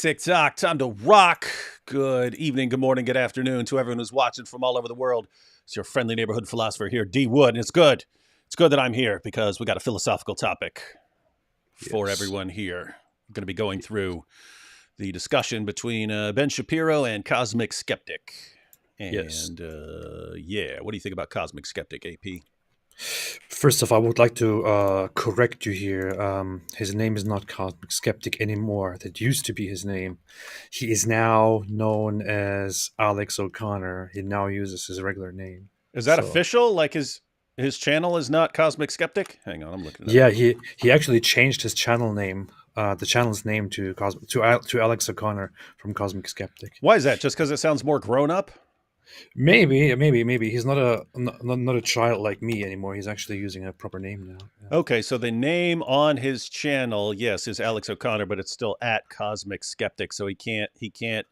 Tick tock, time to rock. Good evening, good morning, good afternoon to everyone who's watching from all over the world. It's your friendly neighborhood philosopher here, D Wood, and it's good. It's good that I'm here because we got a philosophical topic for everyone here. We're going to be going through the discussion between Ben Shapiro and Cosmic Skeptic. And what do you think about Cosmic Skeptic, AP? First off, I would like to correct you here. His name is not Cosmic Skeptic anymore. That used to be his name. He is now known as Alex O'Connor. He now uses his regular name. Is that official? Like his channel is not Cosmic Skeptic? Hang on, I'm looking at it. Yeah, he actually changed his channel name, the channel's name to Alex O'Connor from Cosmic Skeptic. Why is that? Just because it sounds more grown up? Maybe he's not a child like me anymore. He's actually using a proper name now. Yeah. Okay, so the name on his channel, yes, is Alex O'Connor, but it's still at Cosmic Skeptic. So you can't get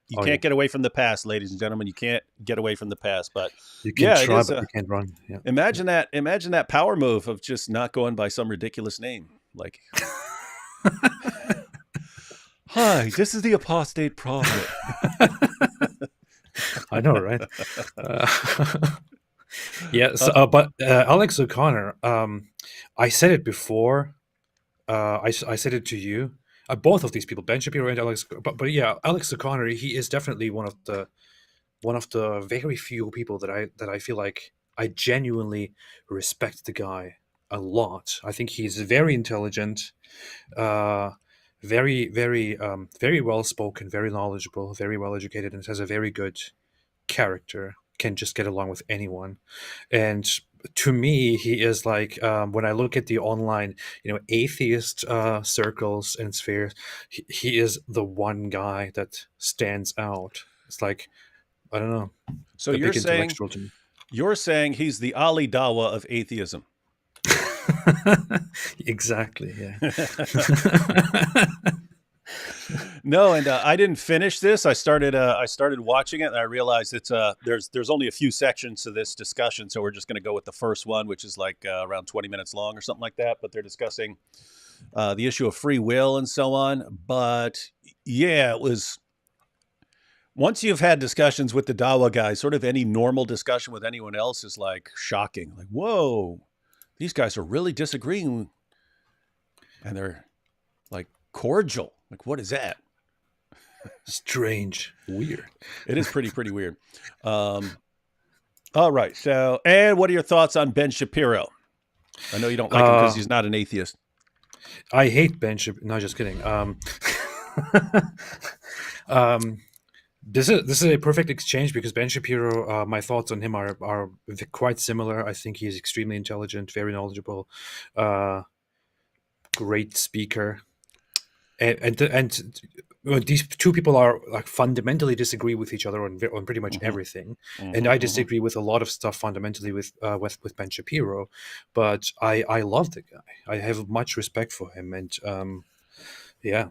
away from the past, ladies and gentlemen. You can't get away from the past. But you can try, but you can't run. Yeah. Imagine that power move of just not going by some ridiculous name, like. Hi, this is the apostate prophet. I know, right? But Alex O'Connor, I said it before. I said it to you. Both of these people, Ben Shapiro and Alex. But yeah, Alex O'Connor, he is definitely one of the very few people that I feel like I genuinely respect the guy a lot. I think he's very intelligent. Very, very, very well spoken, very knowledgeable, very well educated, and has a very good character. Can just get along with anyone. And to me, he is like, when I look at the online, atheist circles and spheres, he is the one guy that stands out. It's like, I don't know. So you're saying he's the Ali Dawa of atheism. Exactly. Yeah. No, and I didn't finish this. I started watching it, and I realized it's there's only a few sections to this discussion, so we're just going to go with the first one, which is like around 20 minutes long or something like that. But they're discussing the issue of free will and so on. But yeah, it was. Once you've had discussions with the Dawa guys, sort of any normal discussion with anyone else is like shocking. Like, whoa. These guys are really disagreeing, and they're like cordial. Like, what is that? Strange, weird. It is pretty weird. All right. So, and what are your thoughts on Ben Shapiro? I know you don't like him because he's not an atheist. I hate Ben Shapiro. No, just kidding. This is a perfect exchange because Ben Shapiro, my thoughts on him are quite similar. I think he's extremely intelligent, very knowledgeable, great speaker, and these two people are like fundamentally disagree with each other on pretty much everything, and I disagree with a lot of stuff fundamentally with Ben Shapiro, but I love the guy. I have much respect for him, and yeah.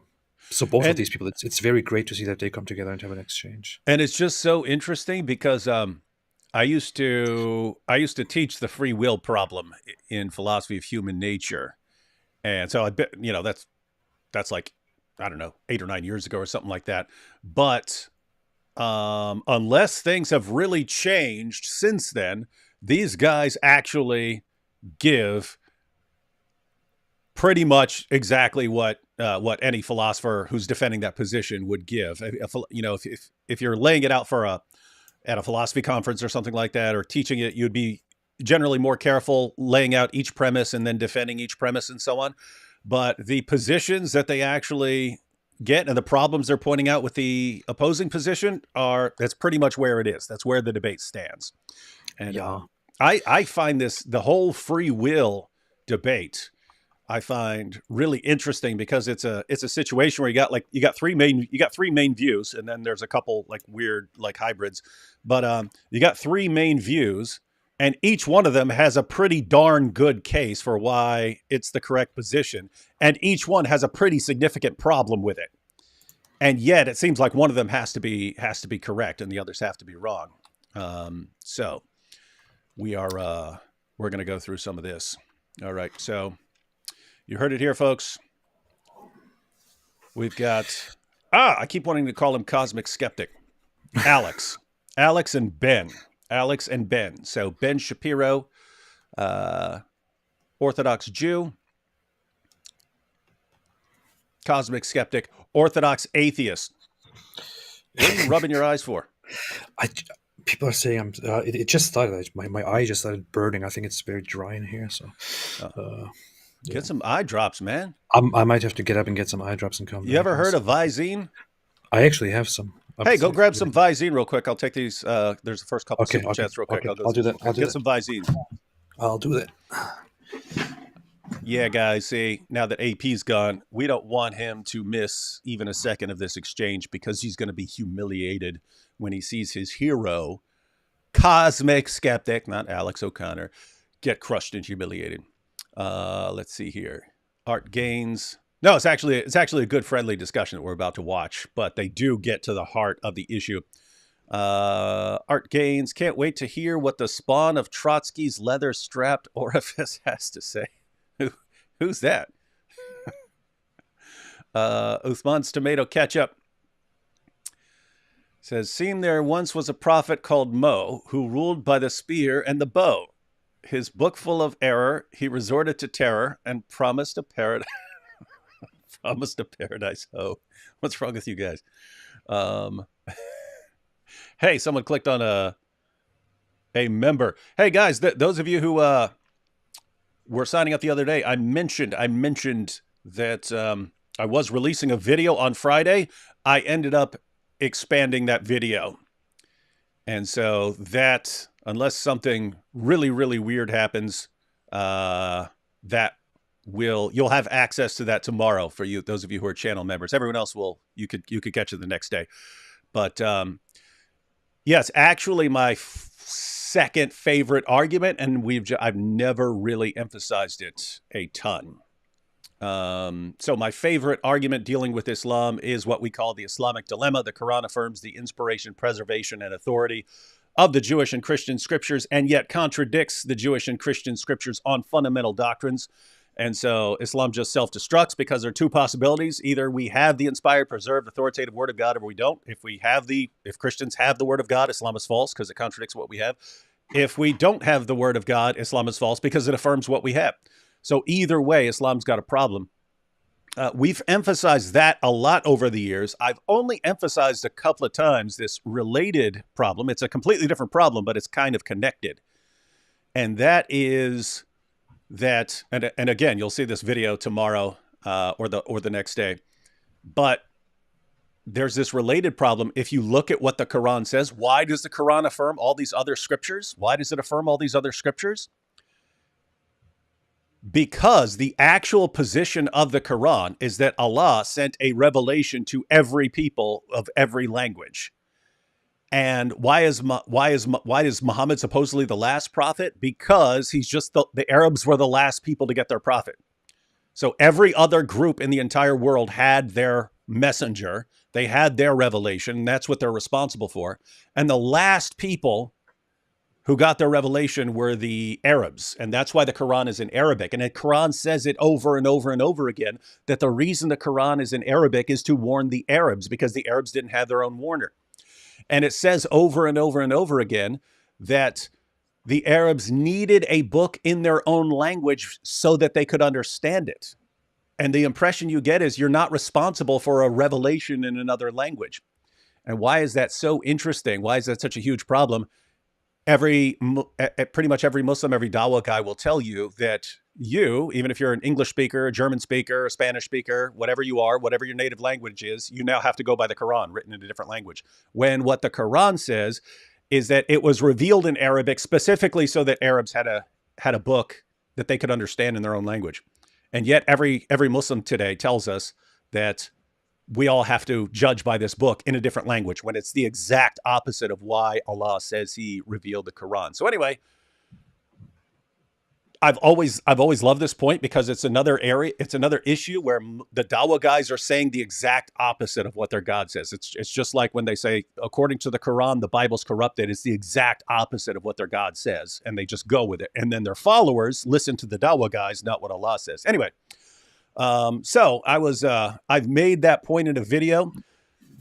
So both of these people, it's very great to see that they come together and have an exchange. And it's just so interesting because I used to teach the free will problem in philosophy of human nature, and so I bet that's like, I don't know, 8 or 9 years ago or something like that. But unless things have really changed since then, these guys actually give pretty much exactly what any philosopher who's defending that position would give. If you're laying it out at a philosophy conference or something like that, or teaching it, you'd be generally more careful laying out each premise and then defending each premise and so on. But the positions that they actually get and the problems they're pointing out with the opposing position that's pretty much where it is. That's where the debate stands. And I find the whole free will debate, I find really interesting because it's a situation where you got three main views, and then there's a couple like weird like hybrids, but you got three main views, and each one of them has a pretty darn good case for why it's the correct position, and each one has a pretty significant problem with it, and yet it seems like one of them has to be correct and the others have to be wrong. So we're going to go through some of this. All right, so. You heard it here, folks. We've got I keep wanting to call him Cosmic Skeptic. Alex. Alex and Ben. Alex and Ben. So Ben Shapiro, Orthodox Jew, Cosmic Skeptic, Orthodox Atheist. What are you rubbing your eyes for? People are saying it just started. My eye just started burning. I think it's very dry in here. So get some eye drops, man. I might have to get up and get some eye drops and come back. You ever heard of Visine? I actually have some. Hey, go grab some Visine real quick. I'll take these. There's the first couple of super chats real quick. Okay. I'll do that. I'll get some Visine. I'll do that. Yeah, guys, see, now that AP's gone, we don't want him to miss even a second of this exchange because he's going to be humiliated when he sees his hero, Cosmic Skeptic, not Alex O'Connor, get crushed and humiliated. Let's see here. Art Gains. No, it's actually a good friendly discussion that we're about to watch, but they do get to the heart of the issue. Art Gains, can't wait to hear what the spawn of Trotsky's leather-strapped orifice has to say. Who's that? Uthman's Tomato Ketchup says, seemed there once was a prophet called Mo who ruled by the spear and the bow. His book full of error, he resorted to terror and promised a paradise. Promised a paradise. Oh, what's wrong with you guys? Hey, someone clicked on a member. Hey guys, those of you who were signing up the other day, I mentioned that I was releasing a video on Friday. I ended up expanding that video. And so that, unless something really, really weird happens, you'll have access to that tomorrow for you, those of you who are channel members. Everyone else you could catch it the next day. But yes, actually my second favorite argument, and I've never really emphasized it a ton. So my favorite argument dealing with Islam is what we call the Islamic dilemma. The Quran affirms the inspiration, preservation, and authority of the Jewish and Christian scriptures, and yet contradicts the Jewish and Christian scriptures on fundamental doctrines. And so Islam just self-destructs because there are two possibilities. Either we have the inspired, preserved, authoritative word of God, or we don't. If Christians have the word of God, Islam is false because it contradicts what we have. If we don't have the word of God, Islam is false because it affirms what we have. So either way, Islam's got a problem. We've emphasized that a lot over the years. I've only emphasized a couple of times this related problem. It's a completely different problem, but it's kind of connected. And that is that, and again, you'll see this video tomorrow or the next day. But there's this related problem. If you look at what the Quran says, why does the Quran affirm all these other scriptures? Why does it affirm all these other scriptures? Because the actual position of the Quran is that Allah sent a revelation to every people of every language. And why is Muhammad supposedly the last prophet? Because he's just the Arabs were the last people to get their prophet. So every other group in the entire world had their messenger. They had their revelation. That's what they're responsible for. And the last people who got their revelation were the Arabs. And that's why the Quran is in Arabic. And the Quran says it over and over and over again, that the reason the Quran is in Arabic is to warn the Arabs, because the Arabs didn't have their own warner. And it says over and over and over again that the Arabs needed a book in their own language so that they could understand it. And the impression you get is you're not responsible for a revelation in another language. And why is that so interesting? Why is that such a huge problem? Pretty much every Muslim, every Dawah guy will tell you that you, even if you're an English speaker, a German speaker, a Spanish speaker, whatever you are, whatever your native language is, you now have to go by the Quran written in a different language. When what the Quran says is that it was revealed in Arabic specifically so that Arabs had a book that they could understand in their own language. And yet every Muslim today tells us that we all have to judge by this book in a different language, when it's the exact opposite of why Allah says he revealed the Quran. So anyway, I've always loved this point, because it's another issue where the Dawah guys are saying the exact opposite of what their God says. It's just like when they say, according to the Quran, the Bible's corrupted. It's the exact opposite of what their God says, and they just go with it. And then their followers listen to the Dawah guys, not what Allah says. Anyway, so I've made that point in a video.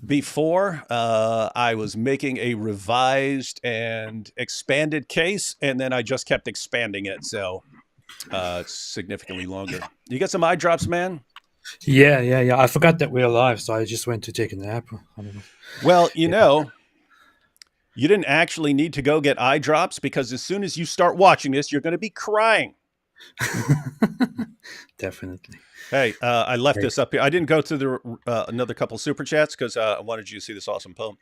before. I was making a revised and expanded case, and then I just kept expanding it. So it's significantly longer. You get some eye drops, man? Yeah. I forgot that we're live, so I just went to take a nap. I don't know. Well, you Yeah. know, you didn't actually need to go get eye drops because as soon as you start watching this, you're going to be crying. Definitely. Hey, I left Hey. this up here. I didn't go to the another couple super chats because I wanted you to see this awesome poem.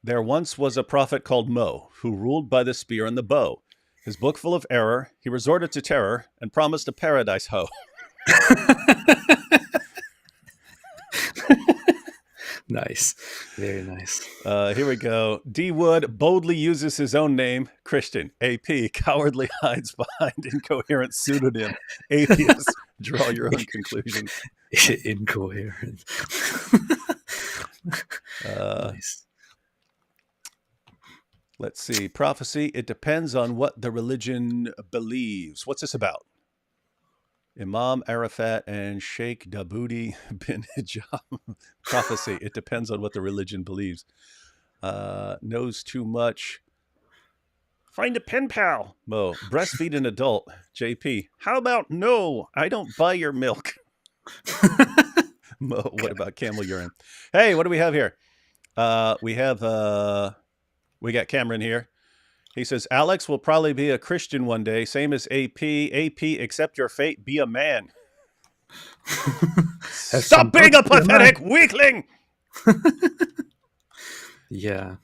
There once was a prophet called Mo who ruled by the spear and the bow. His book full of error, he resorted to terror and promised a paradise hoe. Nice. Very nice. Here we go. D. Wood boldly uses his own name, Christian. AP cowardly hides behind incoherent pseudonym. Atheist. Draw your own conclusions. Incoherent. Nice. Let's see. Prophecy. It depends on what the religion believes. What's this about? Imam Arafat and Sheikh Daboudi bin Hijab. Prophecy. It depends on what the religion believes. Knows too much. Find a pen pal. Mo. Breastfeed an adult. JP. How about no? I don't buy your milk. Mo. What about camel urine? Hey, what do we have here? We got Cameron here. He says, Alex will probably be a Christian one day, same as AP. AP, accept your fate, be a man. Stop being a pathetic weakling! Yeah.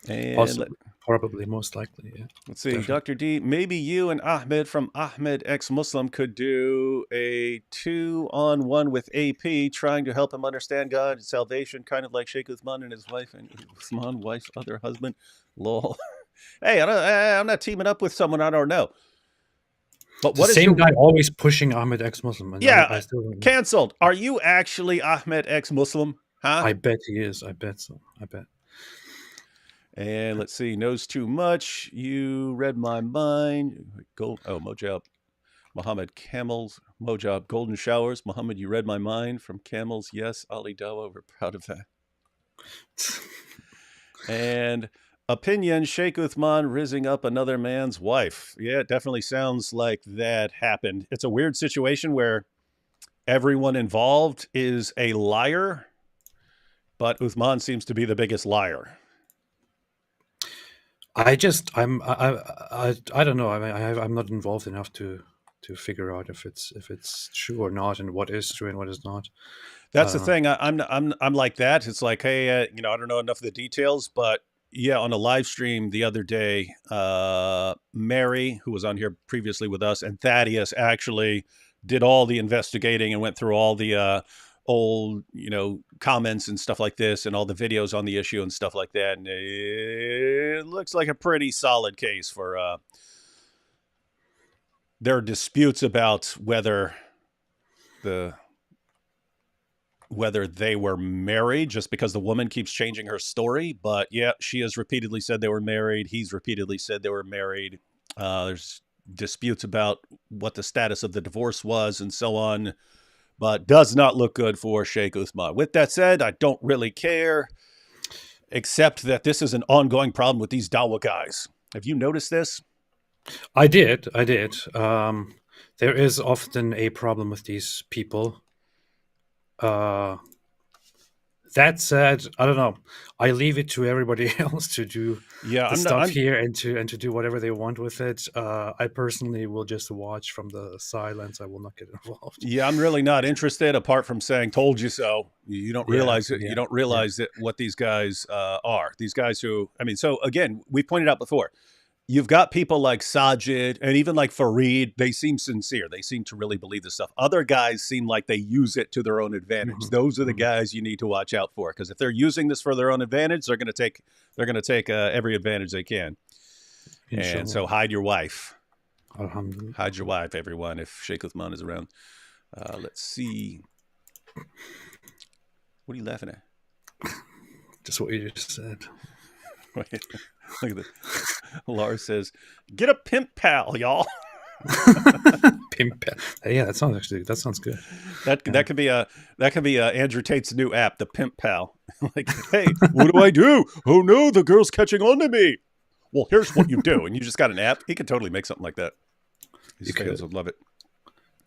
And probably, most likely, yeah. Let's see, Definitely. Dr. D, maybe you and Ahmed from Ahmed Ex-Muslim could do a 2-on-1 with AP, trying to help him understand God and salvation, kind of like Sheikh Uthman and his wife, and Uthman, wife, other husband. Lol. Hey, I'm not teaming up with someone I don't know. But The same guy always pushing Ahmed Ex-Muslim. And yeah, I still don't know. Canceled. Are you actually Ahmed Ex-Muslim? Huh? I bet he is. I bet so. I bet. And let's see, knows too much. You read my mind. Mojab. Muhammad Camels. Mojab. Golden showers. Muhammad, you read my mind. From Camels. Yes. Ali Dawa. We're proud of that. And opinion. Sheikh Uthman rizzing up another man's wife. Yeah, it definitely sounds like that happened. It's a weird situation where everyone involved is a liar, but Uthman seems to be the biggest liar. I don't know. I mean, I'm not involved enough to figure out if it's true or not, and what is true and what is not. That's the thing. I'm like that. It's like, hey, I don't know enough of the details, but yeah, on a live stream the other day, Mary, who was on here previously with us, and Thaddeus actually did all the investigating and went through all the old, comments and stuff like this and all the videos on the issue and stuff like that. And it looks like a pretty solid case for there are disputes about whether they were married, just because the woman keeps changing her story. But yeah, she has repeatedly said they were married. He's repeatedly said they were married. There's disputes about what the status of the divorce was and so on. But does not look good for Sheikh Uthman. With that said, I don't really care, except that this is an ongoing problem with these Dawa guys. Have you noticed this? I did. There is often a problem with these people. That said, I don't know. I leave it to everybody else to do here and to do whatever they want with it. I personally will just watch from the silence. I will not get involved. Yeah, I'm really not interested. Apart from saying "told you so," you don't realize it. You don't realize what these guys are. These guys who, so again, we pointed out before. You've got people like Sajid and even like Fareed. They seem sincere. They seem to really believe this stuff. Other guys seem like they use it to their own advantage. Mm-hmm. Those are the guys you need to watch out for, because if they're using this for their own advantage, they're going to take every advantage they can. Inshallah. And so hide your wife. Alhamdulillah. Hide your wife, everyone, if Sheikh Uthman is around. Let's see. What are you laughing at? Just what you just said. Wait. Look at this. Lars says, get a pimp pal, y'all. Pimp. Yeah, that sounds good. That could be Andrew Tate's new app, the Pimp Pal. Like, hey, what do I do? Oh no, the girl's catching on to me. Well, here's what you do, and you just got an app. He could totally make something like that. His fans would love it.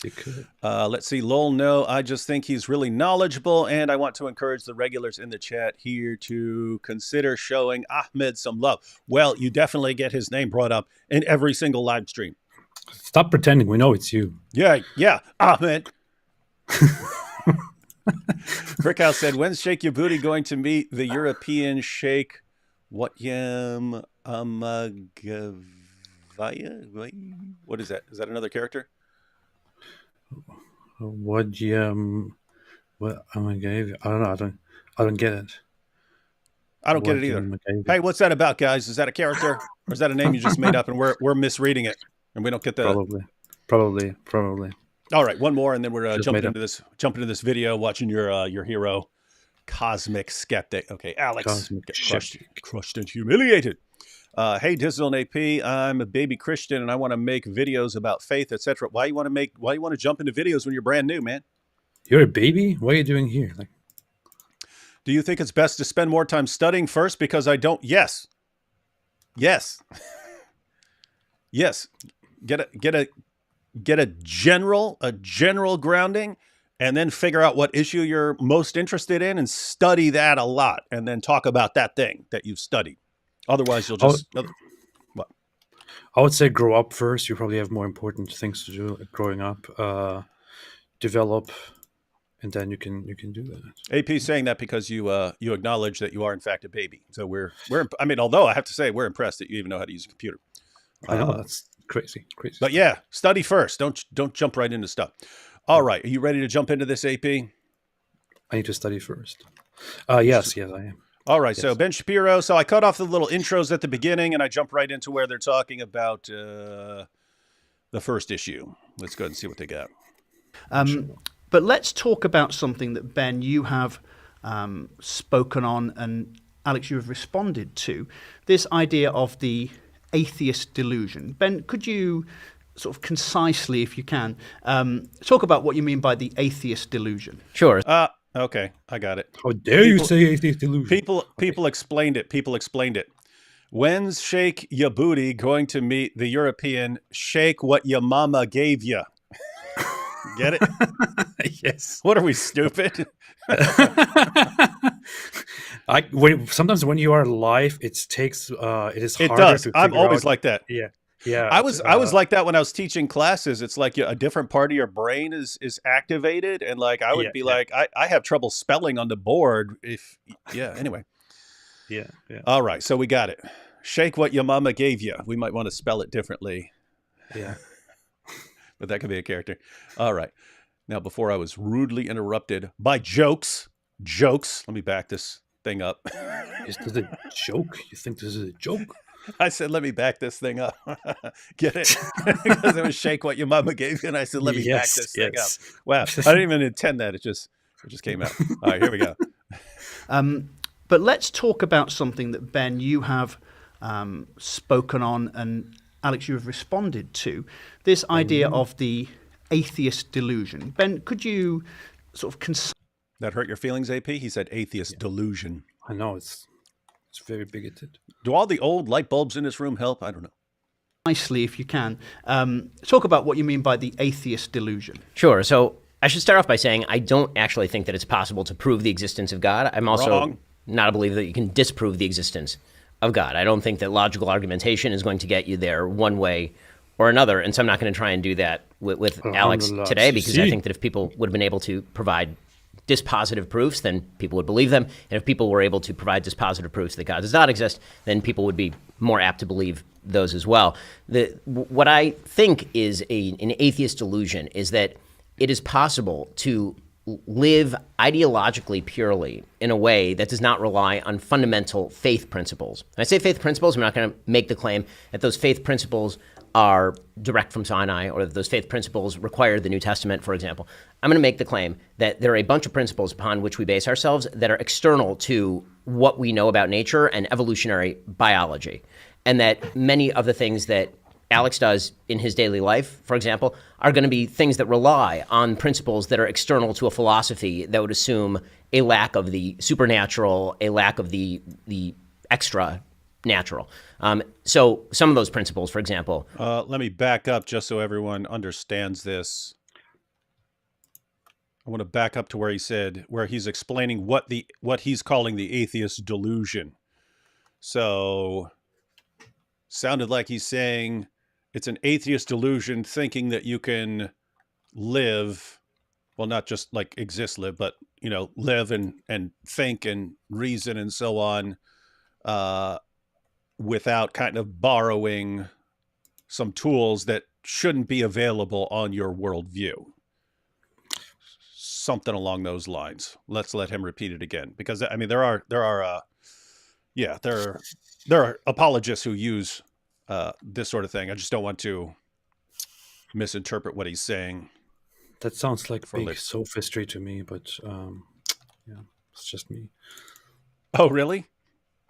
You could. Let's see. Lol, no, I just think he's really knowledgeable, and I want to encourage the regulars in the chat here to consider showing Ahmed some love. Well, you definitely get his name brought up in every single live stream. Stop pretending. We know it's you. Yeah, Ahmed. Brickhouse said, when's Sheikh Yabudi going to meet the European Sheikh Watyam Amagavaya? What is that? Is that another character? What Amagavaya? I don't know. I don't get it. I don't get it either. Hey, what's that about, guys? Is that a character, or is that a name you just made up and we're misreading it and we don't get the probably. All right, one more, and then we're jumping into this video, watching your hero, Cosmic Skeptic. Okay, Alex, crushed and humiliated. Hey, Dizzle and AP, I'm a baby Christian, and I want to make videos about faith, etc. Why you want to jump into videos when you're brand new, man? You're a baby? What are you doing here? Do you think it's best to spend more time studying first? Because I don't. Yes. Yes. Get a general grounding, and then figure out what issue you're most interested in and study that a lot, and then talk about that thing that you've studied. Otherwise, you'll just what? I would say grow up first. You probably have more important things to do growing up. Develop, and then you can do that. AP saying that because you acknowledge that you are in fact a baby. So we're I mean, although I have to say we're impressed that you even know how to use a computer. I know, that's crazy. But yeah, study first. Don't jump right into stuff. All right, are you ready to jump into this, AP? I need to study first. Yes, I am. All right, yes. So Ben Shapiro. So I cut off the little intros at the beginning, and I jump right into where they're talking about the first issue. Let's go ahead and see what they got. But let's talk about something that, Ben, you have spoken on, and Alex, you have responded to, this idea of the atheist delusion. Ben, could you sort of concisely, if you can, talk about what you mean by the atheist delusion? Sure. Okay, I got it. How dare you say atheist delusion? People explained it. When's Sheikh Yabudi going to meet the European Sheikh what your mama gave you? Get it? Yes. What are we, stupid? Sometimes when you are live, it is harder. It does. I'm always out. like that. Yeah. I was like that when I was teaching classes. It's like a different part of your brain is activated, and like I would be like, I have trouble spelling on the board. Anyway. Yeah. All right, so we got it. Shake what your mama gave you. We might want to spell it differently. Yeah. But that could be a character. All right. Now, before I was rudely interrupted by jokes. Let me back this thing up. Is this a joke? You think this is a joke? I said, let me back this thing up. Get it? Because it was shake what your mama gave you. And I said, let me back this thing up. Wow. I didn't even intend that. It just came out. All right, here we go. But let's talk about something that, Ben, you have spoken on, and Alex, you have responded to, this idea of the atheist delusion. Ben, could you sort of That hurt your feelings, AP? He said atheist delusion. I know, it's very bigoted. Do all the old light bulbs in this room help? I don't know. Nicely, if you can, talk about what you mean by the atheist delusion. Sure. So I should start off by saying I don't actually think that it's possible to prove the existence of God. I'm also not a believer that you can disprove the existence of God. I don't think that logical argumentation is going to get you there one way or another, and so I'm not going to try and do that with Alex today, because I think that if people would have been able to provide dispositive proofs, then people would believe them, and if people were able to provide dispositive proofs that God does not exist, then people would be more apt to believe those as well. What I think is an atheist delusion is that it is possible to live ideologically purely in a way that does not rely on fundamental faith principles. When I say faith principles, I'm not going to make the claim that those faith principles are direct from Sinai, or that those faith principles require the New Testament, for example. I'm going to make the claim that there are a bunch of principles upon which we base ourselves that are external to what we know about nature and evolutionary biology, and that many of the things that Alex does in his daily life, for example, are going to be things that rely on principles that are external to a philosophy that would assume a lack of the supernatural, a lack of the extra natural. So some of those principles, for example. Let me back up just so everyone understands this. I want to back up to where he's explaining what he's calling the atheist delusion. So sounded like he's saying it's an atheist delusion thinking that you can live, well, not just like live, but, live and think and reason and so on, without kind of borrowing some tools that shouldn't be available on your worldview. Something along those lines. Let's let him repeat it again, because I mean there are apologists who use this sort of thing. I just don't want to misinterpret what he's saying. That sounds like big sophistry to me, but yeah, it's just me. Oh, really?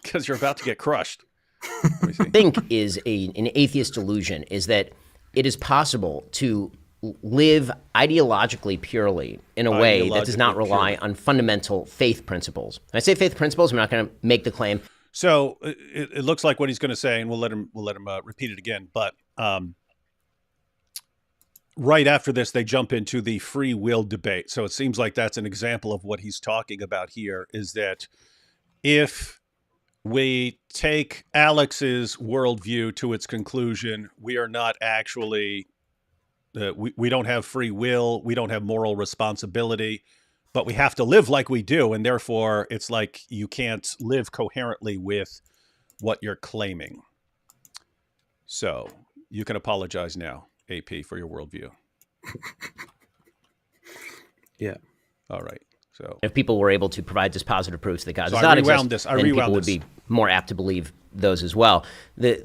Because you're about to get crushed. Let me see. I think is an atheist delusion is that it is possible to live ideologically purely in a way that does not rely on fundamental faith principles. When I say faith principles, I'm not going to make the claim. So it looks like what he's going to say, and we'll let him repeat it again. But right after this, they jump into the free will debate. So it seems like that's an example of what he's talking about here, is that if we take Alex's worldview to its conclusion, we are not actually... we don't have free will, we don't have moral responsibility, but we have to live like we do, and therefore it's like you can't live coherently with what you're claiming. So you can apologize now, AP, for your worldview. Yeah. All right. So if people were able to provide dispositive proofs that God does not exist, then people would be more apt to believe those as well.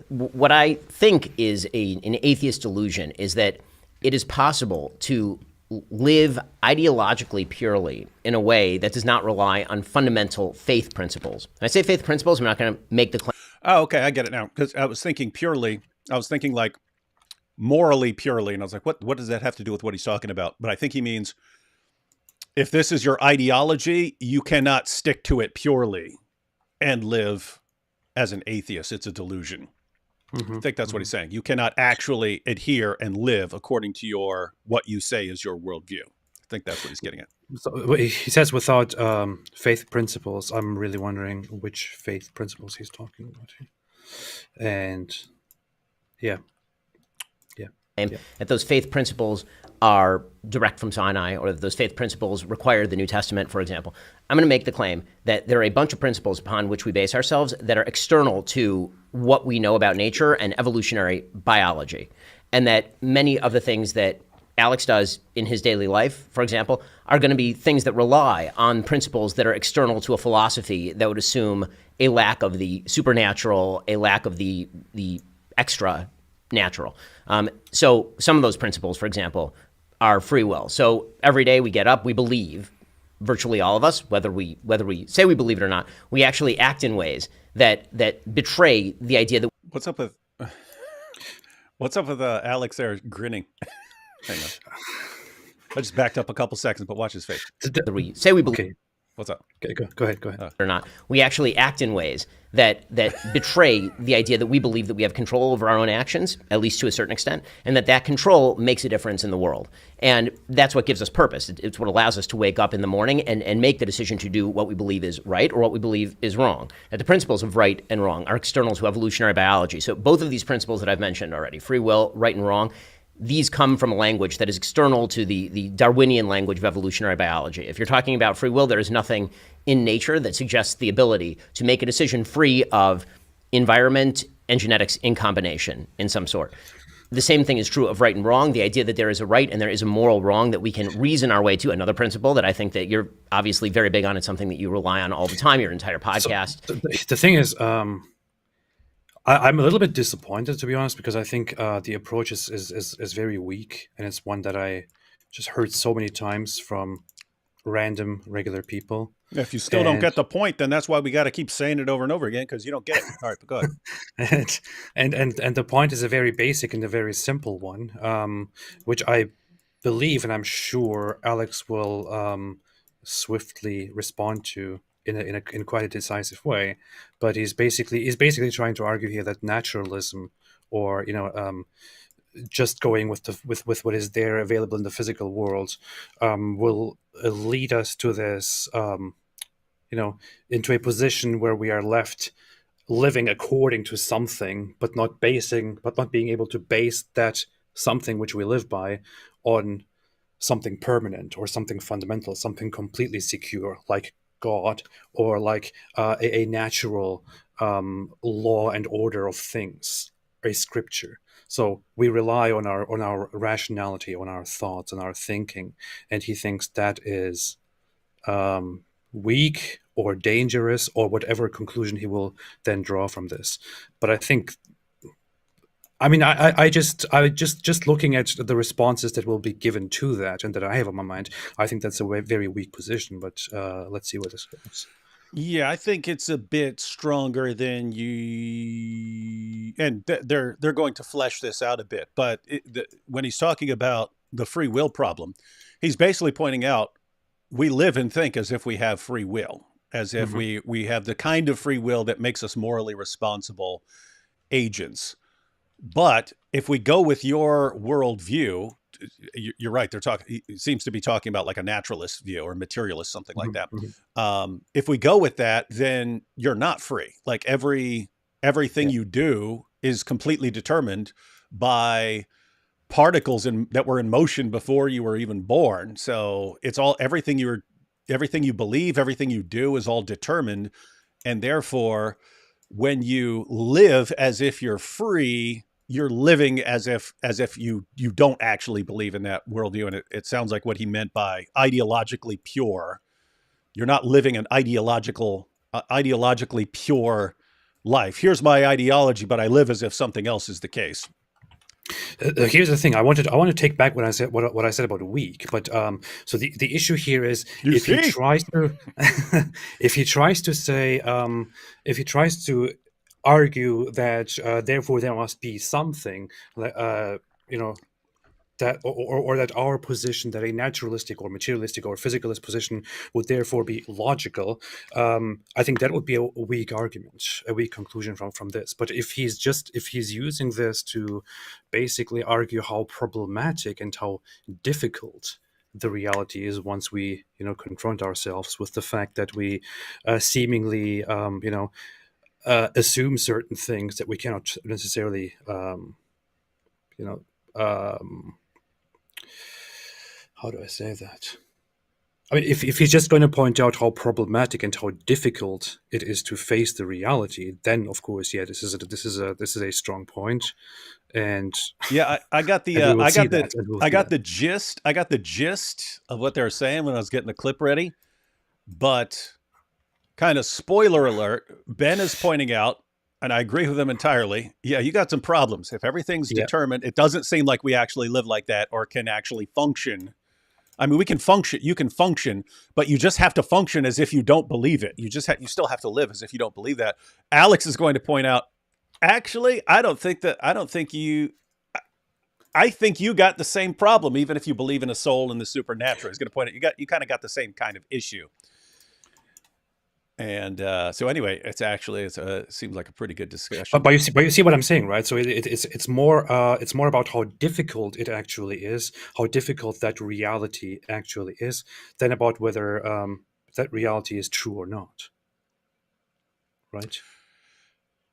What I think is an atheist delusion is that it is possible to live ideologically purely in a way that does not rely on fundamental faith principles. When I say faith principles, I'm not going to make the claim. Oh, okay, I get it now. Because I was thinking purely. I was thinking like morally purely, and I was like, what does that have to do with what he's talking about? But I think he means if this is your ideology, you cannot stick to it purely and live as an atheist. It's a delusion. I think that's what he's saying. You cannot actually adhere and live according to what you say is your worldview. I think that's what he's getting at. So, he says without faith principles. I'm really wondering which faith principles he's talking about here. And yeah. That those faith principles are direct from Sinai, or that those faith principles require the New Testament, for example. I'm going to make the claim that there are a bunch of principles upon which we base ourselves that are external to what we know about nature and evolutionary biology, and that many of the things that Alex does in his daily life, for example, are going to be things that rely on principles that are external to a philosophy that would assume a lack of the supernatural, a lack of the extra natural. So some of those principles, for example, are free will. So every day we get up, we believe, virtually all of us, whether we say we believe it or not, we actually act in ways that betray the idea that... What's up with Alex there grinning? Hang on. I just backed up a couple seconds, but watch his face. We say we believe... Okay. What's up? Okay, go ahead. Or not. We actually act in ways that betray the idea that we believe that we have control over our own actions, at least to a certain extent, and that control makes a difference in the world. And that's what gives us purpose. It's what allows us to wake up in the morning and make the decision to do what we believe is right or what we believe is wrong. That the principles of right and wrong are external to evolutionary biology. So both of these principles that I've mentioned already, free will, right and wrong, these come from a language that is external to the Darwinian language of evolutionary biology. If you're talking about free will, there is nothing in nature that suggests the ability to make a decision free of environment and genetics in combination in some sort. The same thing is true of right and wrong, the idea that there is a right and there is a moral wrong that we can reason our way to. Another principle that I think that you're obviously very big on. It's something that you rely on all the time, your entire podcast. So the thing is... I'm a little bit disappointed, to be honest, because I think the approach is very weak, and it's one that I just heard so many times from random, regular people. If you still don't get the point, then that's why we got to keep saying it over and over again, because you don't get it. All right, but go ahead. and the point is a very basic and a very simple one, which I believe, and I'm sure Alex will swiftly respond to in quite a decisive way. But he's basically trying to argue here that naturalism, or just going with what is there available in the physical world, will lead us to this, into a position where we are left living according to something, but not being able to base that something which we live by on something permanent or something fundamental, something completely secure, like God, or like a natural law and order of things, a scripture. So we rely on our rationality, on our thoughts, on our thinking, and he thinks that is weak or dangerous, or whatever conclusion he will then draw from this. But I think, I just looking at the responses that will be given to that and that I have on my mind, I think that's a very weak position. But let's see where this goes. Yeah, I think it's a bit stronger than you, and they're going to flesh this out a bit. But when he's talking about the free will problem, he's basically pointing out we live and think as if we have free will, as if we have the kind of free will that makes us morally responsible agents. But if we go with your worldview, you're right. It seems to be talking about like a naturalist view or materialist, something like that. If we go with that, then you're not free. Like everything you do is completely determined by particles that were in motion before you were even born. So it's all, everything you believe, everything you do is all determined. And therefore, when you live as if you're free, you're living as if you don't actually believe in that worldview. And it sounds like what he meant by ideologically pure. You're not living an ideologically pure life. Here's my ideology, but I live as if something else is the case. Here's the thing. I want to take back what I said about weak. But so the issue here is he tries to argue that therefore there must be something that or that our position, that a naturalistic or materialistic or physicalist position would therefore be logical. I think that would be a weak argument, a weak conclusion from this. But if he's using this to basically argue how problematic and how difficult the reality is once we confront ourselves with the fact that we seemingly assume certain things that we cannot necessarily how do I say that? I mean, if he's just going to point out how problematic and how difficult it is to face the reality, then of course, this is a strong point. And yeah, I got the gist of what they were saying when I was getting the clip ready. But kind of spoiler alert, Ben is pointing out, and I agree with him entirely. Yeah, you got some problems. If everything's determined, it doesn't seem like we actually live like that or can actually function. I mean, we can function. You can function, but you just have to function as if you don't believe it. You still have to live as if you don't believe that. Alex is going to point out, actually, I think you got the same problem, even if you believe in a soul and the supernatural. He's going to point out, you kind of got the same kind of issue. And so anyway, it seems like a pretty good discussion. But you see what I'm saying, right? So it's more about how difficult it actually is, how difficult that reality actually is, than about whether that reality is true or not, right?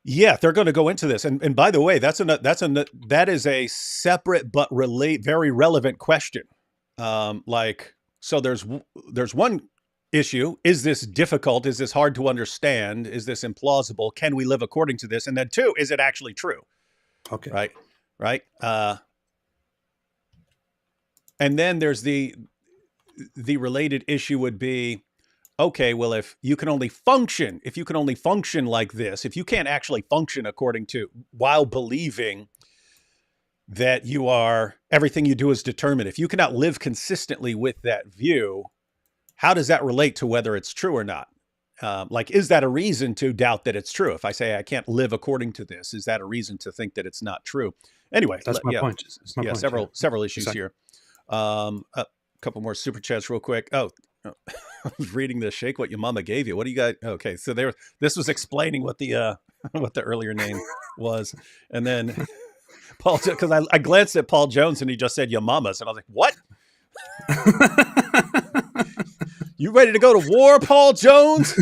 Yeah, they're going to go into this, and by the way, that is a separate but very relevant question. So there's one issue. Is this difficult? Is this hard to understand? Is this implausible? Can we live according to this? And then two, is it actually true? Okay. Right. And then there's the related issue would be, okay, well, if you can only function like this, if you can't actually function according to, while believing that everything you do is determined, if you cannot live consistently with that view, how does that relate to whether it's true or not? Like, is that a reason to doubt that it's true? If I say I can't live according to this, is that a reason to think that it's not true? Anyway, That's my point. That's my point. Several issues Exactly. here. A couple more super chats real quick. I was reading the shake what your mama gave you. What do you guys? Okay, so this was explaining what the what the earlier name was, and then Paul, because I glanced at Paul Jones and he just said your mama's, and I was like, what? You ready to go to war, Paul Jones?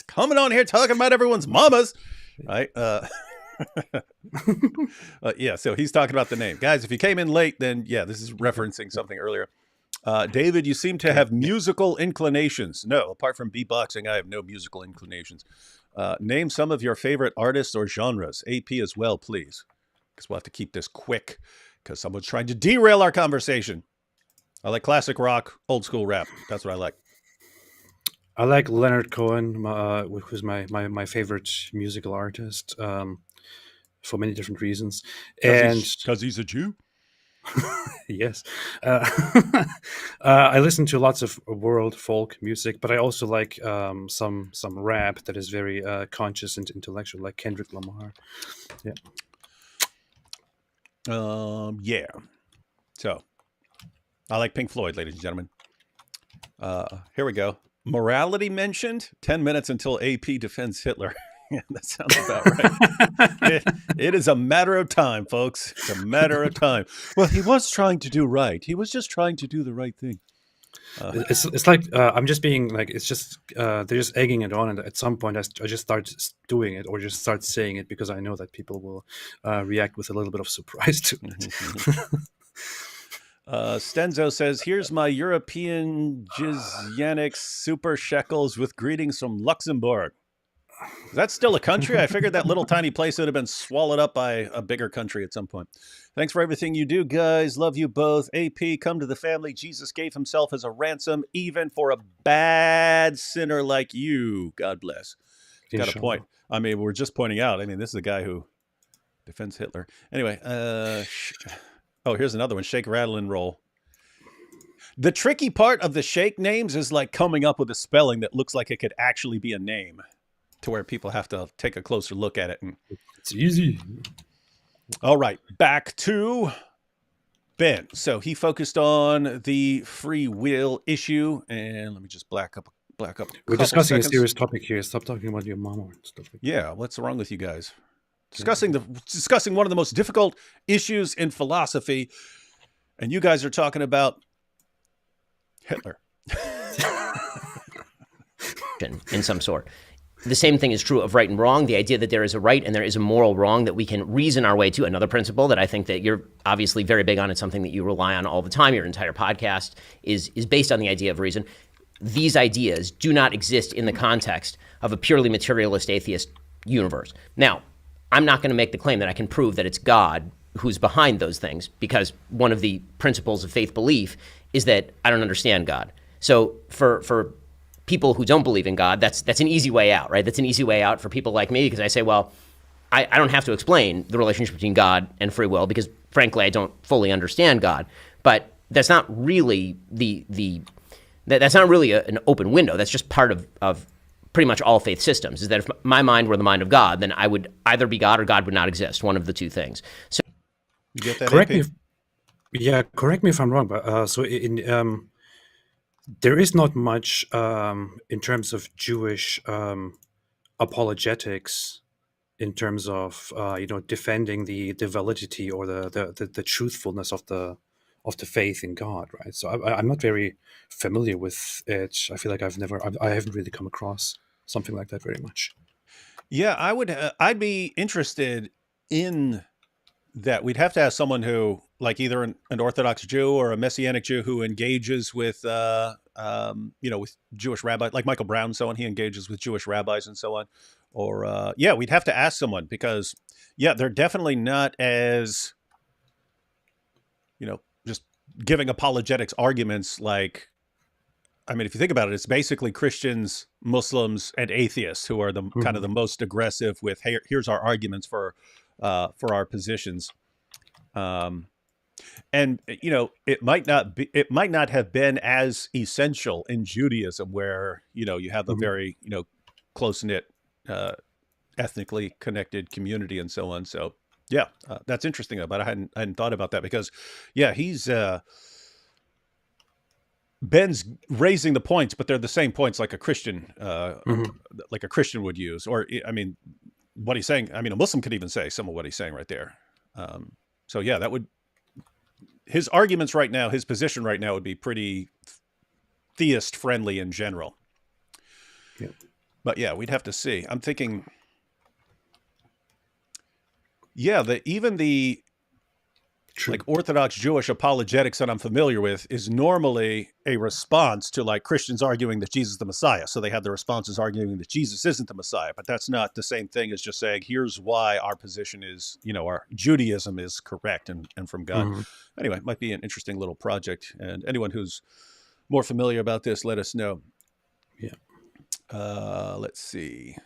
Coming on here talking about everyone's mamas, right? Yeah, so he's talking about the name. Guys, if you came in late, then yeah, this is referencing something earlier. David, you seem to have musical inclinations. No, apart from beatboxing, I have no musical inclinations. Name some of your favorite artists or genres. AP as well, please. Because we'll have to keep this quick because someone's trying to derail our conversation. I like classic rock, old school rap. That's what I like. I like Leonard Cohen, who's my favorite musical artist, for many different reasons. Because he's a Jew? Yes. I listen to lots of world folk music, but I also like some rap that is very conscious and intellectual, like Kendrick Lamar. Yeah. Yeah. So, I like Pink Floyd, ladies and gentlemen. Here we go. Morality mentioned. 10 minutes until AP defends Hitler. Yeah, that sounds about right. It is a matter of time, folks. It's a matter of time. Well, he was trying to do right. He was just trying to do the right thing. It's like I'm just being like, it's just they're just egging it on, and at some point I just start doing it or just start saying it because I know that people will react with a little bit of surprise to it. Stenzo says, here's my European Jizyanix super shekels with greetings from Luxembourg. Is that still a country? I figured that little tiny place would have been swallowed up by a bigger country at some point. Thanks for everything you do, guys. Love you both. AP, come to the family. Jesus gave himself as a ransom, even for a bad sinner like you. God bless. He's got a point. I mean, we're just pointing out. I mean, this is a guy who defends Hitler. Anyway, here's another one. Shake, rattle, and roll. The tricky part of the shake names is like coming up with a spelling that looks like it could actually be a name, to where people have to take a closer look at it. And it's easy. All right, back to Ben. So he focused on the free will issue, and let me just black up. We're discussing a serious topic here. Stop talking about your mama and stuff like that. Yeah, what's wrong with you guys? Discussing one of the most difficult issues in philosophy, and you guys are talking about Hitler. In some sort. The same thing is true of right and wrong. The idea that there is a right and there is a moral wrong that we can reason our way to. Another principle that I think that you're obviously very big on. It's something that you rely on all the time. Your entire podcast is based on the idea of reason. These ideas do not exist in the context of a purely materialist atheist universe. Now, I'm not going to make the claim that I can prove that it's God who's behind those things, because one of the principles of faith belief is that I don't understand God. So for people who don't believe in God, that's an easy way out, right? That's an easy way out for people like me, because I say, well, I don't have to explain the relationship between God and free will, because frankly, I don't fully understand God. But that's not really that's not really an open window. That's just part of pretty much all faith systems, is that if my mind were the mind of God, then I would either be God or God would not exist, one of the two things. So, you get that? Correct me if I'm wrong, but so there is not much in terms of Jewish apologetics, in terms of defending the validity or the truthfulness of the faith in God, right? So I'm not very familiar with it. I feel like I haven't really come across something like that very much. Yeah, I'd be interested in that. We'd have to have someone who, like, either an Orthodox Jew or a Messianic Jew who engages with, with Jewish rabbis, like Michael Brown and so on. He engages with Jewish rabbis and so on. Or, we'd have to ask someone, because, they're definitely not as, just giving apologetics arguments like, I mean, if you think about it, it's basically Christians, Muslims, and atheists who are the kind of the most aggressive with, hey, here's our arguments for our positions. And it might not have been as essential in Judaism, where you have a very close knit, ethnically connected community and so on. So yeah, that's interesting though. But I hadn't thought about that, because he's Ben's raising the points, but they're the same points like a Christian would use. Or I mean, what he's saying. I mean, a Muslim could even say some of what he's saying right there. So yeah, that would. His arguments right now, his position right now would be pretty theist friendly in general. Yeah. But yeah, we'd have to see. I'm thinking, even the like Orthodox Jewish apologetics that I'm familiar with is normally a response to like Christians arguing that Jesus is the Messiah. So they have the responses arguing that Jesus isn't the Messiah, but that's not the same thing as just saying, here's why our position is, our Judaism is correct and from God. Anyway, it might be an interesting little project. And anyone who's more familiar about this, let us know. Yeah. Let's see.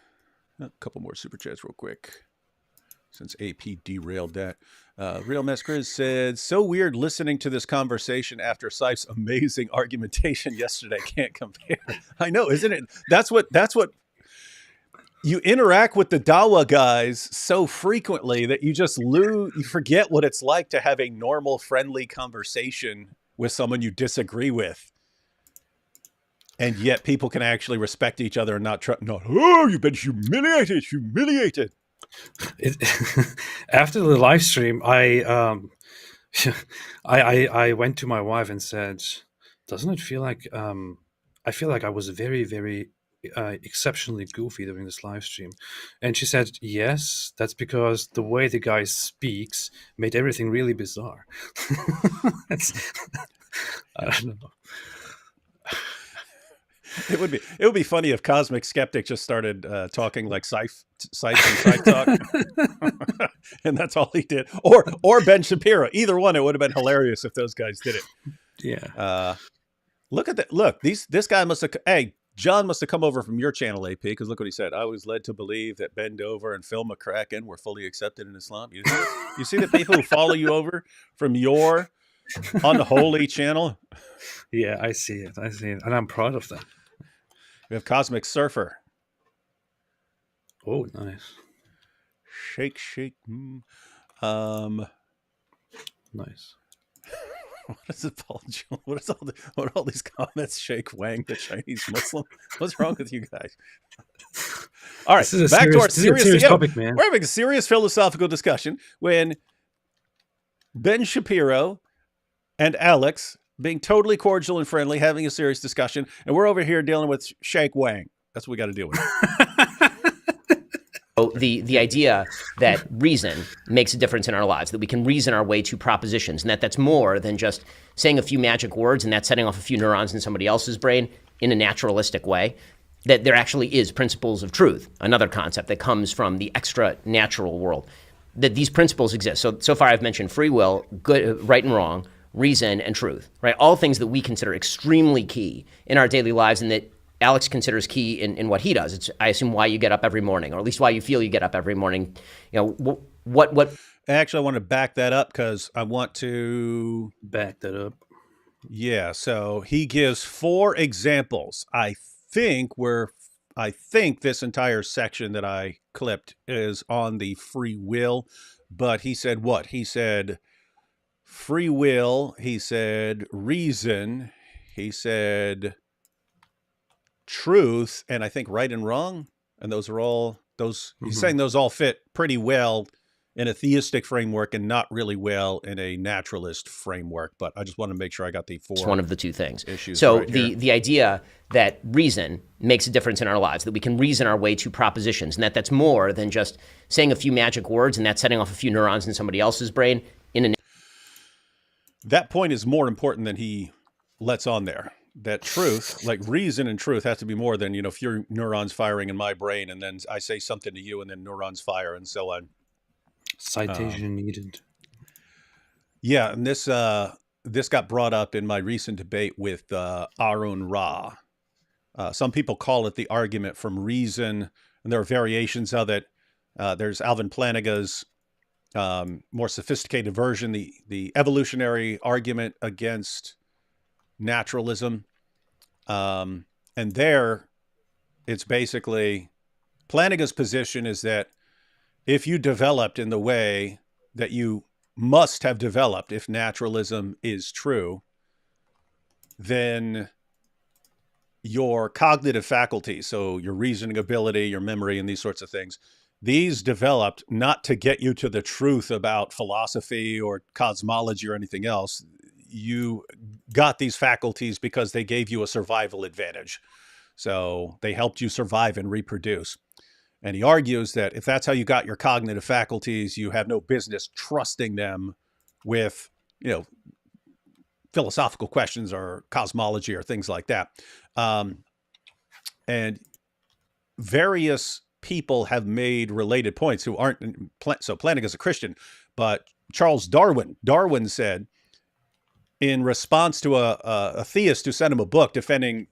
A couple more super chats real quick, since AP derailed that. Real Mess Chris said, so weird listening to this conversation after Seif's amazing argumentation yesterday. Can't compare. I know, isn't it? That's what you interact with the Dawa guys so frequently that you just you forget what it's like to have a normal, friendly conversation with someone you disagree with. And yet people can actually respect each other and not, you've been humiliated. After the live stream, I went to my wife and said, doesn't it feel like I feel like I was very, very exceptionally goofy during this live stream? And she said, yes, that's because the way the guy speaks made everything really bizarre. I don't know. It would be funny if Cosmic Skeptic just started talking like Seif and Seif talk, and that's all he did, or Ben Shapiro. Either one, it would have been hilarious if those guys did it. Yeah. Look at that. Look, this guy must have. Hey, John must have come over from your channel, AP, because look what he said. I was led to believe that Ben Dover and Phil McCracken were fully accepted in Islam. You see the people who follow you over from your unholy channel. Yeah, I see it, and I'm proud of that. We have Cosmic Surfer. Oh, nice. Shake. Nice. What is it, Paul? What are all these comments? Shake Wang, the Chinese Muslim. What's wrong with you guys? All right, back to our serious topic, man. We're having a serious philosophical discussion when Ben Shapiro and Alex being totally cordial and friendly, having a serious discussion, and we're over here dealing with Shake Wang. That's what we got to deal with. So the idea that reason makes a difference in our lives, that we can reason our way to propositions, and that's more than just saying a few magic words and that's setting off a few neurons in somebody else's brain in a naturalistic way, that there actually is principles of truth, another concept that comes from the extra natural world, that these principles exist. So far I've mentioned free will, good, right and wrong, reason, and truth, right? All things that we consider extremely key in our daily lives and that Alex considers key in what he does. It's, I assume, why you get up every morning, or at least why you feel you get up every morning. What? Actually, I want to back that up because I want to back that up. Yeah. So he gives 4 examples. I think this entire section that I clipped is on the free will, but he said what? He said free will. He said reason. He said truth, and I think right and wrong, and those are all those. He's saying those all fit pretty well in a theistic framework and not really well in a naturalist framework. But I just want to make sure I got the 4. It's one of the 2 things. Issues so right the idea that reason makes a difference in our lives, that we can reason our way to propositions, and that's more than just saying a few magic words and that's setting off a few neurons in somebody else's brain in a. That point is more important than he lets on there. That truth, like reason and truth, has to be more than, a few neurons firing in my brain, and then I say something to you, and then neurons fire, and so on. Citation needed. Yeah, and this got brought up in my recent debate with Arun Ra. Some people call it the argument from reason, and there are variations of it. There's Alvin Plantinga's more sophisticated version, the evolutionary argument against naturalism. And there, it's basically Plantinga's position is that if you developed in the way that you must have developed if naturalism is true, then your cognitive faculties, so your reasoning ability, your memory, and these sorts of things, these developed not to get you to the truth about philosophy or cosmology or anything else. You got these faculties because they gave you a survival advantage. So they helped you survive and reproduce. And he argues that if that's how you got your cognitive faculties, you have no business trusting them with, philosophical questions or cosmology or things like that. And various people have made related points who aren't, so Plantinga is a Christian, but Charles Darwin said in response to a theist who sent him a book defending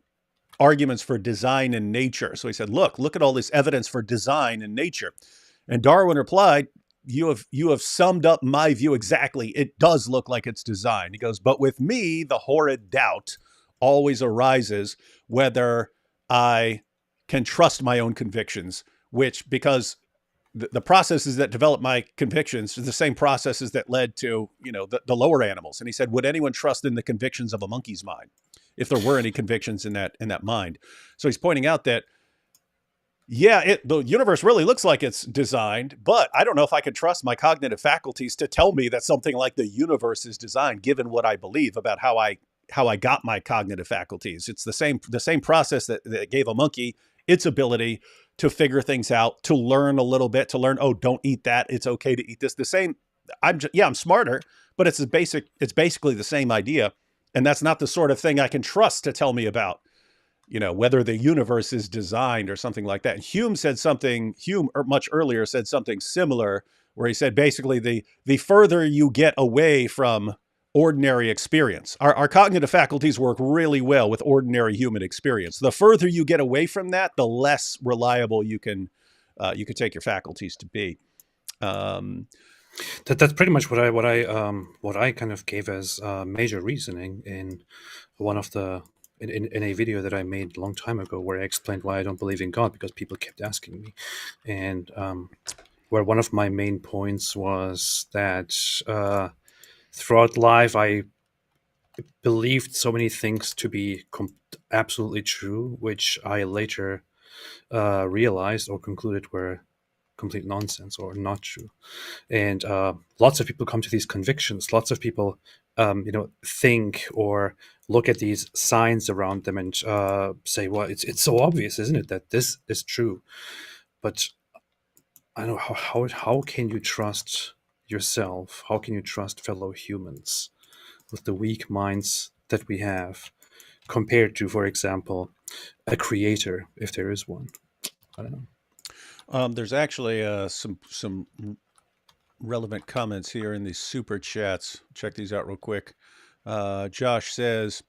arguments for design in nature. So he said, look at all this evidence for design in nature. And Darwin replied, you have summed up my view exactly. It does look like it's designed. He goes, but with me, the horrid doubt always arises whether I can trust my own convictions, which, because the processes that develop my convictions are the same processes that led to, the lower animals. And he said, would anyone trust in the convictions of a monkey's mind if there were any convictions in that mind? So he's pointing out that, the universe really looks like it's designed, but I don't know if I could trust my cognitive faculties to tell me that something like the universe is designed, given what I believe about how I got my cognitive faculties. It's the same process that gave a monkey its ability to figure things out, to learn a little bit, to learn, oh, don't eat that. It's okay to eat this. The same. I'm smarter, but it's basically the same idea. And that's not the sort of thing I can trust to tell me about, whether the universe is designed or something like that. And Hume much earlier said something similar, where he said basically the further you get away from ordinary experience, our cognitive faculties work really well with ordinary human experience. The further you get away from that, the less reliable you can take your faculties to be. That's pretty much what I kind of gave as major reasoning in one of the in a video that I made a long time ago, where I explained why I don't believe in God, because people kept asking me, and where one of my main points was that throughout life I believed so many things to be absolutely true, which I later realized or concluded were complete nonsense or not true. And lots of people come to these convictions. Lots of people, think or look at these signs around them and say, well, it's so obvious, isn't it, that this is true? But I don't know, how can you trust yourself? How can you trust fellow humans with the weak minds that we have, compared to, for example, a creator, if there is one? I don't know. There's actually some relevant comments here in these super chats. Check these out real quick. Josh says,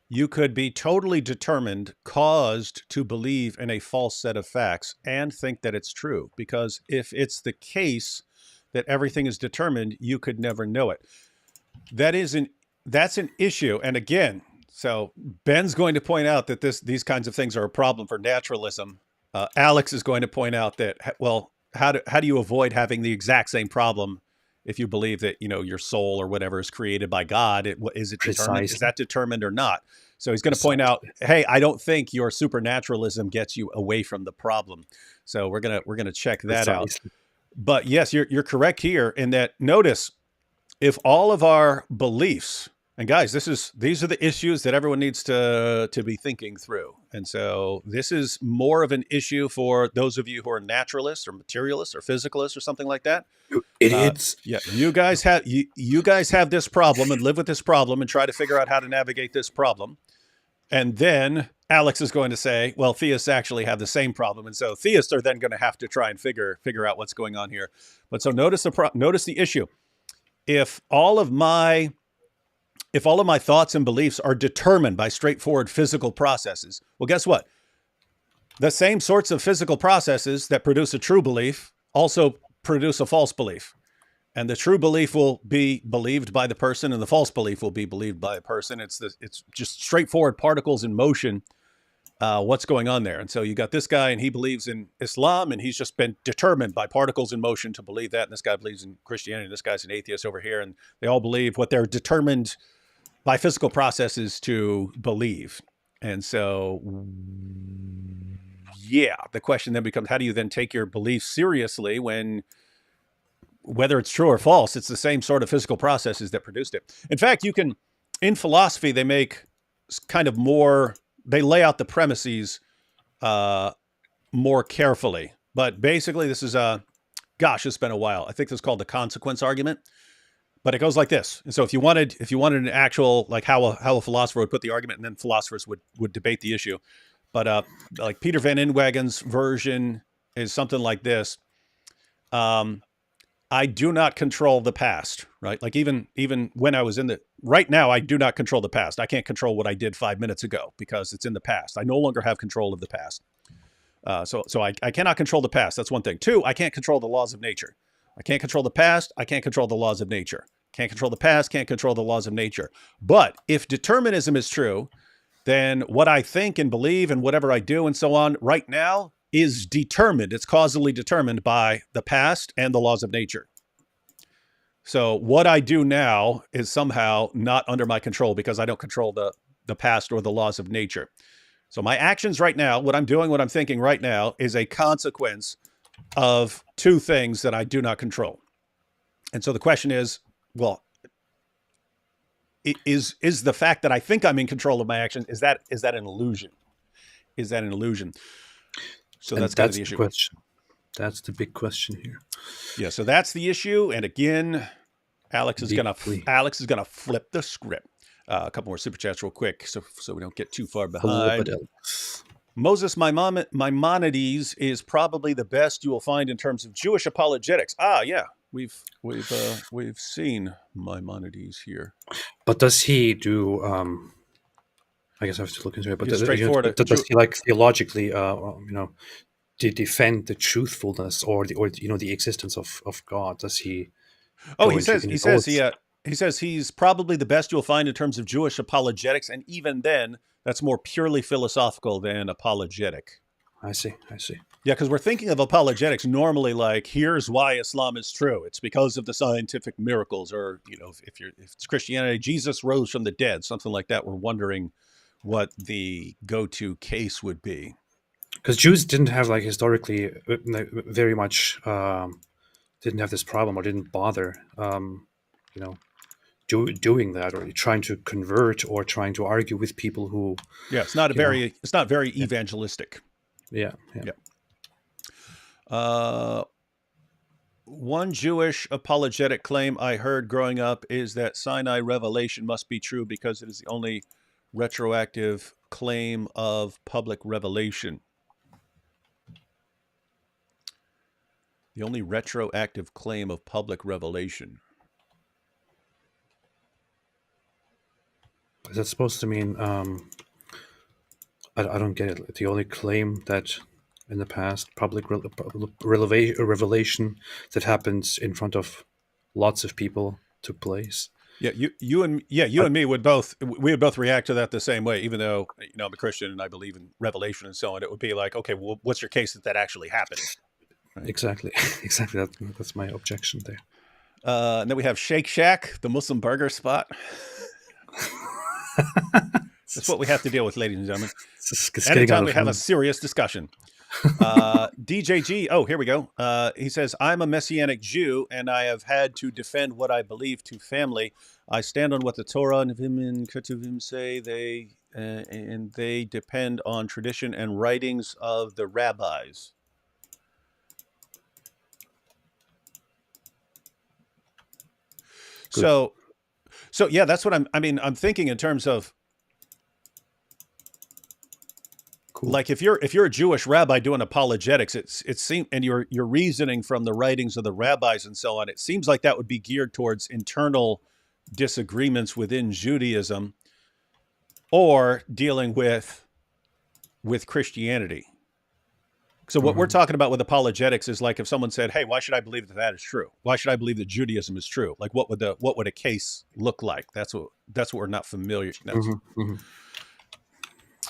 you could be totally determined, caused to believe in a false set of facts and think that it's true, because if it's the case that everything is determined, you could never know it. That's an issue. And again, so Ben's going to point out that these kinds of things are a problem for naturalism. Alex is going to point out that, well, how do you avoid having the exact same problem if you believe that, your soul or whatever is created by God? Is it determined? Is that determined or not? So he's going to point out, hey, I don't think your supernaturalism gets you away from the problem. So we're gonna check that out. But yes, you're correct here in that. Notice, if all of our beliefs, and guys, these are the issues that everyone needs to be thinking through. And so this is more of an issue for those of you who are naturalists or materialists or physicalists or something like that. Idiots. You guys have this problem and live with this problem and try to figure out how to navigate this problem. And then Alex is going to say, well, theists actually have the same problem. And so theists are then going to have to try and figure out what's going on here. But so notice the issue. If all of my thoughts and beliefs are determined by straightforward physical processes, well, guess what? The same sorts of physical processes that produce a true belief also produce a false belief. And the true belief will be believed by the person, and the false belief will be believed by a person. It's just straightforward particles in motion. What's going on there? And so you got this guy, and he believes in Islam, and he's just been determined by particles in motion to believe that. And this guy believes in Christianity, and this guy's an atheist over here, and they all believe what they're determined by physical processes to believe. And so, yeah, the question then becomes, how do you then take your belief seriously when, whether it's true or false, it's the same sort of physical processes that produced it? In fact, in philosophy, they make kind of more, they lay out the premises more carefully. But basically, this is it's been a while. I think this is called the consequence argument. But it goes like this. And so if you wanted an actual, like how a philosopher would put the argument, and then philosophers would debate the issue. But like Peter Van Inwagen's version is something like this. I do not control the past, right? Like even when I was right now, I do not control the past. I can't control what I did 5 minutes ago because it's in the past. I no longer have control of the past. So I cannot control the past. That's one thing. 2, I can't control the laws of nature. I can't control the past. I can't control the laws of nature. Can't control the past. Can't control the laws of nature. But if determinism is true, then what I think and believe and whatever I do and so on right now is determined. It's causally determined by the past and the laws of nature. So what I do now is somehow not under my control because I don't control the past or the laws of nature. So my actions right now, what I'm doing, what I'm thinking right now is a consequence of 2 things that I do not control. And so the question is, well, is the fact that I think I'm in control of my actions, is that an illusion? Is that an illusion? So that's kind of the issue. Question. That's the big question here. Yeah, so that's the issue. And again, Alex is gonna flip the script. A couple more super chats real quick, so we don't get too far behind. Moses Maimonides is probably the best you will find in terms of Jewish apologetics. Yeah, we've seen Maimonides here. But does he do? I guess I have to look into it. But does he like theologically, defend the truthfulness or the existence of God? Does he? Oh, he says he's probably the best you'll find in terms of Jewish apologetics, and even then, that's more purely philosophical than apologetic. I see. Yeah, because we're thinking of apologetics normally like, here's why Islam is true. It's because of the scientific miracles, or if it's Christianity, Jesus rose from the dead, something like that. We're wondering what the go-to case would be. Because Jews didn't have historically very much didn't have this problem, or didn't bother doing that, or trying to convert, or trying to argue with people who. Yeah, it's not very evangelistic. Yeah. One Jewish apologetic claim I heard growing up is that Sinai revelation must be true because it is the only retroactive claim of public revelation. The only retroactive claim of public revelation. Is that supposed to mean? I don't get it. The only claim that in the past public revelation that happens in front of lots of people took place. Yeah, you and me would both react to that the same way. Even though I'm a Christian and I believe in revelation and so on, it would be like, okay, well, what's your case that actually happened? Right? Exactly. That's my objection there. And then we have Shake Shack, the Muslim burger spot. That's what we have to deal with, ladies and gentlemen. Anytime we have a serious discussion. DJG, here we go. He says, I'm a Messianic Jew, and I have had to defend what I believe to family. I stand on what the Torah and Ketuvim say. They depend on tradition and writings of the rabbis. Good. So yeah, that's what I'm thinking in terms of, cool. Like if you're a Jewish rabbi doing apologetics, it seems, and you're reasoning from the writings of the rabbis and so on, it seems like that would be geared towards internal disagreements within Judaism, or dealing with Christianity. So what we're talking about with apologetics is like if someone said, "Hey, why should I believe that that is true? Why should I believe that Judaism is true?" Like, what would a case look like? That's what we're not familiar.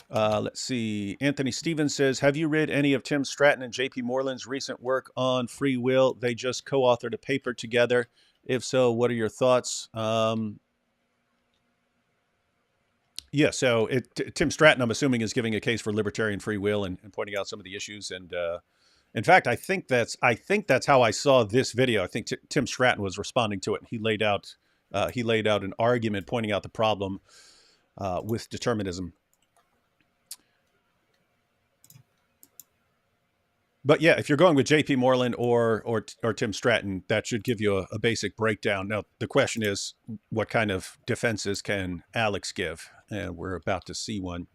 Let's see. Anthony Stevens says, "Have you read any of Tim Stratton and J.P. Moreland's recent work on free will? They just co-authored a paper together. If so, what are your thoughts?" Yeah, so Tim Stratton, I'm assuming, is giving a case for libertarian free will and pointing out some of the issues. And in fact, I think that's how I saw this video. I think Tim Stratton was responding to it. And he laid out an argument pointing out the problem with determinism. But yeah, if you're going with J.P. Moreland or Tim Stratton, that should give you a basic breakdown. Now, the question is, what kind of defenses can Alex give? And we're about to see one.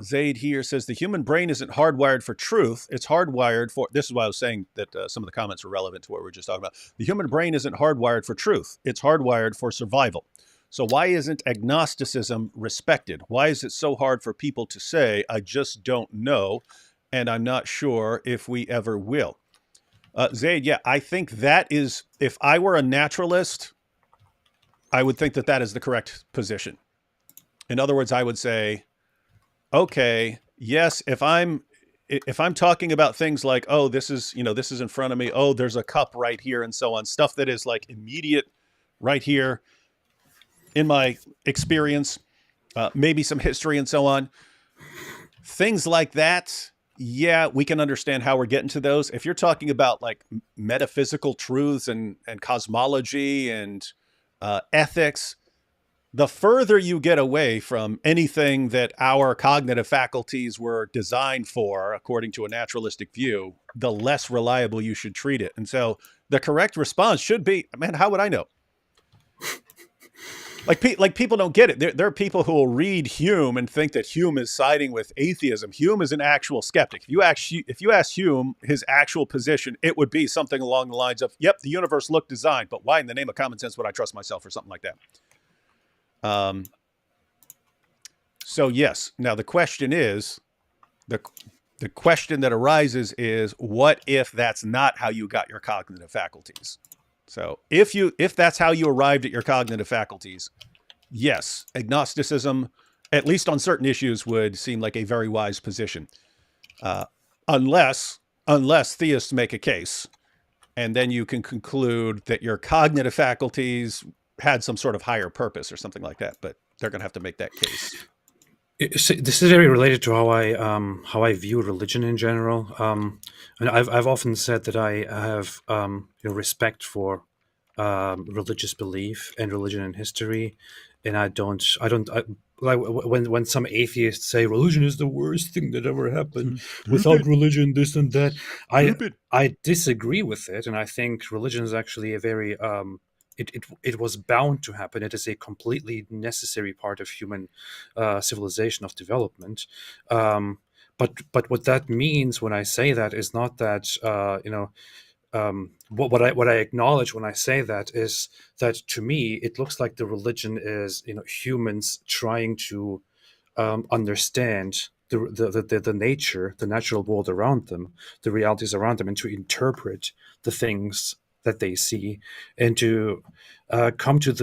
Zaid here says, the human brain isn't hardwired for truth. It's hardwired for, this is why I was saying that some of the comments are relevant to what we were just talking about. The human brain isn't hardwired for truth. It's hardwired for survival. So why isn't agnosticism respected? Why is it so hard for people to say, I just don't know, and I'm not sure if we ever will? Zaid, yeah, I think that is, if I were a naturalist, I would think that is the correct position. In other words, I would say, okay, yes, if I'm talking about things like, oh, this is in front of me, oh, there's a cup right here, and so on, stuff that is like immediate right here in my experience, maybe some history and so on, things like that. Yeah, we can understand how we're getting to those. If you're talking about like metaphysical truths and cosmology and ethics, the further you get away from anything that our cognitive faculties were designed for, according to a naturalistic view, the less reliable you should treat it. And so the correct response should be, man, how would I know? Like people don't get it. There are people who will read Hume and think that Hume is siding with atheism. Hume is an actual skeptic. If you ask Hume his actual position, it would be something along the lines of, yep, the universe looked designed, but why in the name of common sense would I trust myself, or something like that? So yes, now the question is, the question that arises is, what if that's not how you got your cognitive faculties? So if that's how you arrived at your cognitive faculties, yes, agnosticism, at least on certain issues, would seem like a very wise position. Unless theists make a case, and then you can conclude that your cognitive faculties had some sort of higher purpose or something like that, but they're going to have to make that case. This is very related to how I view religion in general. And I've often said that I have respect for religious belief and religion and history, and I don't like when some atheists say religion is the worst thing that ever happened. Without religion, this and that. I disagree with it, and I think religion is actually a very It was bound to happen. It is a completely necessary part of human civilization, of development. But what that means when I say that is not that what I acknowledge when I say that is that, to me, it looks like the religion is humans trying to understand the nature, the natural world around them, the realities around them, and to interpret the things that they see, and to come to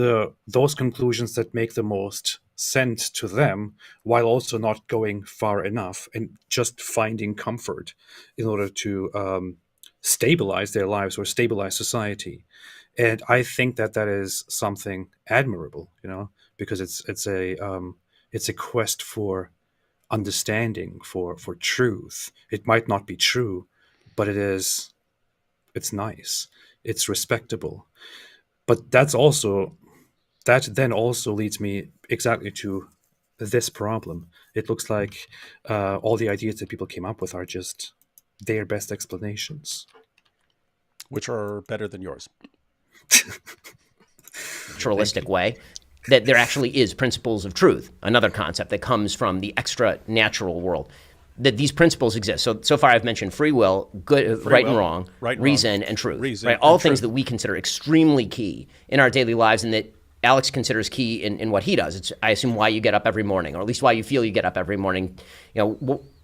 those conclusions that make the most sense to them, while also not going far enough and just finding comfort in order to stabilize their lives or stabilize society. And I think that is something admirable, because it's a quest for understanding, for truth. It might not be true, but it's nice. It's respectable. But that then also leads me exactly to this problem. It looks like all the ideas that people came up with are just their best explanations. Which are better than yours. Naturalistic way, that there actually is principles of truth, another concept that comes from the extra natural world. That these principles exist. So far I've mentioned free will, right and wrong, reason and truth. All things that we consider extremely key in our daily lives, and that Alex considers key in what he does. It's, I assume, why you get up every morning, or at least why you feel you get up every morning.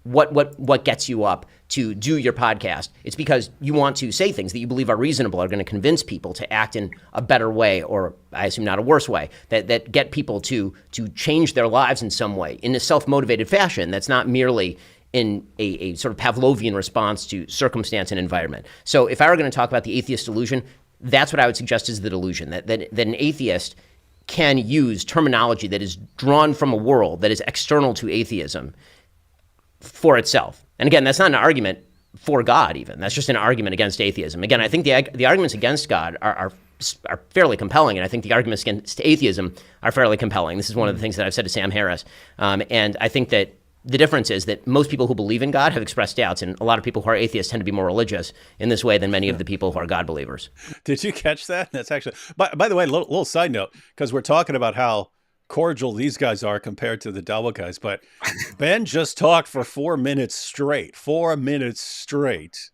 what gets you up to do your podcast. It's because you want to say things that you believe are reasonable, are going to convince people to act in a better way, or I assume not a worse way, that get people to change their lives in some way in a self-motivated fashion that's not merely in a sort of Pavlovian response to circumstance and environment. So if I were going to talk about the atheist delusion, that's what I would suggest is the delusion, that an atheist can use terminology that is drawn from a world that is external to atheism for itself. And again, that's not an argument for God even. That's just an argument against atheism. Again, I think the arguments against God are fairly compelling, and I think the arguments against atheism are fairly compelling. This is one of the things that I've said to Sam Harris. And I think that the difference is that most people who believe in God have expressed doubts, and a lot of people who are atheists tend to be more religious in this way than many of the people who are God believers. Did you catch that? That's actually, by the way, little side note, because we're talking about how cordial these guys are compared to the Dawa guys, but Ben just talked for 4 minutes straight. 4 minutes straight.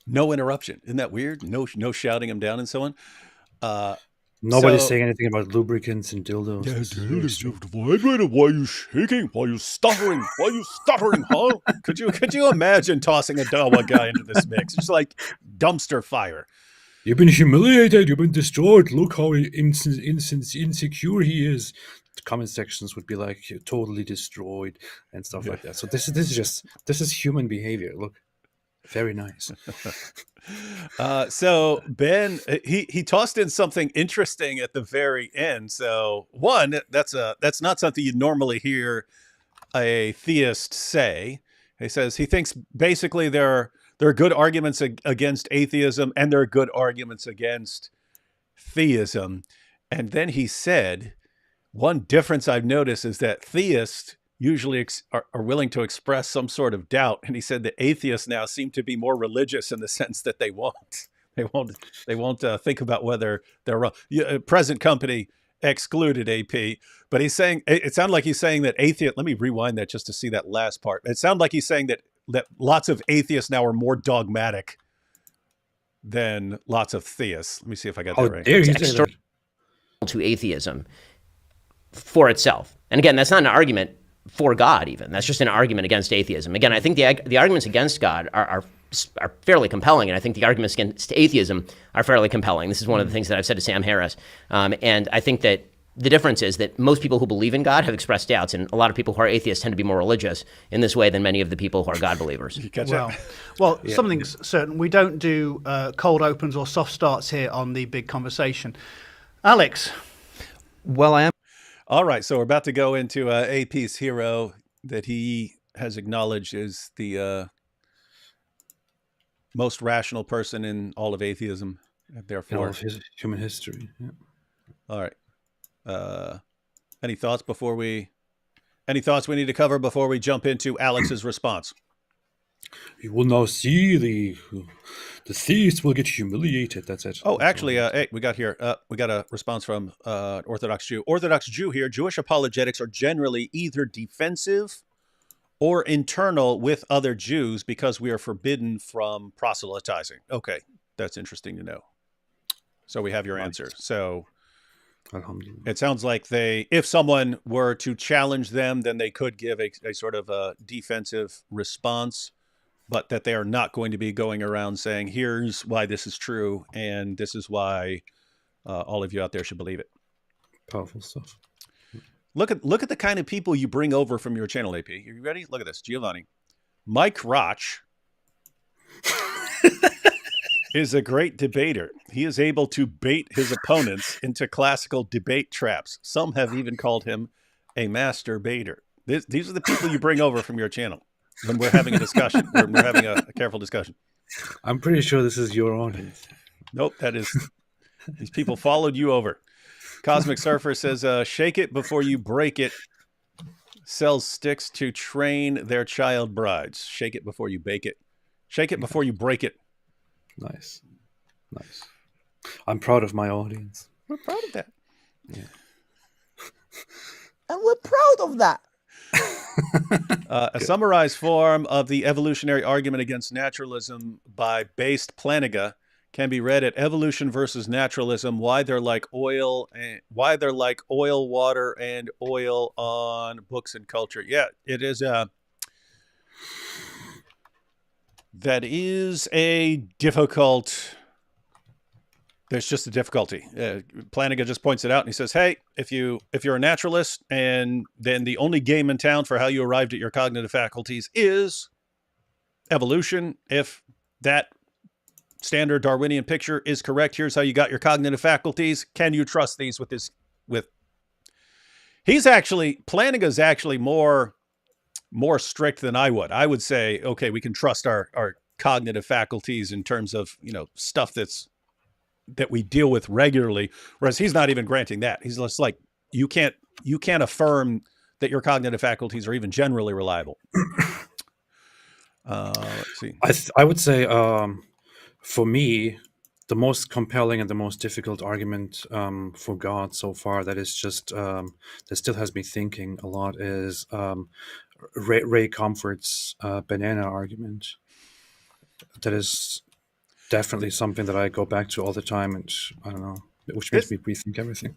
No interruption. Isn't that weird? No shouting him down and so on. Nobody's saying anything about lubricants and dildos. Why are you shaking? Why are you stuttering? Why are you stuttering, huh? Could you imagine tossing a Dawa guy into this mix? It's like dumpster fire. You've been humiliated. You've been destroyed. Look how insecure he is. The comment sections would be like, "You're totally destroyed," and stuff like that. So this is human behavior. Look, very nice. So Ben, he tossed in something interesting at the very end. So one, that's not something you'd normally hear a theist say. He says he thinks basically there are good arguments against atheism and there are good arguments against theism. And then he said, one difference I've noticed is that theists usually are willing to express some sort of doubt. And he said that atheists now seem to be more religious in the sense that they won't think about whether they're wrong. Present company excluded AP, but he's saying, it sounded like he's saying that atheist, let me rewind that just to see that last part. It sounded like he's saying that lots of atheists now are more dogmatic than lots of theists. Let me see if I got that right. Dare you say that? To atheism for itself. And again, that's not an argument for God even. That's just an argument against atheism. Again, I think the arguments against God are fairly compelling, and I think the arguments against atheism are fairly compelling. This is one of the things that I've said to Sam Harris. And I think that the difference is that most people who believe in God have expressed doubts, and a lot of people who are atheists tend to be more religious in this way than many of the people who are God believers. Well, something's certain. We don't do cold opens or soft starts here on the big conversation. Alex. Well, I am. All right, so we're about to go into AP's hero that he has acknowledged is the most rational person in all of atheism, therefore. In all of human history. Yeah. All right. Any thoughts we need to cover before we jump into Alex's response? You will now see the thieves will get humiliated. That's it. Oh, actually, hey, we got a response from Orthodox Jew. Orthodox Jew here. Jewish apologetics are generally either defensive or internal with other Jews because we are forbidden from proselytizing. Okay, that's interesting to know. So we have your answer. So it sounds like if someone were to challenge them, then they could give a sort of a defensive response, but that they are not going to be going around saying, here's why this is true, and this is why all of you out there should believe it. Powerful stuff. Look at the kind of people you bring over from your channel, AP. Are you ready? Look at this. Giovanni. Mike Roch is a great debater. He is able to bait his opponents into classical debate traps. Some have even called him a master baiter. These are the people you bring over from your channel when we're having a discussion. We're having a careful discussion. I'm pretty sure this is your audience. Nope, these people followed you over. Cosmic Surfer says, shake it before you break it. Sells sticks to train their child brides. Shake it before you bake it. Shake it before you break it. Nice. I'm proud of my audience. We're proud of that. Yeah. And we're proud of that. A summarized form of the evolutionary argument against naturalism by Based Planiga can be read at Evolution versus Naturalism, why they're like oil, water, and oil on Books and Culture. Yeah, it is That is a difficult. There's just a difficulty. Plantinga just points it out, and he says, "Hey, if you're a naturalist, and then the only game in town for how you arrived at your cognitive faculties is evolution, if that standard Darwinian picture is correct, here's how you got your cognitive faculties. Can you trust these with this?" Plantinga's actually more strict than I would. I would say, okay, we can trust our cognitive faculties in terms of, stuff that we deal with regularly, whereas he's not even granting that. He's just like, you can't affirm that your cognitive faculties are even generally reliable. Let's see. I would say, for me, the most compelling and the most difficult argument for God so far that is just that still has me thinking a lot is Ray Comfort's banana argument. That is definitely something that I go back to all the time, and I don't know, which makes me rethink everything.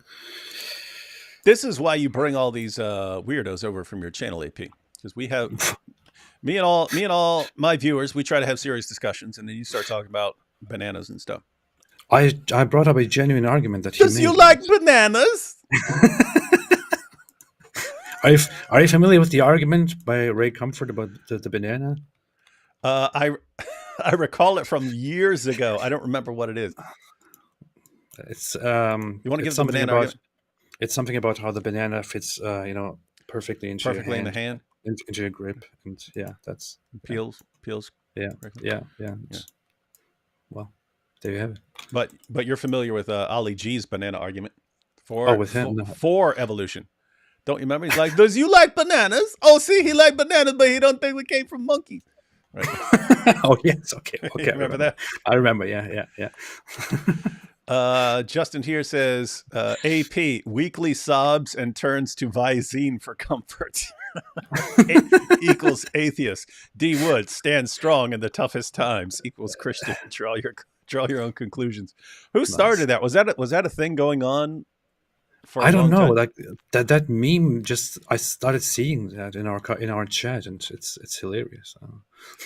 This is why you bring all these weirdos over from your channel, AP, because we have me and all my viewers. We try to have serious discussions, and then you start talking about bananas and stuff. I brought up a genuine argument that he made. You like bananas? Are you familiar with the argument by Ray Comfort about the banana? I recall it from years ago. I don't remember what it is. It's you want to give the banana argument? It's something about how the banana fits, perfectly into your hand, in the hand, into your grip, and that's peels. Yeah. Well, there you have it. But you're familiar with Ali G's banana argument for evolution. Don't you remember? He's like, "Does you like bananas? Oh, see, he like bananas, but he don't think we came from monkeys." Right. Oh yes, okay. Remember that? I remember. Yeah. Justin here says, "AP weekly sobs and turns to Visine for comfort." Equals atheist. D Wood stands strong in the toughest times. Equals Christian. Draw your own conclusions. Who started that? Was that a thing going on? I don't know. Like that meme. Just I started seeing that in our chat, and it's hilarious.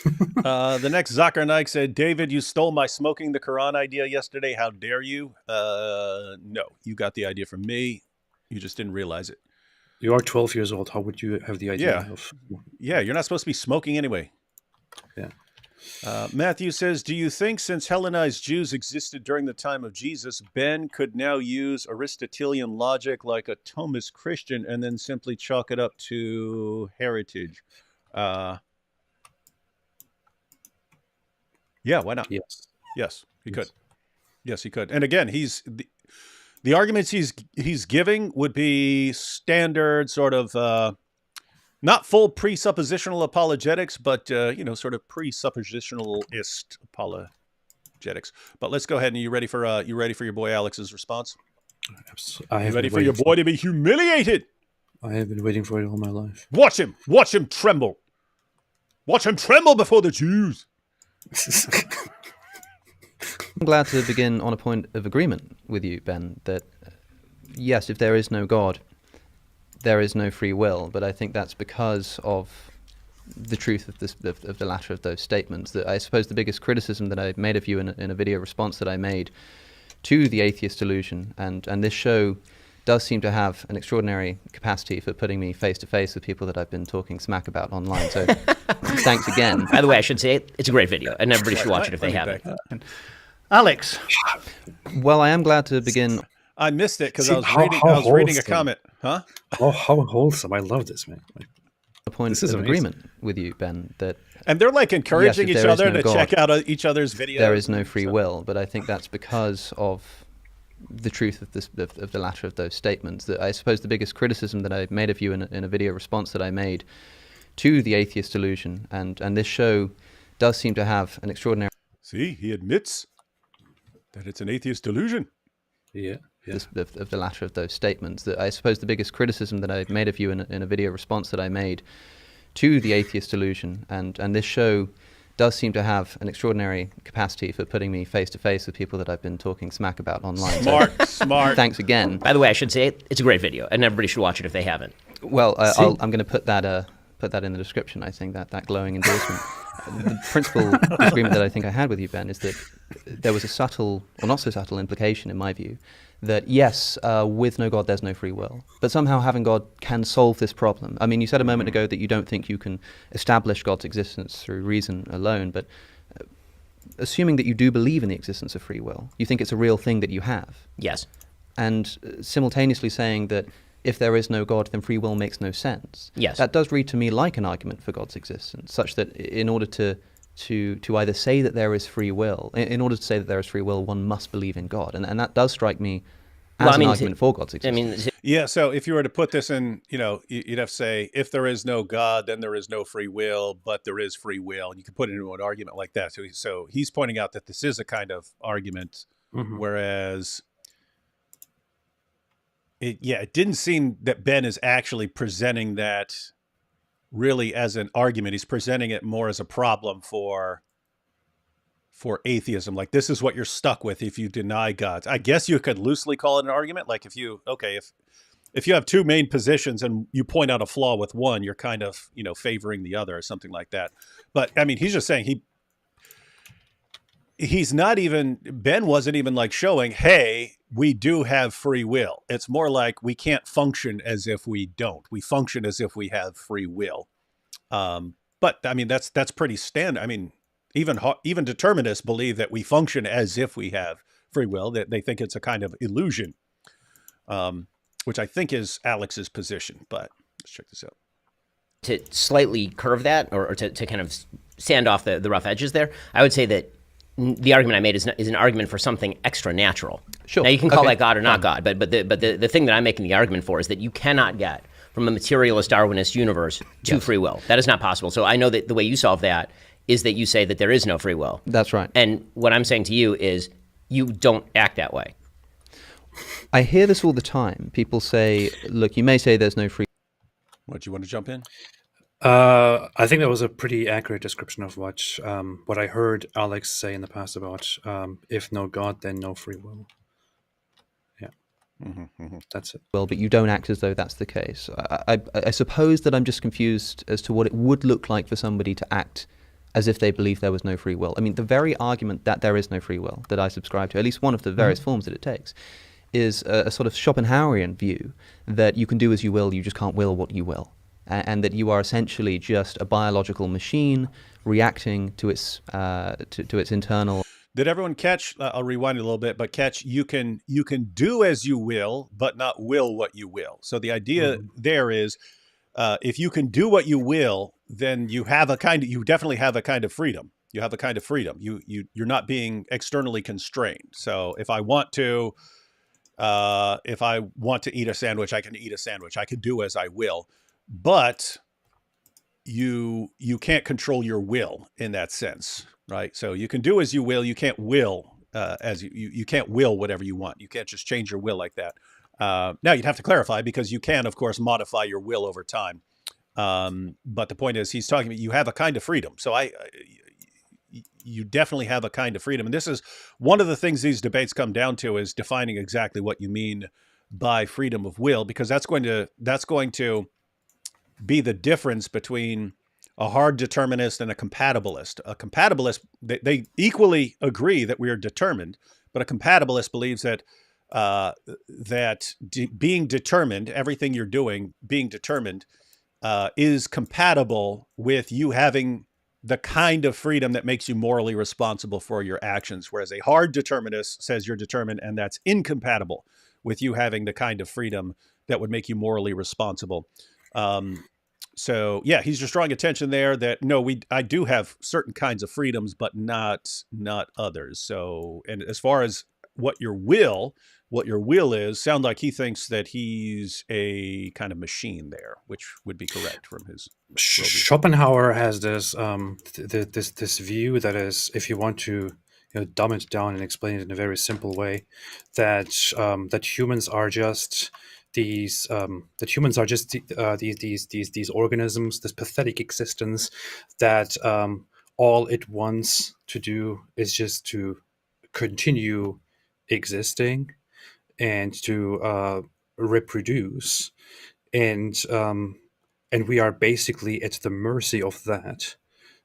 The next Zakir Naik said, "David, you stole my smoking the Quran idea yesterday. How dare you?" No, you got the idea from me. You just didn't realize it. You are 12 years old. How would you have the idea of? Yeah, you're not supposed to be smoking anyway. Yeah. Matthew says, "Do you think since Hellenized Jews existed during the time of Jesus, Ben could now use Aristotelian logic like a Thomist Christian and then simply chalk it up to heritage?" Yeah, why not? Yes, he could. Yes, he could. And again, the arguments he's giving would be standard sort of not full presuppositional apologetics, but sort of presuppositionalist apologetics. But let's go ahead. And you ready for your boy Alex's response? You ready for your boy to be humiliated? I have been waiting for it all my life. Watch him tremble. Watch him tremble before the Jews. I'm glad to begin on a point of agreement with you, Ben, that yes, if there is no God, there is no free will, but I think that's because of the truth of the latter of those statements. That I suppose the biggest criticism that I made of you in a video response that I made to the atheist delusion, and this show does seem to have an extraordinary capacity for putting me face to face with people that I've been talking smack about online. So thanks again. By the way, I should say it's a great video, and everybody should watch it if they haven't. Alex. Well, I am glad to begin. I missed it because I was reading a comment. Huh? Oh, how wholesome. I love this, man. A point of agreement with you, Ben, that... And they're like encouraging each other to check out each other's videos. There is no free will, but I think that's because of the truth of the latter of those statements. That I suppose the biggest criticism that I made of you in a video response that I made to the atheist delusion, and this show does seem to have an extraordinary... See, he admits that it's an atheist delusion. Yeah. Of the latter of those statements. That I suppose the biggest criticism that I made of you in a video response that I made to the atheist delusion, and this show does seem to have an extraordinary capacity for putting me face to face with people that I've been talking smack about online. Smart. Thanks again. By the way, I should say it's a great video, and everybody should watch it if they haven't. Well, I'm going to put that put that in the description. I think that glowing endorsement. The principal disagreement that I think I had with you, Ben, is that there was a subtle, or not so subtle, implication in my view that yes, with no God there's no free will, but somehow having God can solve this problem. I mean, you said a moment ago that you don't think you can establish God's existence through reason alone, but assuming that you do believe in the existence of free will, you think it's a real thing that you have. Yes. And simultaneously saying that if there is no God, then free will makes no sense. Yes. That does read to me like an argument for God's existence, such that in order to either say that there is free will, in order to say that there is free will, one must believe in God. And that does strike me as an argument for God's existence. Yeah, so if you were to put this in, you'd have to say, if there is no God, then there is no free will, but there is free will. And you could put it into an argument like that. So he's pointing out that this is a kind of argument, whereas it didn't seem that Ben is actually presenting that really as an argument. He's presenting it more as a problem for atheism. Like, this is what you're stuck with if you deny God. I guess you could loosely call it an argument. Like, if you have two main positions and you point out a flaw with one, you're kind of, favoring the other or something like that. But I mean, he's just saying Ben wasn't even like showing, hey, we do have free will. It's more like we can't function as if we don't. We function as if we have free will. But I mean, that's pretty standard. I mean, even determinists believe that we function as if we have free will, that they think it's a kind of illusion, which I think is Alex's position. But let's check this out. To slightly curve that, or to kind of sand off the rough edges there, I would say that the argument I made is an argument for something extra natural. Sure. Now, you can call that God or not God, but the thing that I'm making the argument for is that you cannot get from a materialist Darwinist universe to free will. That is not possible. So I know that the way you solve that is that you say that there is no free will. That's right. And what I'm saying to you is you don't act that way. I hear this all the time. People say, look, you may say there's no free will. What, you want to jump in? I think that was a pretty accurate description of what I heard Alex say in the past about if no God, then no free will. Yeah, that's it. Well, but you don't act as though that's the case. I suppose that I'm just confused as to what it would look like for somebody to act as if they believe there was no free will. I mean, the very argument that there is no free will that I subscribe to, at least one of the various forms that it takes, is a sort of Schopenhauerian view that you can do as you will, you just can't will what you will. And that you are essentially just a biological machine reacting to its internal. Did everyone catch? I'll rewind it a little bit, but catch. You can do as you will, but not will what you will. So the idea there is, if you can do what you will, then you definitely have a kind of freedom. You have a kind of freedom. You're not being externally constrained. So if I want to eat a sandwich, I can eat a sandwich. I can do as I will. But you can't control your will in that sense, right? So you can do as you will. You can't will you can't will whatever you want. You can't just change your will like that. Now you'd have to clarify, because you can, of course, modify your will over time. But the point is, he's talking about you have a kind of freedom. So you definitely have a kind of freedom, and this is one of the things these debates come down to, is defining exactly what you mean by freedom of will, because that's going to be the difference between a hard determinist and a compatibilist. A compatibilist, they equally agree that we are determined, but a compatibilist believes that being determined, everything you're doing, being determined, is compatible with you having the kind of freedom that makes you morally responsible for your actions. Whereas a hard determinist says you're determined, and that's incompatible with you having the kind of freedom that would make you morally responsible. So yeah, he's just drawing attention there that no, I do have certain kinds of freedoms, but not others. So, and as far as what your will is, sound like he thinks that he's a kind of machine there, which would be correct from his worldview. Schopenhauer has this this view that is, if you want to dumb it down and explain it in a very simple way, that humans are just these organisms, this pathetic existence that all it wants to do is just to continue existing and to reproduce, and and we are basically at the mercy of that.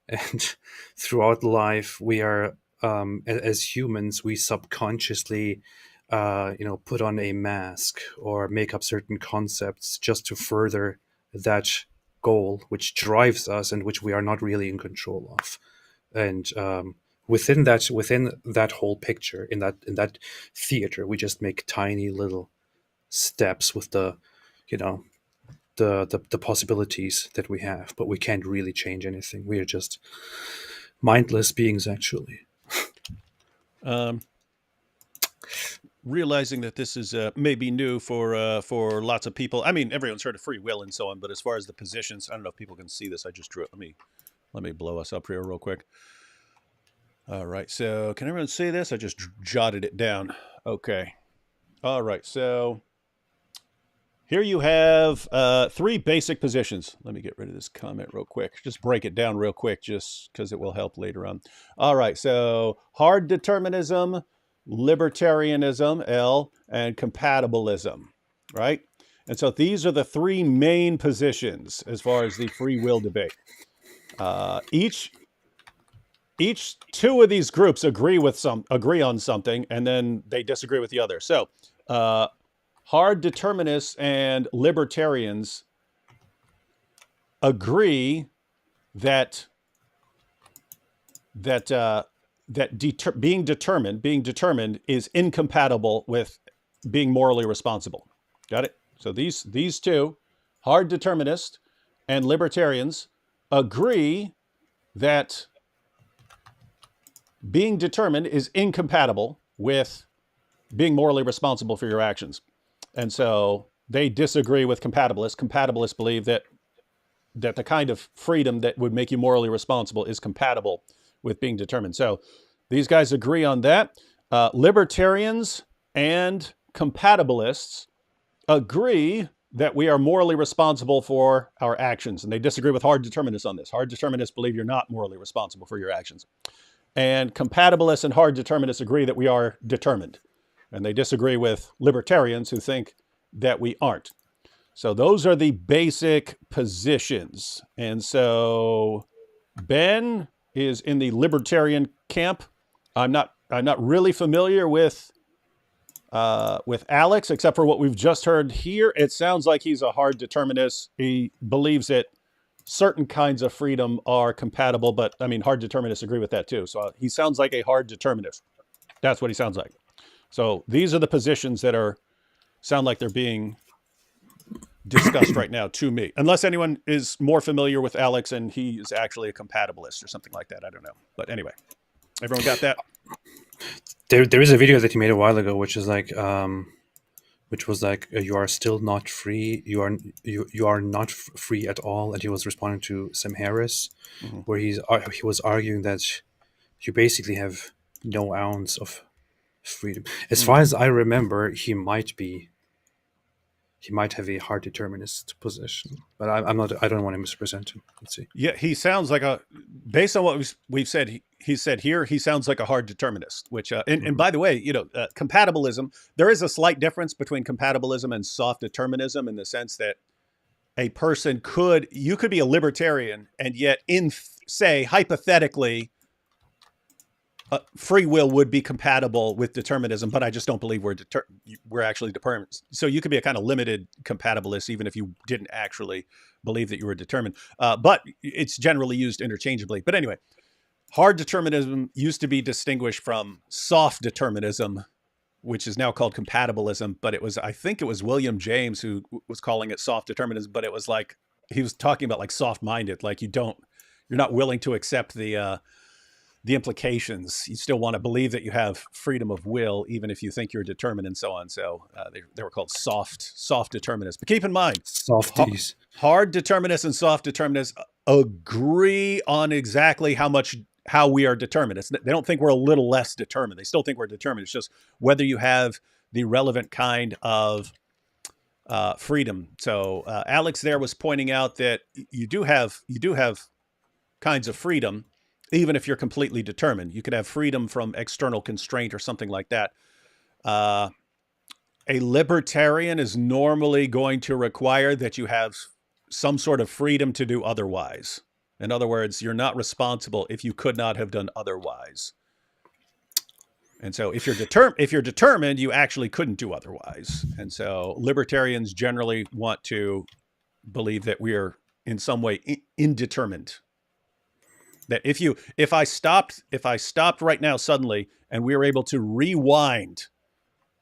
And throughout life, we are, as humans, we subconsciously, put on a mask or make up certain concepts just to further that goal, which drives us and which we are not really in control of. And within that whole picture, in that theater, we just make tiny little steps with the possibilities that we have, but we can't really change anything. We are just mindless beings, actually. Realizing that this is maybe new for lots of people. I mean, everyone's heard of free will and so on, but as far as the positions, I don't know if people can see this. I just drew it. Let me blow us up here real quick. All right, so can everyone see this? I just jotted it down. Okay. All right, so here you have 3 basic positions. Let me get rid of this comment real quick. Just break it down real quick just because it will help later on. All right, so hard determinism, libertarianism, L, and compatibilism, right? And so these are the 3 main positions as far as the free will debate. Each 2 of these groups agree on something, and then they disagree with the other. So hard determinists and libertarians agree that being determined is incompatible with being morally responsible. Got it? So these 2, hard determinists and libertarians, agree that being determined is incompatible with being morally responsible for your actions. And so they disagree with compatibilists. Compatibilists believe that the kind of freedom that would make you morally responsible is compatible with being determined. So these guys agree on that. Libertarians and compatibilists agree that we are morally responsible for our actions, and they disagree with hard determinists on this. Hard determinists believe you're not morally responsible for your actions. And compatibilists and hard determinists agree that we are determined. And they disagree with libertarians who think that we aren't. So those are the basic positions. And so Ben is in the libertarian camp. I'm not really familiar with Alex, except for what we've just heard here. It sounds like he's a hard determinist. He believes that certain kinds of freedom are compatible, but I mean, hard determinists agree with that too. So he sounds like a hard determinist. That's what he sounds like. So these are the positions that sound like they're being discussed right now to me. Unless anyone is more familiar with Alex and he is actually a compatibilist or something like that. I don't know. But anyway, everyone got that? There is a video that he made a while ago, which was like, you are still not free. You are not free at all. And he was responding to Sam Harris, where he was arguing that you basically have no ounce of freedom. As far as I remember, he might have a hard determinist position, but I don't want to misrepresent him. Let's see. Yeah, he sounds like based on what we've said, he said here, he sounds like a hard determinist, which, and by the way, compatibilism, there is a slight difference between compatibilism and soft determinism in the sense that a person you could be a libertarian and yet say, hypothetically, free will would be compatible with determinism, but I just don't believe we're actually determined. So you could be a kind of limited compatibilist, even if you didn't actually believe that you were determined. But it's generally used interchangeably. But anyway, hard determinism used to be distinguished from soft determinism, which is now called compatibilism. But I think it was William James who was calling it soft determinism. But it was like he was talking about like soft-minded, like you're not willing to accept the implications. You still want to believe that you have freedom of will, even if you think you're determined and so on. So they were called soft determinists. But keep in mind, softies, hard determinists and soft determinists agree on exactly how we are determined. They don't think we're a little less determined. They still think we're determined. It's just whether you have the relevant kind of freedom. So Alex there was pointing out that you do have kinds of freedom, even if you're completely determined. You could have freedom from external constraint or something like that. A libertarian is normally going to require that you have some sort of freedom to do otherwise. In other words, you're not responsible if you could not have done otherwise. And so if you're determined, you actually couldn't do otherwise. And so libertarians generally want to believe that we are in some way indeterminate. That if I stopped right now suddenly and we were able to rewind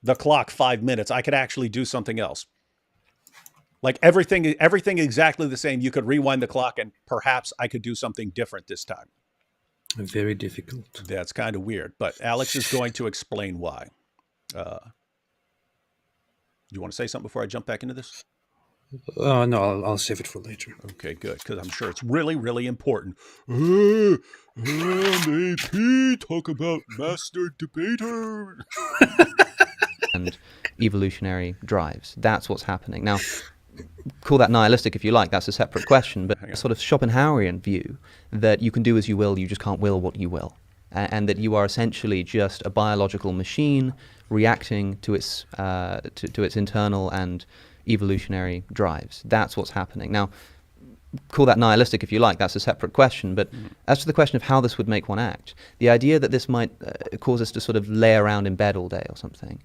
the clock 5 minutes, I could actually do something else. Like everything exactly the same. You could rewind the clock and perhaps I could do something different this time. Very difficult. That's kind of weird, but Alex is going to explain why. Do you want to say something before I jump back into this? No, I'll save it for later. Okay, good, because I'm sure it's really, really important. AP, talk about master debater. And evolutionary drives. That's what's happening. Now, call that nihilistic if you like, that's a separate question, but a sort of Schopenhauerian view that you can do as you will, you just can't will what you will. And that you are essentially just a biological machine reacting to its internal and evolutionary drives. That's what's happening. Now, call that nihilistic if you like, that's a separate question, but as to the question of how this would make one act, the idea that this might cause us to sort of lay around in bed all day or something,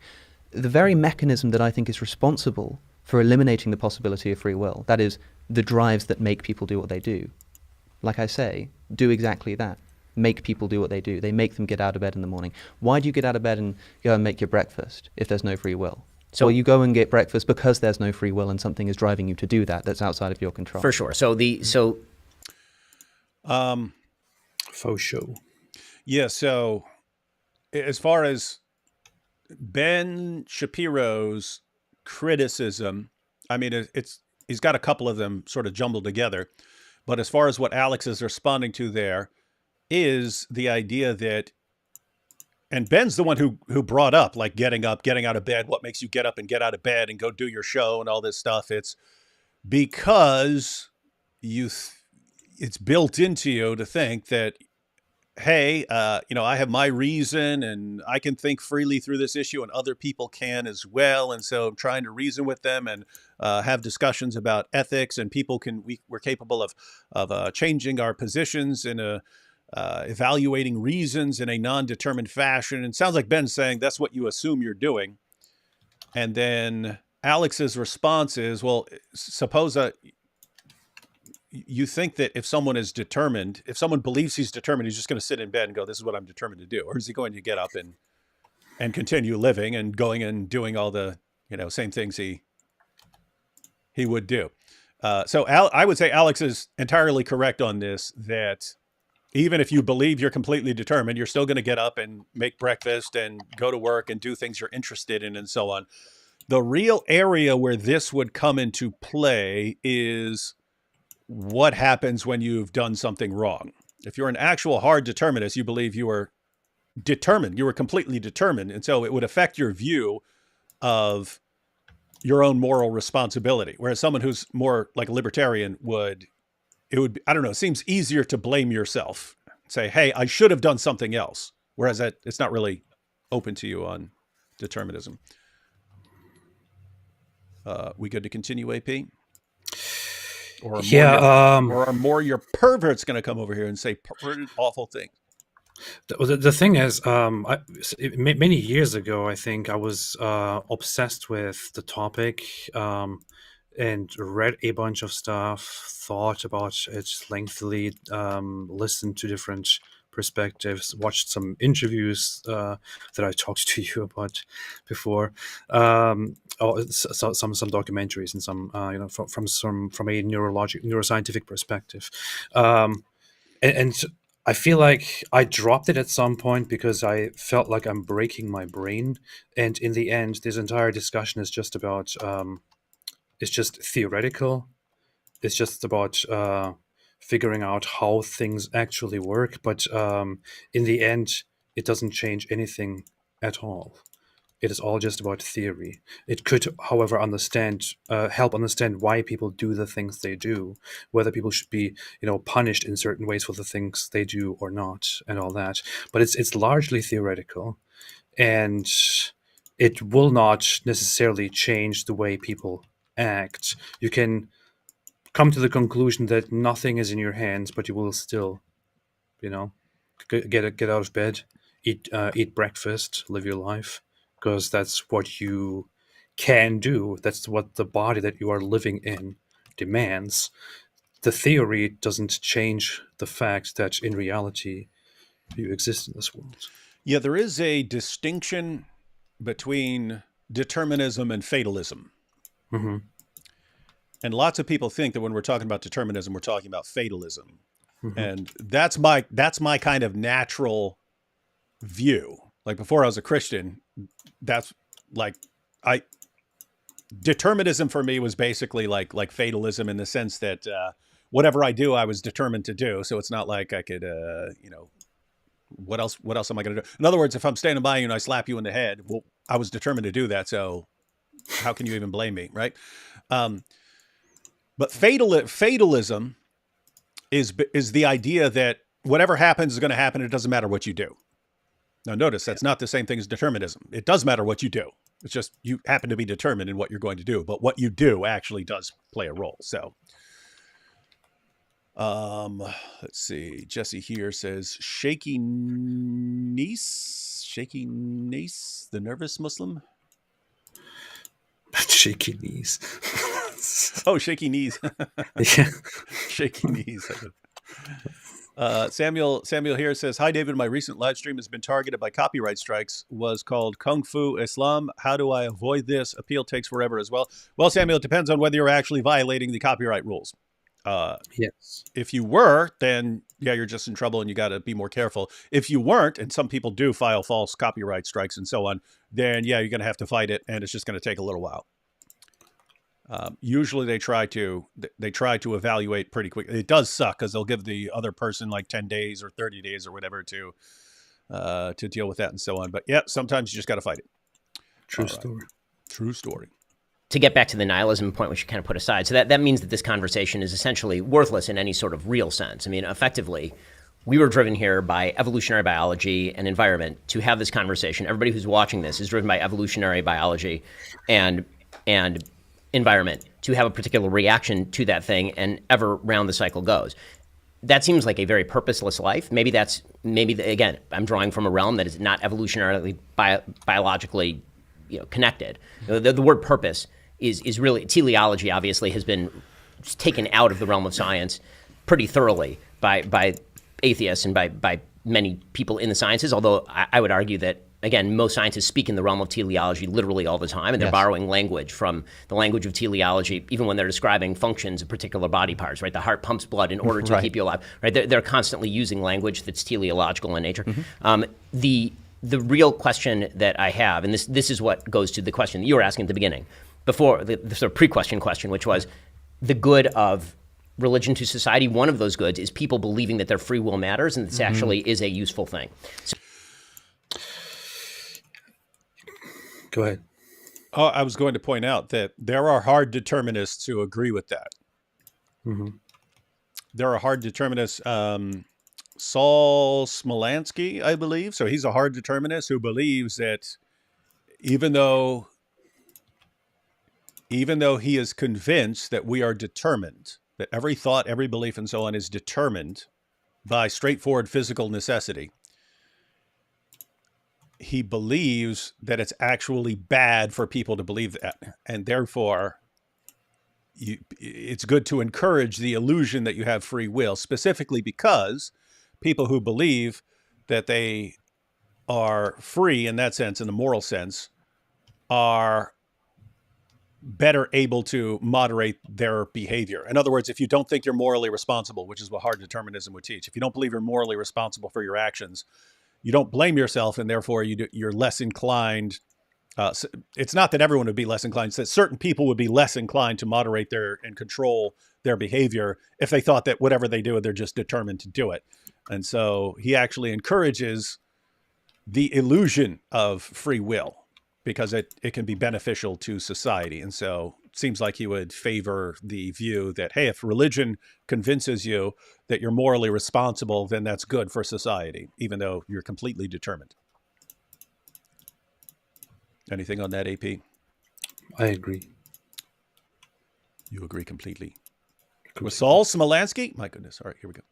the very mechanism that I think is responsible for eliminating the possibility of free will, that is, the drives that make people do what they do, like I say, do exactly that. Make people do what they do. They make them get out of bed in the morning. Why do you get out of bed and go and make your breakfast if there's no free will? So you go and get breakfast because there's no free will and something is driving you to do that that's outside of your control. For sure. Faux show. Yeah, so as far as Ben Shapiro's criticism, I mean, he's got a couple of them sort of jumbled together. But as far as what Alex is responding to there is the idea that, and Ben's the one who brought up like getting up, getting out of bed. What makes you get up and get out of bed and go do your show and all this stuff? It's because it's built into you to think that, hey, I have my reason and I can think freely through this issue and other people can as well. And so I'm trying to reason with them and have discussions about ethics, and we're capable of changing our positions in evaluating reasons in a non-determined fashion. And it sounds like Ben's saying that's what you assume you're doing. And then Alex's response is, well, suppose you think that if someone is determined, if someone believes he's determined, he's just going to sit in bed and go, this is what I'm determined to do. Or is he going to get up and continue living and going and doing all the, same things he would do? So I would say Alex is entirely correct on this, that even if you believe you're completely determined, you're still going to get up and make breakfast and go to work and do things you're interested in and so on. The real area where this would come into play is what happens when you've done something wrong. If you're an actual hard determinist, you believe you are determined, you were completely determined. And so it would affect your view of your own moral responsibility. Whereas someone who's more like a libertarian it seems easier to blame yourself. Say, hey, I should have done something else. Whereas it's not really open to you on determinism. We good to continue, AP? Or are more your perverts going to come over here and say perverted, awful things? The thing is, many years ago, I think I was obsessed with the topic and read a bunch of stuff, thought about it lengthily, listened to different perspectives, watched some interviews that I talked to you about before, some documentaries and some from a neuroscientific perspective, and I feel like I dropped it at some point because I felt like I'm breaking my brain, and in the end, this entire discussion is just about it's just theoretical. It's just about figuring out how things actually work. But in the end, it doesn't change anything at all. It is all just about theory. It could, however, help understand why people do the things they do, whether people should be, punished in certain ways for the things they do or not, and all that. But it's largely theoretical, and it will not necessarily change the way people act. You can come to the conclusion that nothing is in your hands, but you will still, get out of bed, eat breakfast, live your life, because that's what you can do. That's what the body that you are living in demands. The theory doesn't change the fact that in reality you exist in this world. Yeah, there is a distinction between determinism and fatalism. Mm-hmm. And lots of people think that when we're talking about determinism, we're talking about fatalism. Mm-hmm. And that's my kind of natural view. Like before I was a Christian, that's like determinism for me was basically like fatalism in the sense that whatever I do, I was determined to do. So it's not like I could, what else am I going to do? In other words, if I'm standing by you and I slap you in the head, well, I was determined to do that. So how can you even blame me, right? But fatalism is the idea that whatever happens is going to happen. It doesn't matter what you do. Now, notice that's not the same thing as determinism. It does matter what you do. It's just you happen to be determined in what you're going to do. But what you do actually does play a role. So, let's see. Jesse here says, shaky niece, the nervous Muslim. Shaky knees. Oh, shaky knees. Yeah. Shaky knees. Samuel here says, hi, David. My recent live stream has been targeted by copyright strikes. Was called Kung Fu Islam. How do I avoid this? Appeal takes forever as well. Well, Samuel, it depends on whether you're actually violating the copyright rules. Yes. If you were, then yeah, you're just in trouble and you got to be more careful. If you weren't, and some people do file false copyright strikes and so on, then yeah, you're going to have to fight it, and it's just going to take a little while. Usually they try to evaluate pretty quick. It does suck because they'll give the other person like 10 days or 30 days or whatever to deal with that and so on. But yeah, sometimes you just got to fight it. True story. True story. To get back to the nihilism point, which you kind of put aside, so that means that this conversation is essentially worthless in any sort of real sense. I mean, effectively, we were driven here by evolutionary biology and environment to have this conversation. Everybody who's watching this is driven by evolutionary biology and environment to have a particular reaction to that thing, and ever round the cycle goes. That seems like a very purposeless life. Maybe again, I'm drawing from a realm that is not evolutionarily biologically connected. The word purpose is really, teleology obviously has been taken out of the realm of science pretty thoroughly by atheists and by many people in the sciences, although I would argue that, again, most scientists speak in the realm of teleology literally all the time, and they're borrowing language from the language of teleology, even when they're describing functions of particular body parts, right? The heart pumps blood in order to keep you alive, right? They're constantly using language that's teleological in nature. Mm-hmm. The real question that I have, and this is what goes to the question that you were asking at the beginning, before the sort of pre-question, which was the good of religion to society. One of those goods is people believing that their free will matters and this actually is a useful thing. So, go ahead. Oh, I was going to point out that there are hard determinists who agree with that. Mm-hmm. There are hard determinists. Saul Smolansky, I believe. So he's a hard determinist who believes that even though he is convinced that we are determined, that every thought, every belief, and so on is determined by straightforward physical necessity, he believes that it's actually bad for people to believe that. And therefore, it's good to encourage the illusion that you have free will, specifically because people who believe that they are free in that sense, in the moral sense, are better able to moderate their behavior. In other words, if you don't think you're morally responsible, which is what hard determinism would teach, if you don't believe you're morally responsible for your actions, you don't blame yourself, and therefore you're less inclined. It's not that everyone would be less inclined. It's that certain people would be less inclined to moderate and control their behavior if they thought that whatever they do, they're just determined to do it. And so he actually encourages the illusion of free will because it can be beneficial to society. And so it seems like he would favor the view that, hey, if religion convinces you that you're morally responsible, then that's good for society, even though you're completely determined. Anything on that, AP? I agree. You agree completely. With Saul Smolansky? My goodness. All right, here we go.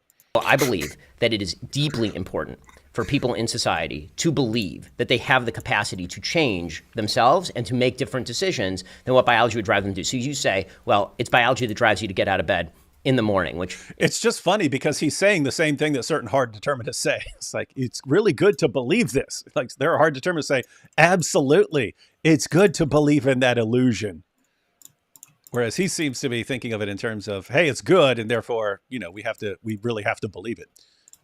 I believe that it is deeply important for people in society to believe that they have the capacity to change themselves and to make different decisions than what biology would drive them to do. So you say, well, it's biology that drives you to get out of bed in the morning, which... It's just funny because he's saying the same thing that certain hard determinists say. It's like, it's really good to believe this. Like, there are hard determinists say, absolutely, it's good to believe in that illusion. Whereas he seems to be thinking of it in terms of, hey, it's good, and therefore, we really have to believe it.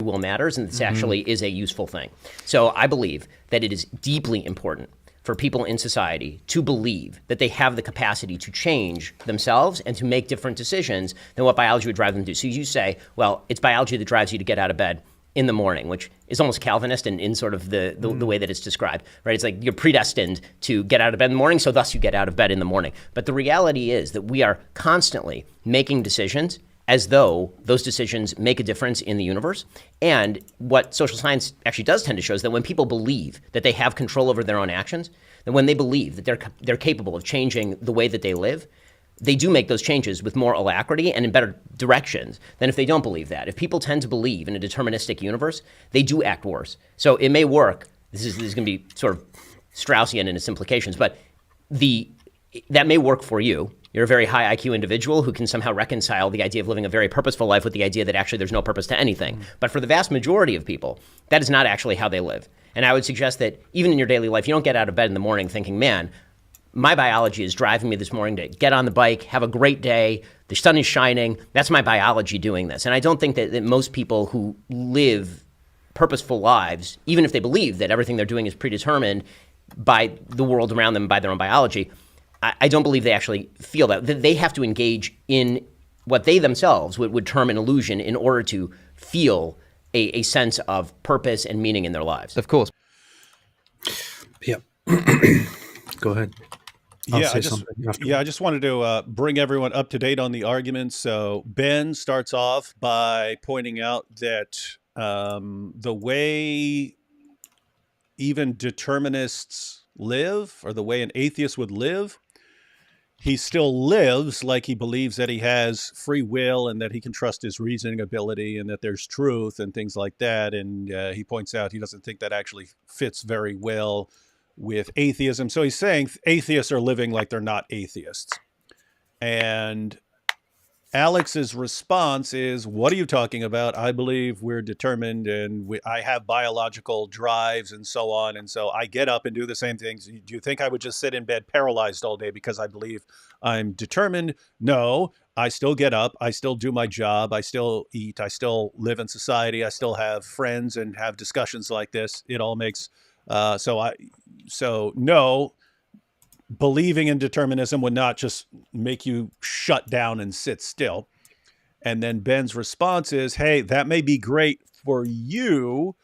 Will matters, and this actually is a useful thing. So I believe that it is deeply important for people in society to believe that they have the capacity to change themselves and to make different decisions than what biology would drive them to do. So you say, well, it's biology that drives you to get out of bed in the morning, which is almost Calvinist in sort of the way that it's described, right? It's like you're predestined to get out of bed in the morning, so thus you get out of bed in the morning. But the reality is that we are constantly making decisions as though those decisions make a difference in the universe. And what social science actually does tend to show is that when people believe that they have control over their own actions, and when they believe that they're capable of changing the way that they live, they do make those changes with more alacrity and in better directions than if they don't believe that. If people tend to believe in a deterministic universe, they do act worse. So it may work. This is going to be sort of Straussian in its implications, but that may work for you. You're a very high IQ individual who can somehow reconcile the idea of living a very purposeful life with the idea that actually there's no purpose to anything. But for the vast majority of people, that is not actually how they live. And I would suggest that even in your daily life, you don't get out of bed in the morning thinking, man, my biology is driving me this morning to get on the bike, have a great day, the sun is shining, that's my biology doing this. And I don't think that most people who live purposeful lives, even if they believe that everything they're doing is predetermined by the world around them, by their own biology, I don't believe they actually feel that. They have to engage in what they themselves would term an illusion in order to feel a sense of purpose and meaning in their lives. Of course. Yeah. Go ahead. I just wanted to bring everyone up to date on the arguments. So Ben starts off by pointing out that the way even determinists live, or the way an atheist would live, he still lives like he believes that he has free will and that he can trust his reasoning ability and that there's truth and things like that. And he points out he doesn't think that actually fits very well with atheism. So he's saying atheists are living like they're not atheists. And Alex's response is, what are you talking about? I believe we're determined and I have biological drives and so on. And so I get up and do the same things. Do you think I would just sit in bed paralyzed all day because I believe I'm determined? No, I still get up. I still do my job. I still eat. I still live in society. I still have friends and have discussions like this. It all makes so no, believing in determinism would not just make you shut down and sit still. And then Ben's response is, hey, that may be great for you,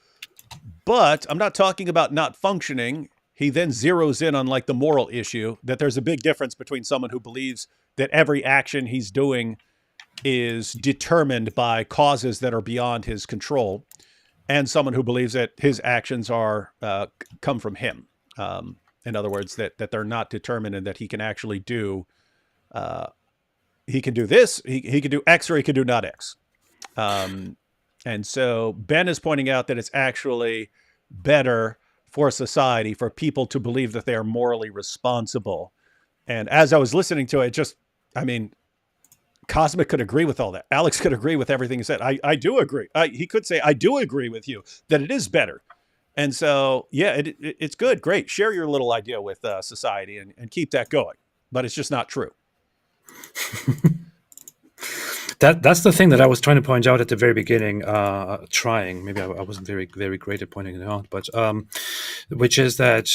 but I'm not talking about not functioning. He then zeroes in on like the moral issue, that there's a big difference between someone who believes that every action he's doing is determined by causes that are beyond his control, and someone who believes that his actions are come from him. In other words, that they're not determined and that he can actually do, he can do this, he can do X, or he can do not X. And so Ben is pointing out that it's actually better for society for people to believe that they are morally responsible. And as I was listening to it, Cosmic could agree with all that. Alex could agree with everything he said. I do agree. He could say, I do agree with you that it is better. And so, yeah, it's good. Great. Share your little idea with society and keep that going. But it's just not true. That's the thing that I was trying to point out at the very beginning. Maybe I wasn't very, very great at pointing it out, but which is that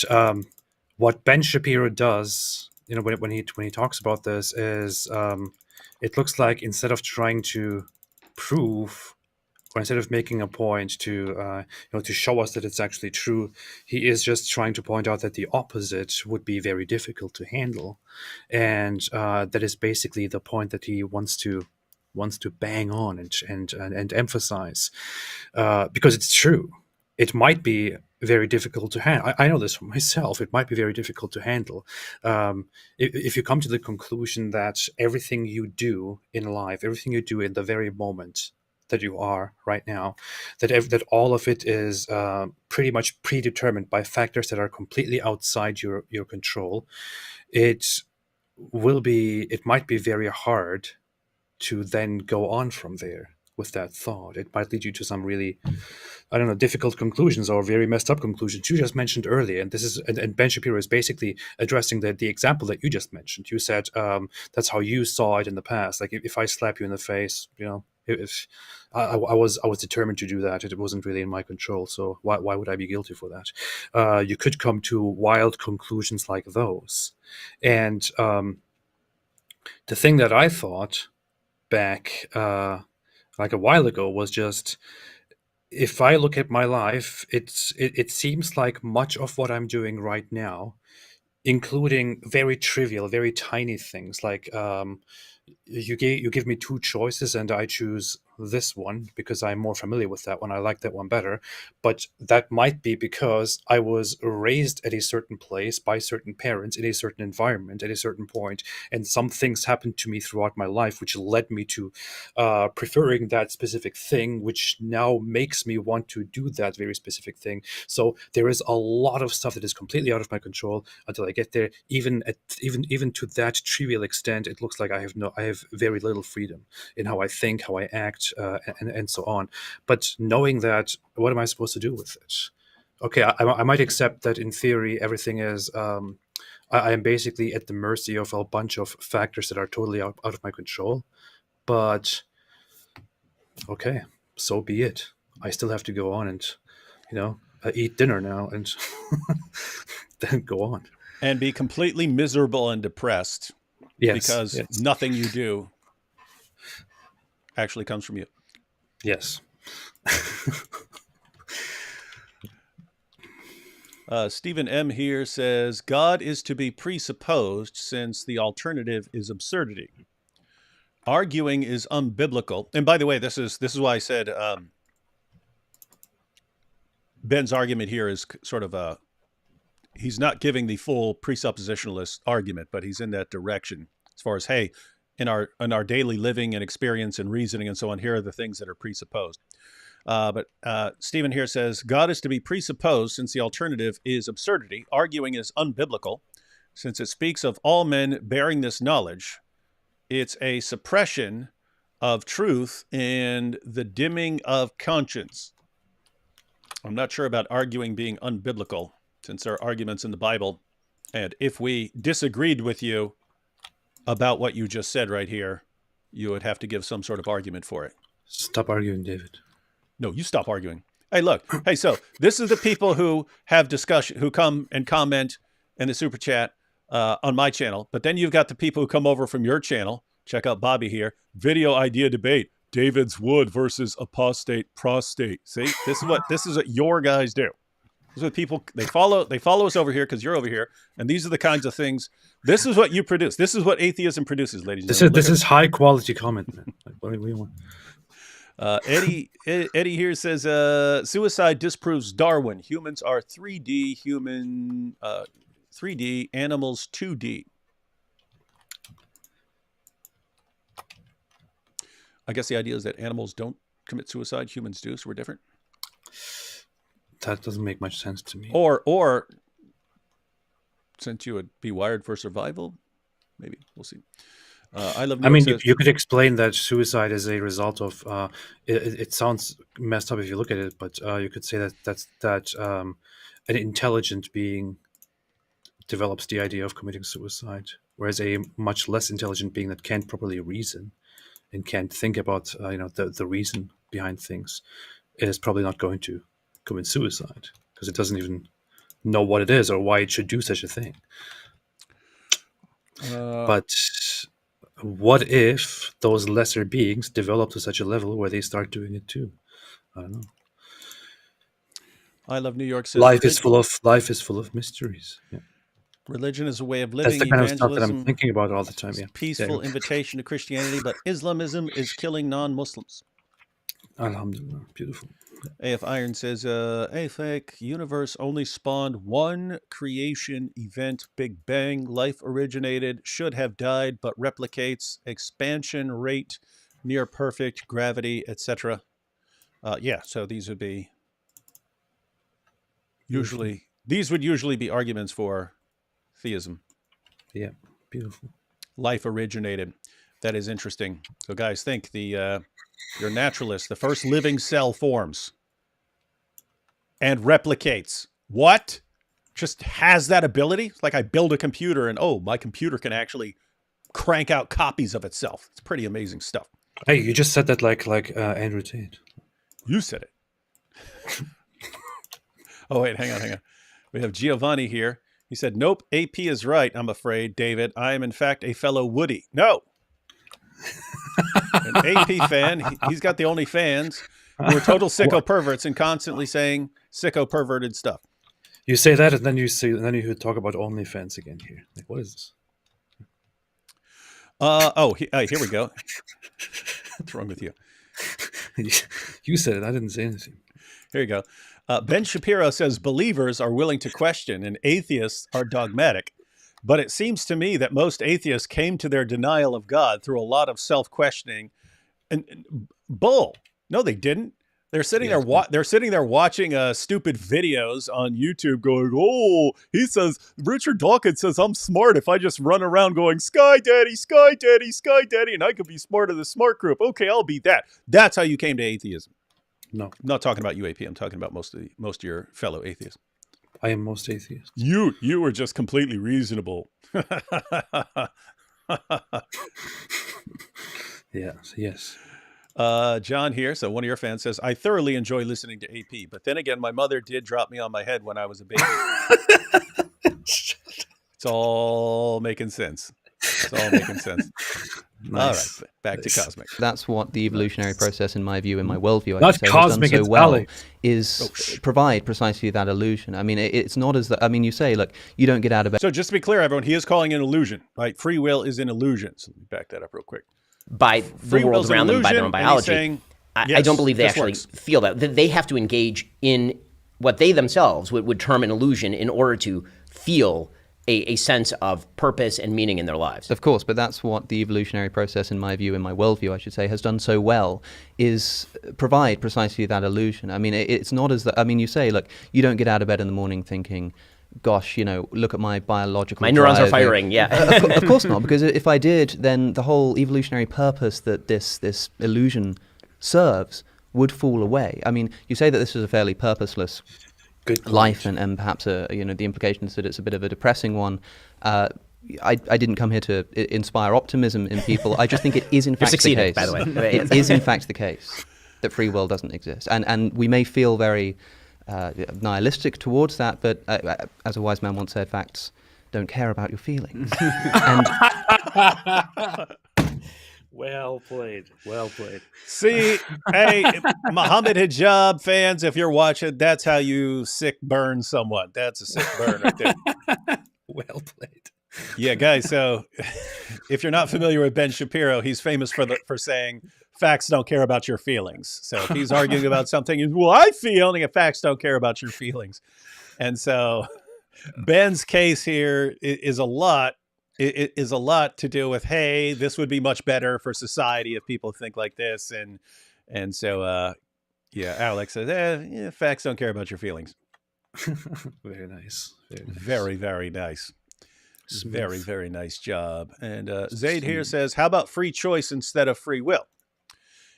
what Ben Shapiro does, when he talks about this, is it looks like instead of trying to prove, or instead of making a point to to show us that it's actually true, he is just trying to point out that the opposite would be very difficult to handle, and that is basically the point that he wants to bang on and emphasize, because it's true. it might be very difficult to handle. I know this for myself. It might be very difficult to handle. If you come to the conclusion that everything you do in life, everything you do in the very moment that you are right now, that all of it is pretty much predetermined by factors that are completely outside your control, it might be very hard to then go on from there with that thought. It might lead you to some really, I don't know, difficult conclusions or very messed up conclusions you just mentioned earlier. And this is, and Ben Shapiro is basically addressing the example that you just mentioned. You said that's how you saw it in the past. Like if I slap you in the face, you know, if I was determined to do that, it wasn't really in my control. So why would I be guilty for that? You could come to wild conclusions like those. And the thing that I thought back like a while ago was just, if I look at my life, it seems like much of what I'm doing right now, including very trivial, very tiny things like you give me two choices and I choose this one because I'm more familiar with that one. I like that one better. But that might be because I was raised at a certain place by certain parents in a certain environment at a certain point, and some things happened to me throughout my life which led me to preferring that specific thing, which now makes me want to do that very specific thing. So there is a lot of stuff that is completely out of my control until I get there. Even to that trivial extent, it looks like I have very little freedom in how I think, how I act, and so on. But knowing that, what am I supposed to do with it? Okay, I might accept that in theory everything is I am basically at the mercy of a bunch of factors that are totally out of my control. But okay, so be it. I still have to go on and, you know, eat dinner now and then go on. And be completely miserable and depressed because nothing you do actually comes from you. Yes. Stephen M. here says, God is to be presupposed since the alternative is absurdity. Arguing is unbiblical. And by the way, this is why I said Ben's argument here is sort of he's not giving the full presuppositionalist argument, but he's in that direction as far as, hey, in our daily living and experience and reasoning and so on, here are the things that are presupposed. But Stephen here says, God is to be presupposed since the alternative is absurdity. Arguing is unbiblical since it speaks of all men bearing this knowledge. It's a suppression of truth and the dimming of conscience. I'm not sure about arguing being unbiblical since there are arguments in the Bible. And if we disagreed with you about what you just said right here, you would have to give some sort of argument for it. Stop arguing, David. No, you stop arguing. Hey, look. Hey, so this is the people who have discussion, who come and comment in the super chat on my channel. But then you've got the people who come over from your channel. Check out Bobby here. Video idea debate. David's wood versus apostate prostate. See, this is what your guys do. These are the people, they follow us over here because you're over here, and these are the kinds of things. This is what you produce. This is what atheism produces, ladies and gentlemen. This is high quality comment, man. Like, what do we want? Eddie here says suicide disproves Darwin. Humans are 3D, 3D, animals 2D. I guess the idea is that animals don't commit suicide, humans do, so we're different. That doesn't make much sense to me. Or since you would be wired for survival, maybe we'll see. I mean, you could explain that suicide is a result of. It sounds messed up if you look at it, but you could say that an intelligent being develops the idea of committing suicide, whereas a much less intelligent being that can't properly reason and can't think about the reason behind things is probably not going to commit suicide because it doesn't even know what it is or why it should do such a thing. But what if those lesser beings develop to such a level where they start doing it too? I don't know. I Love New York says life is full of mysteries. Yeah. Religion is a way of living. That's the kind of stuff that I'm thinking about all the time. Yeah. Peaceful invitation to Christianity, but Islamism is killing non-Muslims. Alhamdulillah. Beautiful. AF Iron says, AFAC universe only spawned one creation event, Big Bang. Life originated, should have died, but replicates, expansion rate, near perfect, gravity, etc. Yeah, so these would be these would usually be arguments for theism. Yeah, beautiful. Life originated. That is interesting. So guys, think your naturalist, the first living cell forms and replicates. What? Just has that ability? It's like I build a computer and, oh, my computer can actually crank out copies of itself. It's pretty amazing stuff. Hey, you just said that like Andrew Tate. You said it. Oh, wait, hang on. We have Giovanni here. He said, nope, AP is right, I'm afraid, David. I am, in fact, a fellow Woody. No. An AP fan, he's got the only fans who are total sicko perverts and constantly saying sicko perverted stuff. You say that, and then you talk about OnlyFans again here. Like, what is this? Here we go. What's wrong with you? You said it. I didn't say anything. Here you go. Ben Shapiro says believers are willing to question and atheists are dogmatic. But it seems to me that most atheists came to their denial of God through a lot of self-questioning. And bull. No, they didn't. They're sitting there. They're sitting there watching stupid videos on YouTube, going, "Oh, he says Richard Dawkins says I'm smart if I just run around going Sky Daddy, Sky Daddy, Sky Daddy, and I could be smart of the smart group. Okay, I'll be that." That's how you came to atheism. No, I'm not talking about UAP. I'm talking about most of your fellow atheists. I am most atheist. You were just completely reasonable. Yes. John here, so one of your fans says, I thoroughly enjoy listening to AP, but then again, my mother did drop me on my head when I was a baby. It's all making sense. Nice. All right, back to cosmic. That's what the evolutionary process, in my view, in my worldview, Not cosmic, has done so well, Ali. is provide precisely that illusion. I mean, it's not as that. I mean, you say, look, you don't get out of bed. So just to be clear, everyone, he is calling it an illusion, right? Free will is an illusion. So let me back that up real quick. By the world around them, by their own biology. Saying, I don't believe they actually feel that. They have to engage in what they themselves would term an illusion in order to feel a sense of purpose and meaning in their lives. Of course, but that's what the evolutionary process, in my view, in my worldview, I should say, has done so well, is provide precisely that illusion. I mean, it's not as that. I mean, you say, look, you don't get out of bed in the morning thinking, gosh, look at my biological My neurons drive. are firing, yeah. Of course not, because if I did, then the whole evolutionary purpose that this illusion serves would fall away. I mean, you say that this is a fairly purposeless life, and perhaps the implication is that it's a bit of a depressing one. I didn't come here to inspire optimism in people. I just think it is in fact the case. By the way. It is in fact the case that free will doesn't exist, and we may feel very nihilistic towards that, but as a wise man once said, facts don't care about your feelings. And Well played. See, hey, Muhammad Hijab fans, if you're watching, that's how you sick burn someone. That's a sick burn right there. Well played. Yeah, guys. So, if you're not familiar with Ben Shapiro, he's famous for saying facts don't care about your feelings. So if he's arguing about something, well, I feel, and facts don't care about your feelings. And so Ben's case here is a lot. It is a lot to do with, hey, this would be much better for society if people think like this. And so, Alex says, facts don't care about your feelings. Very nice. Very, very nice. Very, very nice job. And Zaid here says, how about free choice instead of free will?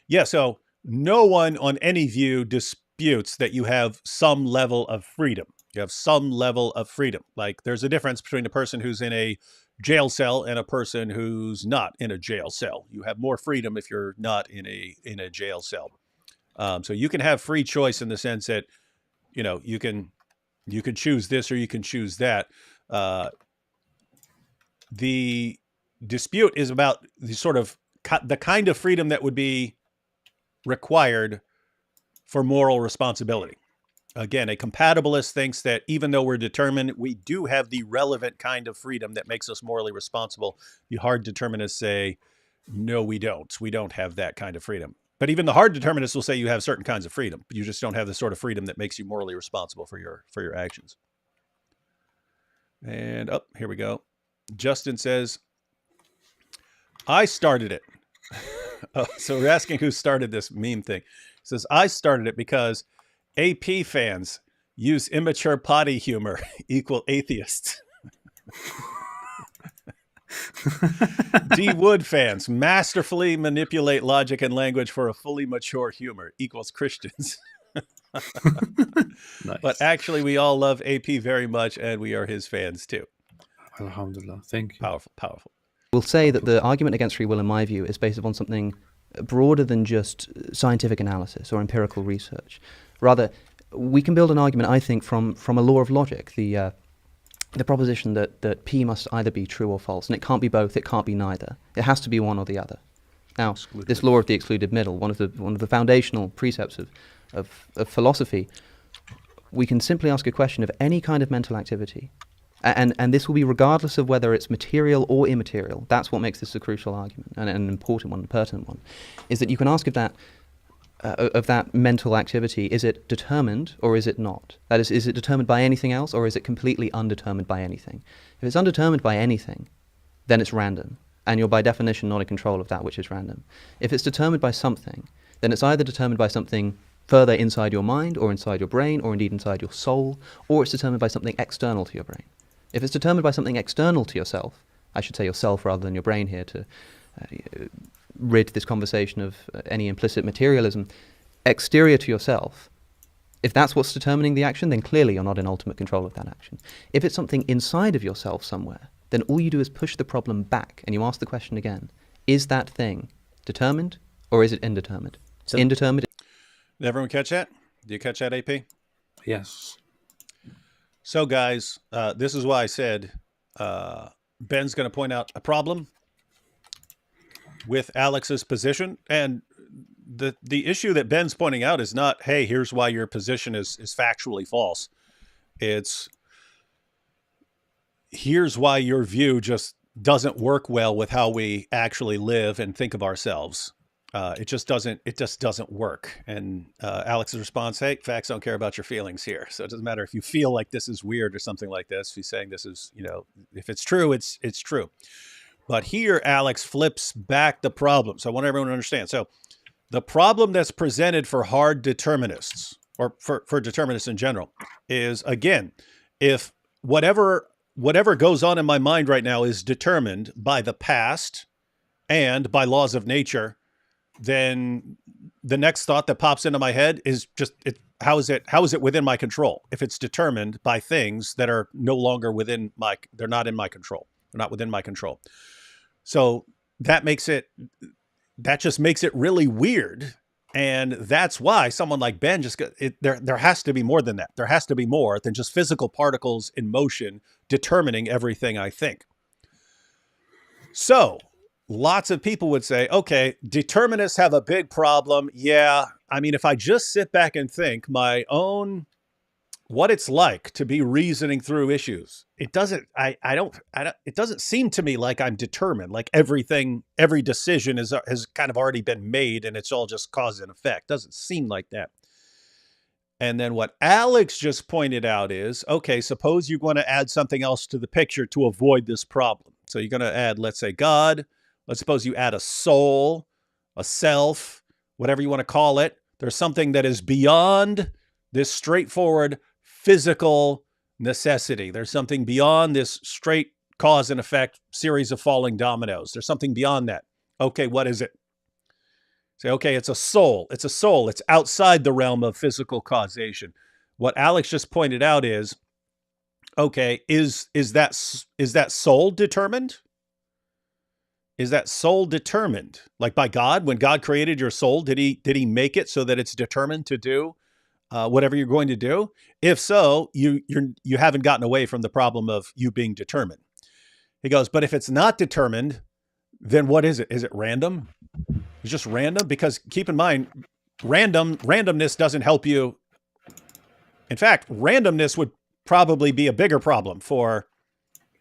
Yeah, so no one on any view disputes that you have some level of freedom. You have some level of freedom. Like there's a difference between a person who's in a jail cell and a person who's not in a jail cell. You have more freedom if you're not in a jail cell. So you can have free choice in the sense that, you can choose this or you can choose that. The dispute is about the sort of the kind of freedom that would be required for moral responsibility. Again, a compatibilist thinks that even though we're determined, we do have the relevant kind of freedom that makes us morally responsible. The hard determinists say, no, we don't. We don't have that kind of freedom. But even the hard determinists will say you have certain kinds of freedom, but you just don't have the sort of freedom that makes you morally responsible for your actions. And here we go. Justin says, I started it. So we're asking who started this meme thing. He says, I started it because AP fans use immature potty humor equal atheists. D. Wood fans masterfully manipulate logic and language for a fully mature humor equals Christians. Nice. But actually, we all love AP very much, and we are his fans too. Alhamdulillah. Thank you. Powerful, powerful. We'll say that the argument against free will, in my view, is based upon something broader than just scientific analysis or empirical research. Rather, we can build an argument, I think, from a law of logic, the proposition that P must either be true or false, and it can't be both, it can't be neither. It has to be one or the other. Now, this law of the excluded middle, one of the foundational precepts of philosophy, we can simply ask a question of any kind of mental activity, and this will be regardless of whether it's material or immaterial. That's what makes this a crucial argument, and an important one, a pertinent one, is that you can ask of that mental activity, is it determined or is it not? That is it determined by anything else, or is it completely undetermined by anything? If it's undetermined by anything, then it's random, and you're by definition not in control of that which is random. If it's determined by something, then it's either determined by something further inside your mind, or inside your brain, or indeed inside your soul, or it's determined by something external to your brain. If it's determined by something external to yourself, I should say yourself rather than your brain here to rid this conversation of any implicit materialism, exterior to yourself, if that's what's determining the action, then clearly you're not in ultimate control of that action. If it's something inside of yourself somewhere, then all you do is push the problem back and you ask the question again, is that thing determined or is it indeterminate? So Did everyone catch that? Did you catch that, AP? Yes. So guys, this is why I said Ben's going to point out a problem with Alex's position, and the issue that Ben's pointing out is not, hey, here's why your position is factually false. It's here's why your view just doesn't work well with how we actually live and think of ourselves. It just doesn't work. And Alex's response, hey, facts don't care about your feelings here. So it doesn't matter if you feel like this is weird or something like this. He's saying this is, if it's true, it's true. But here, Alex flips back the problem. So I want everyone to understand. So the problem that's presented for hard determinists, or for determinists in general, is, again, if whatever goes on in my mind right now is determined by the past and by laws of nature, then the next thought that pops into my head is just, how is it within my control? If it's determined by things that are no longer they're not in my control. They're not within my control. So that just makes it really weird. And that's why someone like Ben there has to be more than that. There has to be more than just physical particles in motion determining everything I think. So lots of people would say, okay, determinists have a big problem. Yeah. I mean, if I just sit back and think what it's like to be reasoning through issues, it doesn't seem to me like I'm determined, like every decision has kind of already been made and it's all just cause and effect. Doesn't seem like that. And then what Alex just pointed out is, okay, suppose you want to add something else to the picture to avoid this problem. So you're going to add, let's say, God. Let's suppose you add a soul, a self, whatever you want to call it. There's something that is beyond this straightforward physical necessity. There's something beyond this straight cause and effect series of falling dominoes. There's something beyond that. Okay, what is it? Say, okay, it's a soul. It's a soul. It's outside the realm of physical causation. What Alex just pointed out is, okay, is that soul determined? Is that soul determined? Like by God, when God created your soul, did he make it so that it's determined to do whatever you're going to do? If so, you haven't gotten away from the problem of you being determined. He goes, but if it's not determined, then what is it? Is it random? It's just random? Because keep in mind, randomness doesn't help you. In fact, randomness would probably be a bigger problem for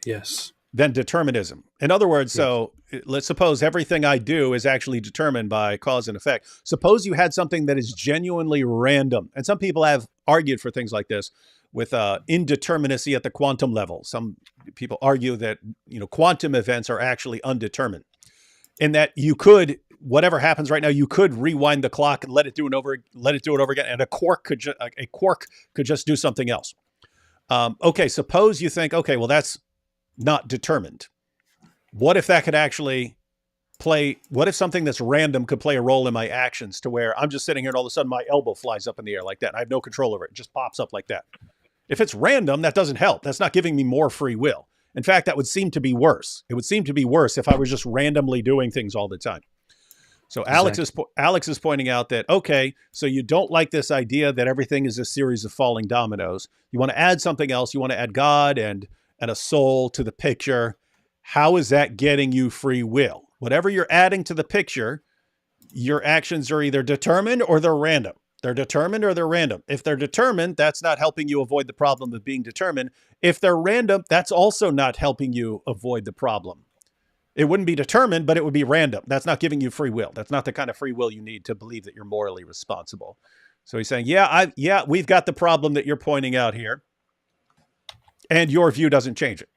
yes than determinism. In other words, so let's suppose everything I do is actually determined by cause and effect. Suppose you had something that is genuinely random. And some people have argued for things like this with indeterminacy at the quantum level. Some people argue that, quantum events are actually undetermined, in that you could, whatever happens right now, you could rewind the clock and let it do it over again, and a quark could just do something else. Okay, suppose you think, okay, well, that's not determined. What if that could actually what if something that's random could play a role in my actions, to where I'm just sitting here and all of a sudden my elbow flies up in the air like that, and I have no control over it. It just pops up like that. If it's random, that doesn't help. That's not giving me more free will. In fact, that would seem to be worse. It would seem to be worse if I was just randomly doing things all the time. So exactly. Alex is pointing out that, okay, so you don't like this idea that everything is a series of falling dominoes. You want to add something else. You want to add God and a soul to the picture. How is that getting you free will? Whatever you're adding to the picture, your actions are either determined or they're random. They're determined or they're random. If they're determined, that's not helping you avoid the problem of being determined. If they're random, that's also not helping you avoid the problem. It wouldn't be determined, but it would be random. That's not giving you free will. That's not the kind of free will you need to believe that you're morally responsible. So he's saying, yeah, we've got the problem that you're pointing out here, and your view doesn't change it.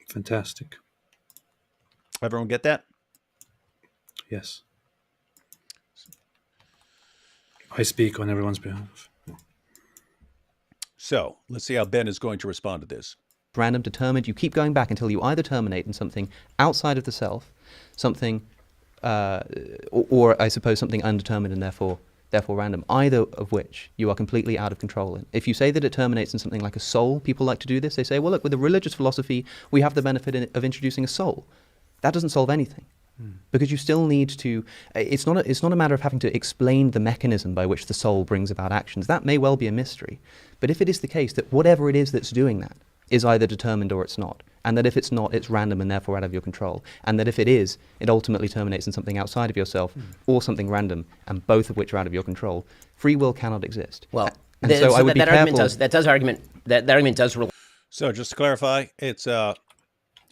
Fantastic. Everyone get that? Yes. I speak on everyone's behalf. So let's see how Ben is going to respond to this. Random, determined, you keep going back until you either terminate in something outside of the self, something, or I suppose something undetermined and therefore random, either of which you are completely out of control in. If you say that it terminates in something like a soul, people like to do this. They say, well, look, with a religious philosophy, we have the benefit of introducing a soul. That doesn't solve anything. Because you still need to, it's not a matter of having to explain the mechanism by which the soul brings about actions. That may well be a mystery. But if it is the case that whatever it is that's doing that is either determined or it's not, and that if it's not, it's random and therefore out of your control, and that if it is, it ultimately terminates in something outside of yourself or something random, and both of which are out of your control, free will cannot exist. Well, so I would be careful. That argument does. So just to clarify, it's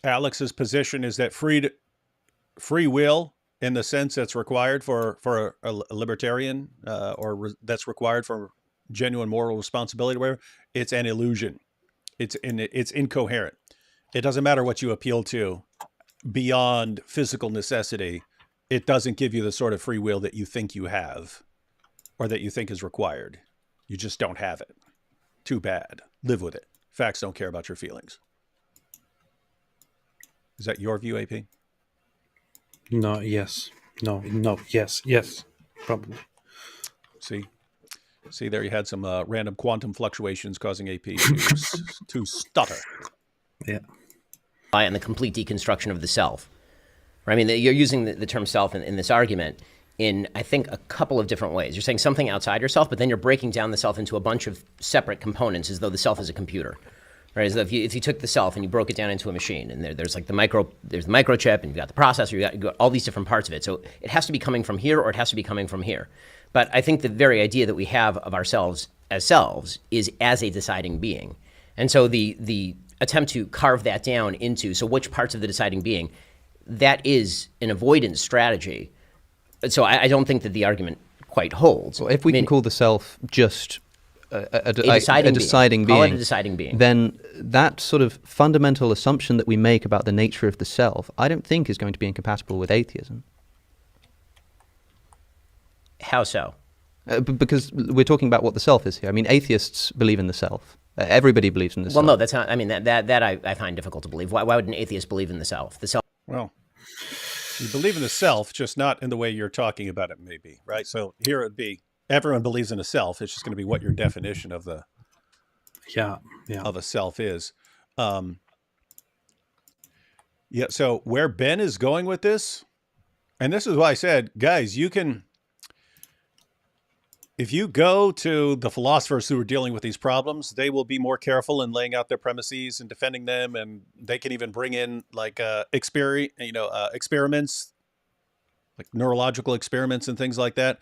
Alex's position is that free will, in the sense that's required for a libertarian, that's required for genuine moral responsibility, or whatever, it's an illusion. It's incoherent. It doesn't matter what you appeal to beyond physical necessity. It doesn't give you the sort of free will that you think you have, or that you think is required. You just don't have it. Too bad. Live with it. Facts don't care about your feelings. Is that your view, AP? No, yes. No, yes, probably. See, there you had some random quantum fluctuations causing AP to stutter. Yeah. And the complete deconstruction of the self. Right? I mean, you're using the term self in this argument in, I think, a couple of different ways. You're saying something outside yourself, but then you're breaking down the self into a bunch of separate components as though the self is a computer. Right? As though if you took the self and you broke it down into a machine, and there's like the microchip, and you've got the processor, you've got all these different parts of it. So it has to be coming from here, or it has to be coming from here. But I think the very idea that we have of ourselves as selves is as a deciding being. And so the attempt to carve that down into, so which parts of the deciding being, that is an avoidance strategy. So I don't think that the argument quite holds. Well, if we can call the self just a deciding Call it a deciding being. Then that sort of fundamental assumption that we make about the nature of the self, I don't think is going to be incompatible with atheism. How so? Because we're talking about what the self is here. I mean, atheists believe in the self. Everybody believes in the self. Well, no, that's not. I mean, that I find difficult to believe. Why would an atheist believe in the self? The self. Well, you believe in the self, just not in the way you're talking about it, maybe, right? So here it would be, everyone believes in a self. It's just going to be what your definition of the of a self is. So where Ben is going with this, and this is why I said, guys, if you go to the philosophers who are dealing with these problems, they will be more careful in laying out their premises and defending them, and they can even bring in like experiments, like neurological experiments and things like that.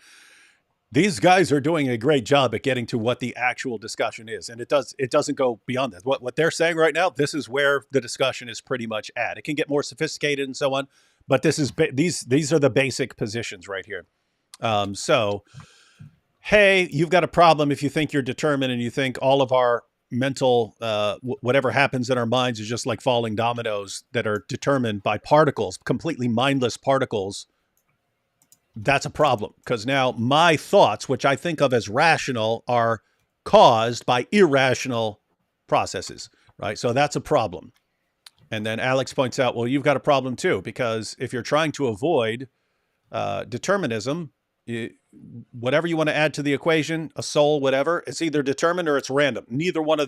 these guys are doing a great job at getting to what the actual discussion is. And it doesn't go beyond that. What they're saying right now, this is where the discussion is pretty much at. It can get more sophisticated and so on, but these are the basic positions right here. So, hey, you've got a problem if you think you're determined and you think all of our mental, whatever happens in our minds is just like falling dominoes that are determined by particles, completely mindless particles. That's a problem, because now my thoughts, which I think of as rational, are caused by irrational processes, right? So that's a problem. And then Alex points out, well, you've got a problem too, because if you're trying to avoid determinism, whatever you want to add to the equation, a soul, whatever, it's either determined or it's random. Neither one of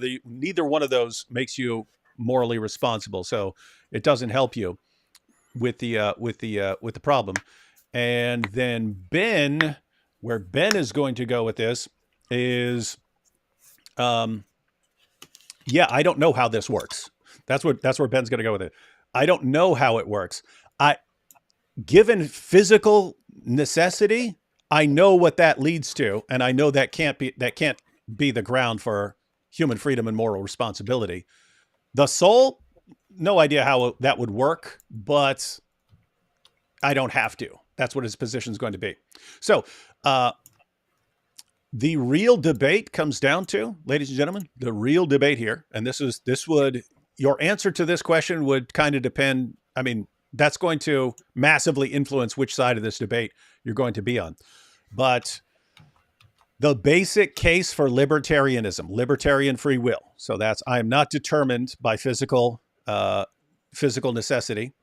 those makes you morally responsible. So it doesn't help you with the problem. And then Ben, where Ben is going to go with this is, yeah, I don't know how this works. That's where Ben's going to go with it. I don't know how it works. Given physical necessity, I know what that leads to, and I know that can't be the ground for human freedom and moral responsibility. The soul, no idea how that would work, but I don't have to. That's what his position is going to be. So the real debate comes down to, ladies and gentlemen, the real debate here, and your answer to this question would kind of depend. I mean, that's going to massively influence which side of this debate you're going to be on. But the basic case for libertarianism, libertarian free will. So that's, I am not determined by physical necessity,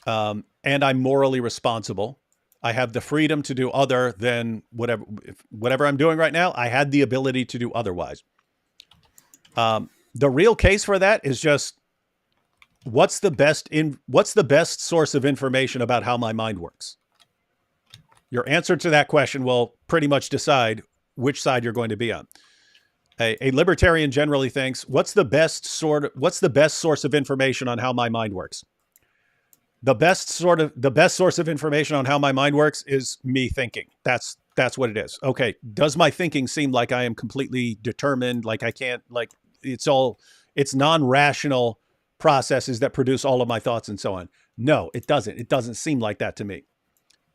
and I'm morally responsible. I have the freedom to do other than whatever I'm doing right now. I had the ability to do otherwise. The real case for that is just, what's the best source of information about how my mind works? Your answer to that question will pretty much decide which side you're going to be on. A libertarian generally thinks, what's the best source of information on how my mind works? The best source of information on how my mind works is me thinking. That's what it is. Okay. Does my thinking seem like I am completely determined? Like I can't, like it's non-rational processes that produce all of my thoughts and so on. No, it doesn't. It doesn't seem like that to me.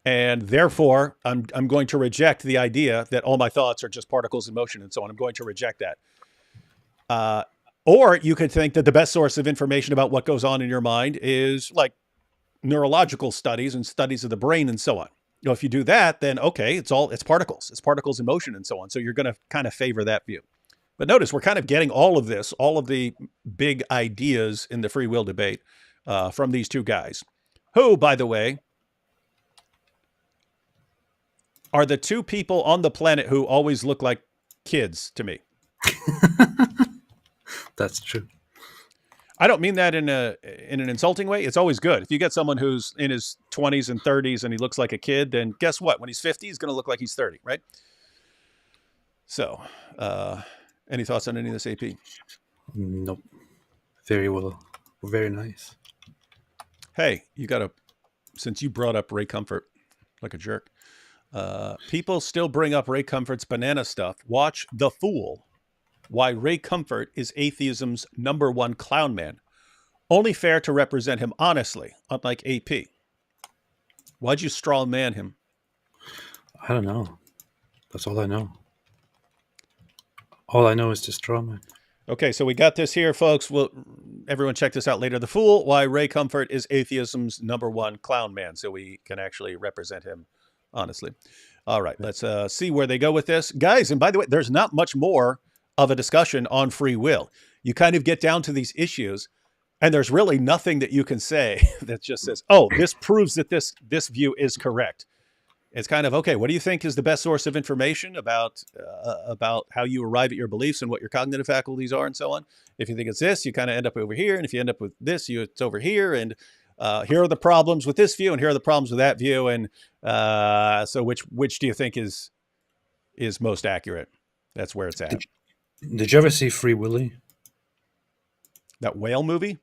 And therefore I'm going to reject the idea that all my thoughts are just particles in motion and so on. I'm going to reject that. Or you could think that the best source of information about what goes on in your mind is like neurological studies and studies of the brain and so on. You know, if you do that, then okay, it's particles in motion and so on. So you're going to kind of favor that view. But notice we're kind of getting all of the big ideas in the free will debate from these two guys, who, by the way, are the two people on the planet who always look like kids to me. That's true. I don't mean that in an insulting way. It's always good. If you get someone who's in his 20s and 30s and he looks like a kid, then guess what? When he's 50, he's going to look like he's 30, right? So, any thoughts on any of this, AP? Nope. Very well. Very nice. Hey, since you brought up Ray Comfort like a jerk, people still bring up Ray Comfort's banana stuff. Watch The Fool. Why Ray Comfort is atheism's #1 clown man. Only fair to represent him honestly, unlike AP. Why'd you straw man him? I don't know. That's all I know. All I know is to straw man. Okay, so we got this here, folks. Everyone check this out later. The Fool, why Ray Comfort is atheism's #1 clown man, so we can actually represent him honestly. All right, let's see where they go with this. Guys, and by the way, there's not much more of a discussion on free will. You kind of get down to these issues, and there's really nothing that you can say that just says, oh, this proves that this view is correct. It's kind of, okay, what do you think is the best source of information about how you arrive at your beliefs and what your cognitive faculties are and so on? If you think it's this, you kind of end up over here. And if you end up with this, it's over here. And here are the problems with this view, and here are the problems with that view. And so which do you think is most accurate? That's where it's at. Did you ever see Free Willy? That whale movie?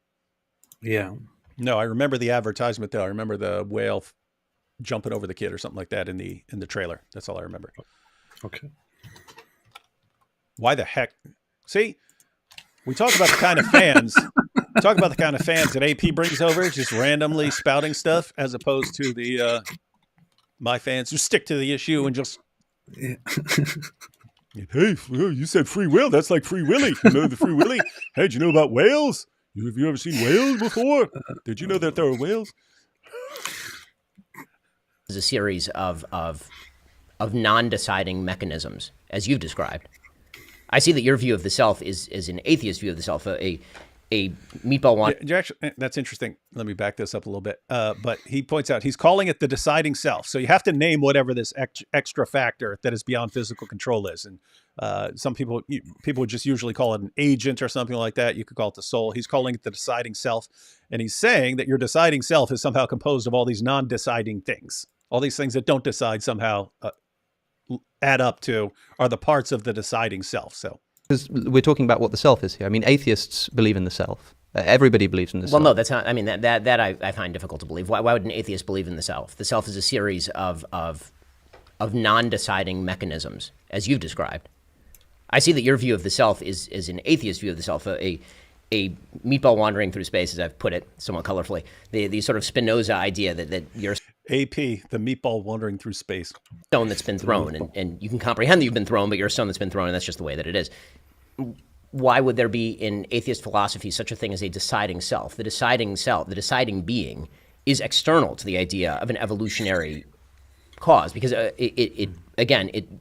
Yeah. No, I remember the advertisement though. I remember the whale jumping over the kid or something like that in the trailer. That's all I remember. Okay. Why the heck? See, we talk about the kind of fans. Talk about the kind of fans that AP brings over, just randomly spouting stuff, as opposed to the my fans who stick to the issue and just. Yeah. Hey, you said free will. That's like Free Willy. You know the Free Willy? Hey, did you know about whales? Have you ever seen whales before? Did you know that there are whales? Is a series of non-deciding mechanisms, as you've described. I see that your view of the self is an atheist view of the self, a meatball one. Yeah, actually, that's interesting. Let me back this up a little bit. But he points out he's calling it the deciding self. So you have to name whatever this extra factor that is beyond physical control is. And some people would just usually call it an agent or something like that. You could call it the soul. He's calling it the deciding self. And he's saying that your deciding self is somehow composed of all these non-deciding things. All these things that don't decide somehow add up to are the parts of the deciding self. So. Because we're talking about what the self is here. I mean, atheists believe in the self. Everybody believes in the self. Well, no, that's not. I mean, that I find difficult to believe. Why would an atheist believe in the self? The self is a series of non-deciding mechanisms, as you've described. I see that your view of the self is an atheist view of the self, a meatball wandering through space, as I've put it somewhat colorfully. The sort of Spinoza idea that you're AP, the meatball wandering through space. Stone that's been thrown, and you can comprehend that you've been thrown, but you're a stone that's been thrown, and that's just the way that it is. Why would there be in atheist philosophy such a thing as a deciding self? The deciding self, the deciding being, is external to the idea of an evolutionary cause, because the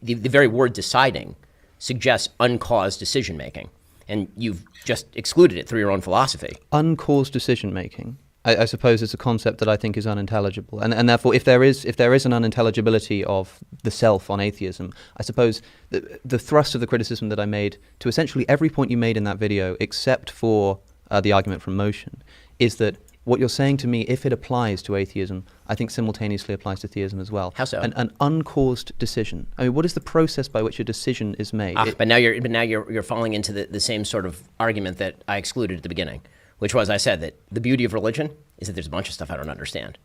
very word deciding suggests uncaused decision making, and you've just excluded it through your own philosophy. Uncaused decision making, I suppose, is a concept that I think is unintelligible, and therefore, if there is an unintelligibility of the self on atheism, I suppose the thrust of the criticism that I made to essentially every point you made in that video, except for the argument from motion, is that what you're saying to me, if it applies to atheism, I think simultaneously applies to theism as well. How so? An uncaused decision. I mean, what is the process by which a decision is made? But now you're falling into the same sort of argument that I excluded at the beginning, which was I said that the beauty of religion is that there's a bunch of stuff I don't understand.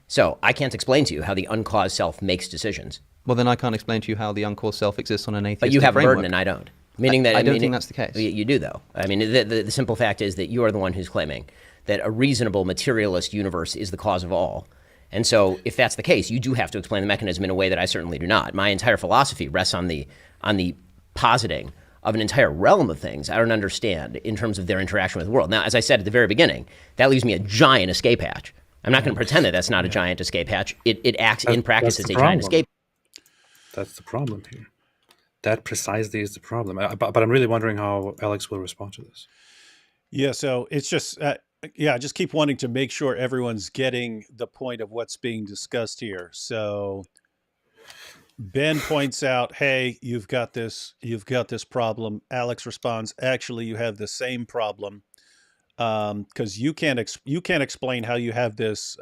So I can't explain to you how the uncaused self makes decisions. Well, then I can't explain to you how the uncaused self exists on an atheistic But you have a framework. burden and I don't. Meaning that I don't think that's the case. You do, though. I mean, the simple fact is that you are the one who's claiming that a reasonable materialist universe is the cause of all. And so if that's the case, you do have to explain the mechanism in a way that I certainly do not. My entire philosophy rests on the positing of an entire realm of things I don't understand in terms of their interaction with the world. Now, as I said at the very beginning, that leaves me a giant escape hatch. I'm not going to pretend that that's not a giant escape hatch. It acts in practice as a giant escape. That's the problem here. That precisely is the problem. But I'm really wondering how Alex will respond to this. Yeah, so it's just, I just keep wanting to make sure everyone's getting the point of what's being discussed here. So Ben points out, hey, you've got this problem. Alex responds, actually, you have the same problem, because you can't explain how you have this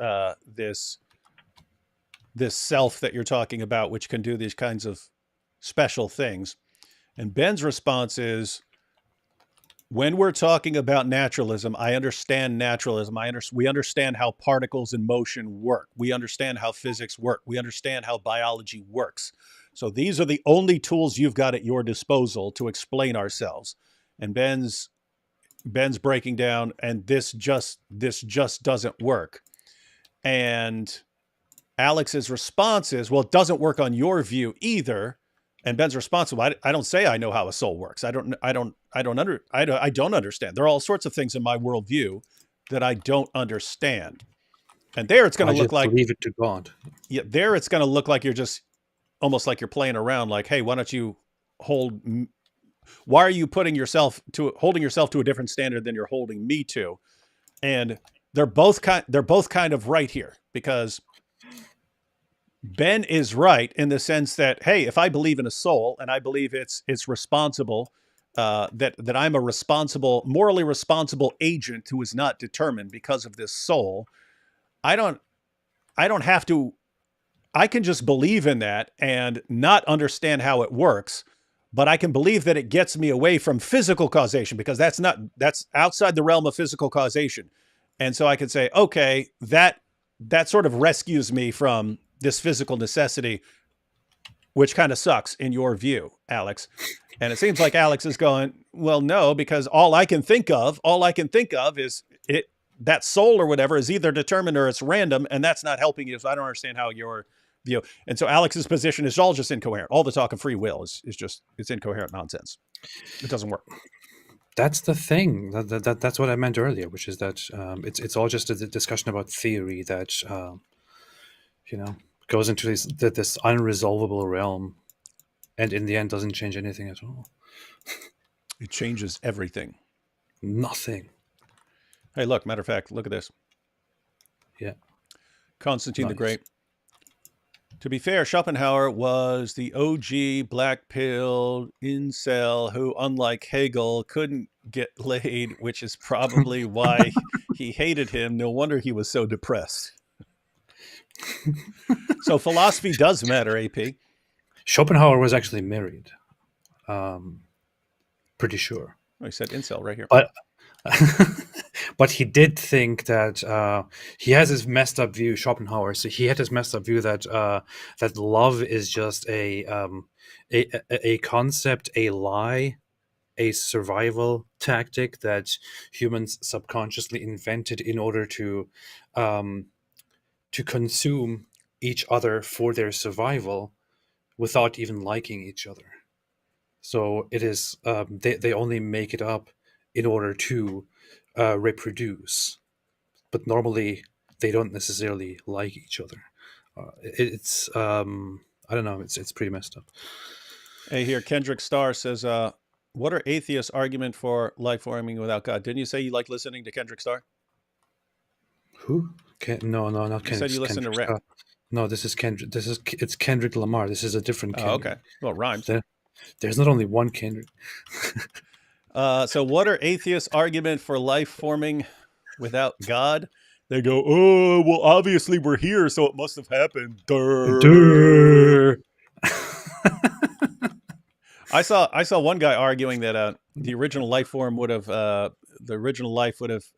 self that you're talking about, which can do these kinds of special things. And Ben's response is, when we're talking about naturalism, I understand naturalism. We understand how particles in motion work. We understand how physics work. We understand how biology works. So these are the only tools you've got at your disposal to explain ourselves. And Ben's breaking down, and this just doesn't work. And Alex's response is, well, it doesn't work on your view either. And Ben's response, well, I don't say I know how a soul works. I don't understand. There are all sorts of things in my worldview that I don't understand. And there it's going to look like, leave it to God. Yeah, there it's going to look like you're just almost like you're playing around. Like, hey, why are you holding yourself to a different standard than you're holding me to? And they're both kind of right here, because Ben is right in the sense that, hey, if I believe in a soul and I believe it's responsible, that I'm a morally responsible agent who is not determined because of this soul, I don't have to. I can just believe in that and not understand how it works, but I can believe that it gets me away from physical causation, because that's outside the realm of physical causation. And so I can say, okay, that sort of rescues me from this physical necessity. which kind of sucks in your view, Alex. And it seems like Alex is going, well, no, because all I can think of is that soul or whatever is either determined or it's random, and that's not helping you. So I don't understand how your view. And so Alex's position is all just incoherent. All the talk of free will is just, it's incoherent nonsense. It doesn't work. That's the thing. That's what I meant earlier, which is that it's all just a discussion about theory that goes into this unresolvable realm, and in the end doesn't change anything at all. It changes everything. Nothing. Hey, look, matter of fact, look at this. Yeah. Constantine the Nice. Great. To be fair, Schopenhauer was the OG black-pilled incel who, unlike Hegel, couldn't get laid, which is probably why he hated him. No wonder he was so depressed. So philosophy does matter, AP. Schopenhauer was actually married. Pretty sure. Oh, he said incel right here. But but he did think that he has this messed up view, Schopenhauer. So he had this messed up view that that love is just a concept, a lie, a survival tactic that humans subconsciously invented in order to consume each other for their survival without even liking each other. So it is they only make it up in order to reproduce, but normally they don't necessarily like each other. It's I don't know. It's pretty messed up. Hey, here Kendrick Starr says, "What are atheists' argument for life forming without God?" Didn't you say you like listening to Kendrick Starr? Who? No, not You Kendrick. said you listen to rap. No, this is Kendrick. It's Kendrick Lamar. This is a different Kendrick. Oh, okay. Well, it rhymes. There's not only one Kendrick. So what are atheists' argument for life forming without God? They go, oh, well, obviously we're here, so it must have happened. Durr. I saw one guy arguing that the original life form would have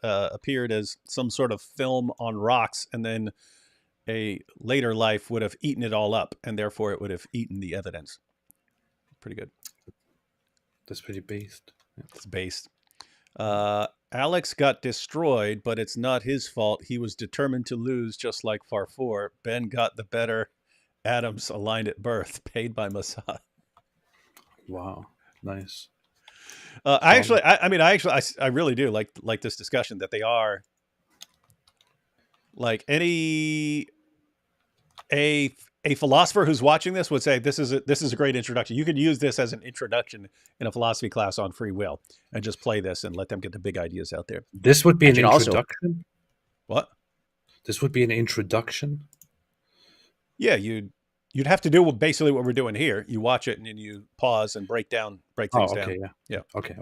appeared as some sort of film on rocks, and then a later life would have eaten it all up, and therefore it would have eaten the evidence. Pretty good. That's pretty based. It's based. Alex got destroyed, but it's not his fault. He was determined to lose, just like Farfour. Ben got the better. Adams aligned at birth, paid by Mossad. Wow, nice. I really do like this discussion, that they are like a philosopher who's watching this would say, this is a great introduction. You could use this as an introduction in a philosophy class on free will and just play this and let them get the big ideas out there. This would be an introduction. What? This would be an introduction. Yeah, you'd have to do basically what we're doing here. You watch it and then you pause and break things down. Yeah. Okay.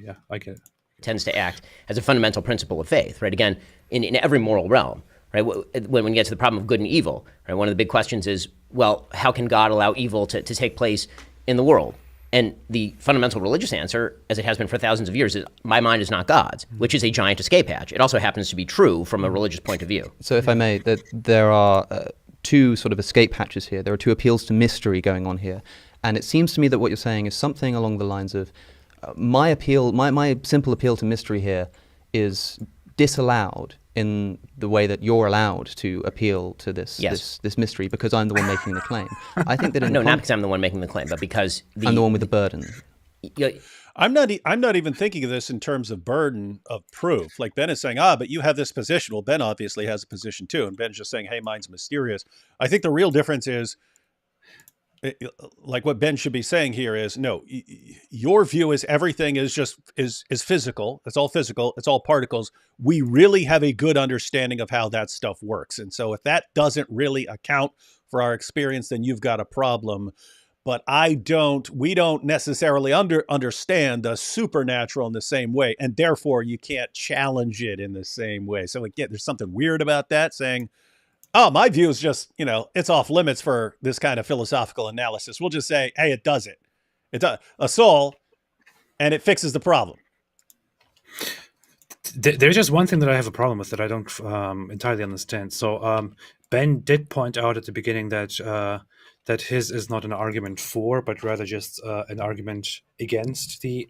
Yeah, I get it. Tends to act as a fundamental principle of faith, right? Again, in every moral realm, right? When we get to the problem of good and evil, right? One of the big questions is, well, how can God allow evil to take place in the world? And the fundamental religious answer, as it has been for thousands of years, is my mind is not God's, which is a giant escape hatch. It also happens to be true from a religious point of view. So if I may, that there are two sort of escape hatches here. There are two appeals to mystery going on here. And it seems to me that what you're saying is something along the lines of my simple appeal to mystery here is disallowed in the way that you're allowed to appeal to this mystery because I'm the one making the claim. I think that not because I'm the one making the claim, but because I'm the one with the burden. I'm not even thinking of this in terms of burden of proof. Like Ben is saying, but you have this position. Well, Ben obviously has a position too, and Ben's just saying, hey, mine's mysterious. I think the real difference is, like what Ben should be saying here is, no, your view is everything is physical. It's all physical. It's all particles. We really have a good understanding of how that stuff works. And so if that doesn't really account for our experience, then you've got a problem. But we don't necessarily understand the supernatural in the same way. And therefore you can't challenge it in the same way. So again, there's something weird about that, saying, oh, my view is just, it's off limits for this kind of philosophical analysis. We'll just say, hey, it does it. It's a soul, and it fixes the problem. There's just one thing that I have a problem with that I don't entirely understand. So Ben did point out at the beginning that that his is not an argument for, but rather just an argument against the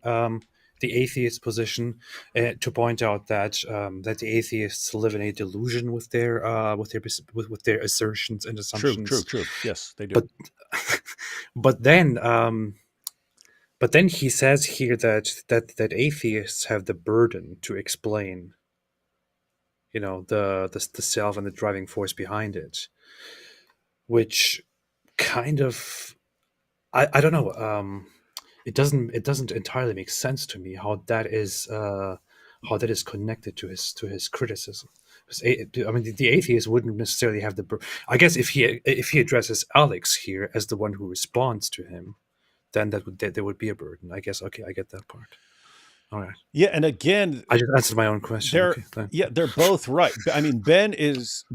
atheist position, to point out that that the atheists live in a delusion with their assertions and assumptions. True. Yes, they do. But then he says here that atheists have the burden to explain, the self and the driving force behind it, which kind of, I don't know. It doesn't entirely make sense to me how that is connected to his criticism. I mean, the atheist wouldn't necessarily have the. I guess if he addresses Alex here as the one who responds to him, then there would be a burden. I guess. Okay, I get that part. All right. Yeah, and again, I just answered my own question. They're both right. I mean, Ben is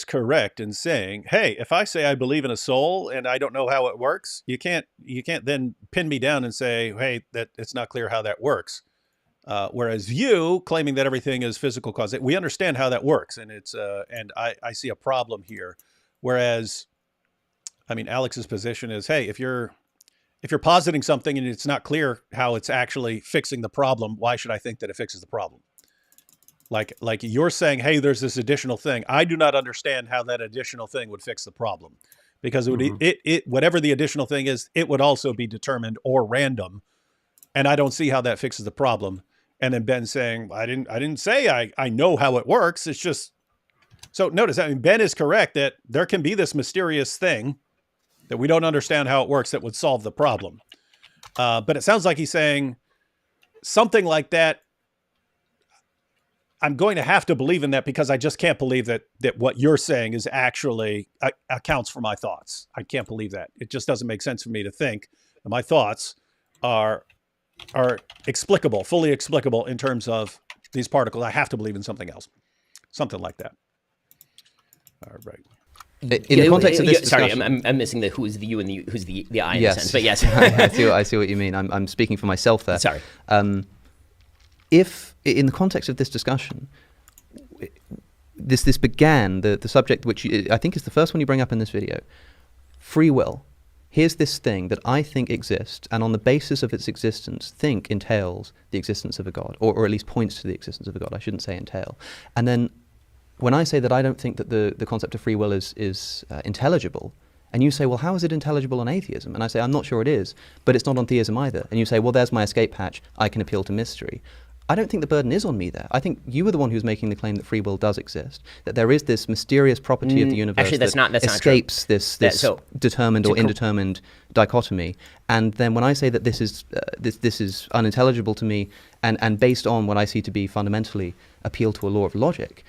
correct in saying, "Hey, if I say I believe in a soul and I don't know how it works, you can't then pin me down and say, hey, that it's not clear how that works." Whereas you claiming that everything is physical causation, we understand how that works, and it's and I see a problem here. Whereas, I mean, Alex's position is, hey, if you're positing something and it's not clear how it's actually fixing the problem, why should I think that it fixes the problem? Like you're saying, hey, there's this additional thing. I do not understand how that additional thing would fix the problem, because it would, whatever the additional thing is, it would also be determined or random, and I don't see how that fixes the problem. And then Ben saying, I didn't say I know how it works. It's just, so notice, I mean, Ben is correct that there can be this mysterious thing that we don't understand how it works that would solve the problem. But it sounds like he's saying something like that. I'm going to have to believe in that because I just can't believe that what you're saying is actually accounts for my thoughts. I can't believe that. It just doesn't make sense for me to think that my thoughts are explicable, fully explicable in terms of these particles. I have to believe in something else, something like that. All right. In the context of this discussion, sorry, I'm missing the who's the you and the who's the I in yes. a sense, but yes. I see what you mean. I'm speaking for myself there. Sorry. If in the context of this discussion, this began the subject which I think is the first one you bring up in this video, free will. Here's this thing that I think exists, and on the basis of its existence, think entails the existence of a God, or at least points to the existence of a God. I shouldn't say entail. And then when I say that I don't think that the concept of free will is intelligible, and you say, well, how is it intelligible on atheism? And I say, I'm not sure it is, but it's not on theism either. And you say, well, there's my escape hatch. I can appeal to mystery. I don't think the burden is on me there. I think you were the one who's making the claim that free will does exist, that there is this mysterious property of the universe actually, that's not escapes this determined or indetermined dichotomy. And then when I say that this is unintelligible to me, and based on what I see to be fundamentally appeal to a law of logic,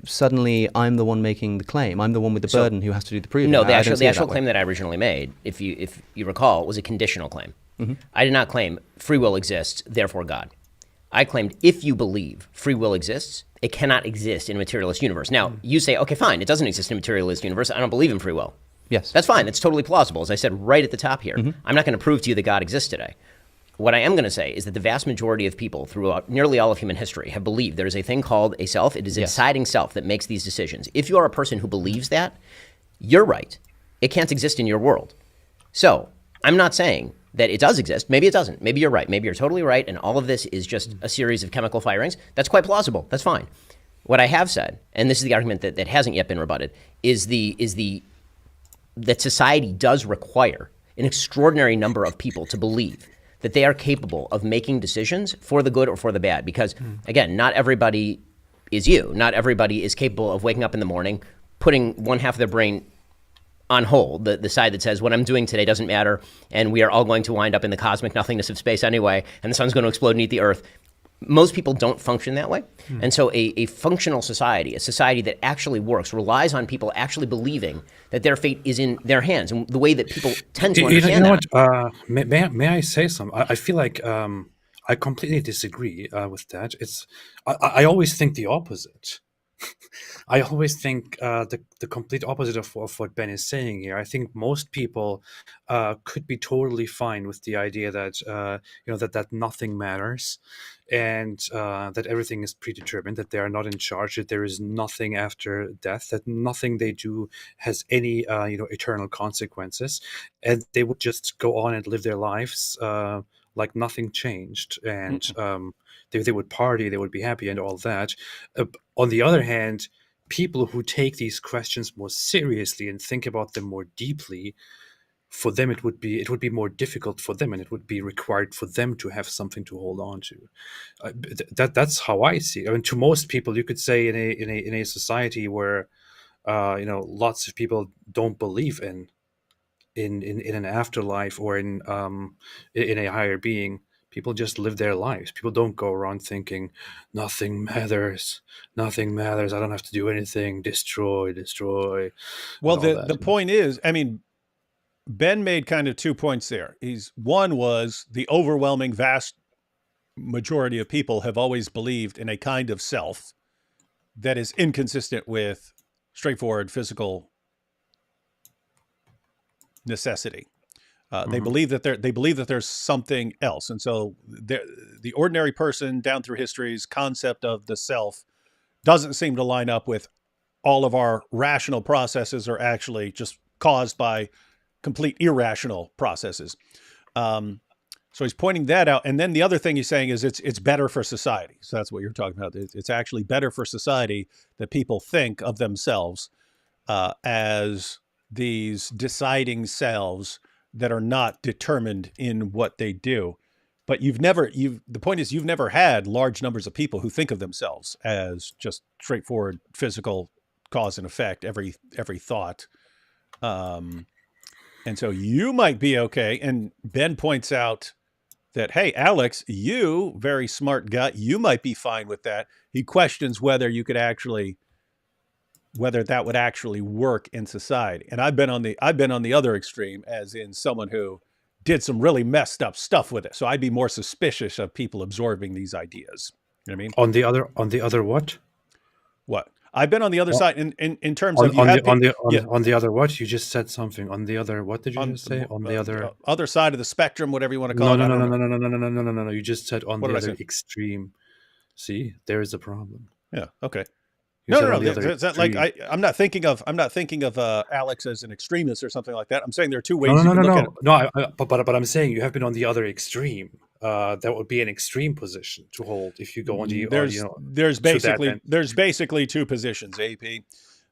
suddenly I'm the one making the claim. I'm the one with the burden who has to do the proving. No, the actual claim that I originally made, if you recall, was a conditional claim. Mm-hmm. I did not claim free will exists, therefore God. I claimed if you believe free will exists, it cannot exist in a materialist universe. Now, you say, okay, fine, it doesn't exist in a materialist universe. I don't believe in free will. Yes. That's fine. That's totally plausible. As I said right at the top here, I'm not going to prove to you that God exists today. What I am going to say is that the vast majority of people throughout nearly all of human history have believed there is a thing called a self. It is a deciding self that makes these decisions. If you are a person who believes that, you're right. It can't exist in your world. So I'm not saying that it does exist. Maybe it doesn't. Maybe you're right. Maybe you're totally right, and all of this is just a series of chemical firings. That's quite plausible. That's fine. What I have said, and this is the argument that hasn't yet been rebutted, is that society does require an extraordinary number of people to believe that they are capable of making decisions for the good or for the bad. Because, again, not everybody is you. Not everybody is capable of waking up in the morning, putting one half of their brain on hold, the side that says what I'm doing today doesn't matter, and we are all going to wind up in the cosmic nothingness of space anyway, and the sun's going to explode and eat the earth. Most people don't function that way. And so a functional society, a society that actually works, relies on people actually believing that their fate is in their hands. And the way that people tend to understand that. May I say something? I feel like I completely disagree with that. I always think the opposite. I always think the complete opposite of what Ben is saying here. I think most people could be totally fine with the idea that that nothing matters, and that everything is predetermined, that they are not in charge, that there is nothing after death, that nothing they do has any eternal consequences, and they would just go on and live their lives like nothing changed, and they would party, they would be happy, and all that. On the other hand, people who take these questions more seriously and think about them more deeply, for them it would be more difficult for them, and it would be required for them to have something to hold on to. That's how I see it. I mean, to most people, you could say in a society where lots of people don't believe in an afterlife or in a higher being. People just live their lives. People don't go around thinking nothing matters. Nothing matters. I don't have to do anything. Destroy. Well, the point is, I mean, Ben made kind of 2 points there. One was the overwhelming vast majority of people have always believed in a kind of self that is inconsistent with straightforward physical necessity. They believe that there's something else, and so the ordinary person down through history's concept of the self doesn't seem to line up with all of our rational processes, are actually just caused by complete irrational processes. So he's pointing that out, and then the other thing he's saying is it's better for society. So that's what you're talking about. It's actually better for society that people think of themselves as these deciding selves that are not determined in what they do. But the point is, you've never had large numbers of people who think of themselves as just straightforward physical cause and effect, every thought. And so you might be okay. And Ben points out that, hey, Alex, you, very smart guy, you might be fine with that. He questions whether that would actually work in society. And I've been on the other extreme, as in someone who did some really messed up stuff with it. So I'd be more suspicious of people absorbing these ideas. You know what I mean? On the other what? What? I've been on the other side in terms of on the other what? You just said something. On the other what did you just say? On the other side of the spectrum, whatever you want to call it. No. You just said on the other extreme. See, there is a problem. Yeah. Okay. No. It's not like I'm not thinking of Alex as an extremist or something like that. I'm saying there are two ways you can look at it. No, but I'm saying you have been on the other extreme. That would be an extreme position to hold if you go on the. There's basically two positions. AP,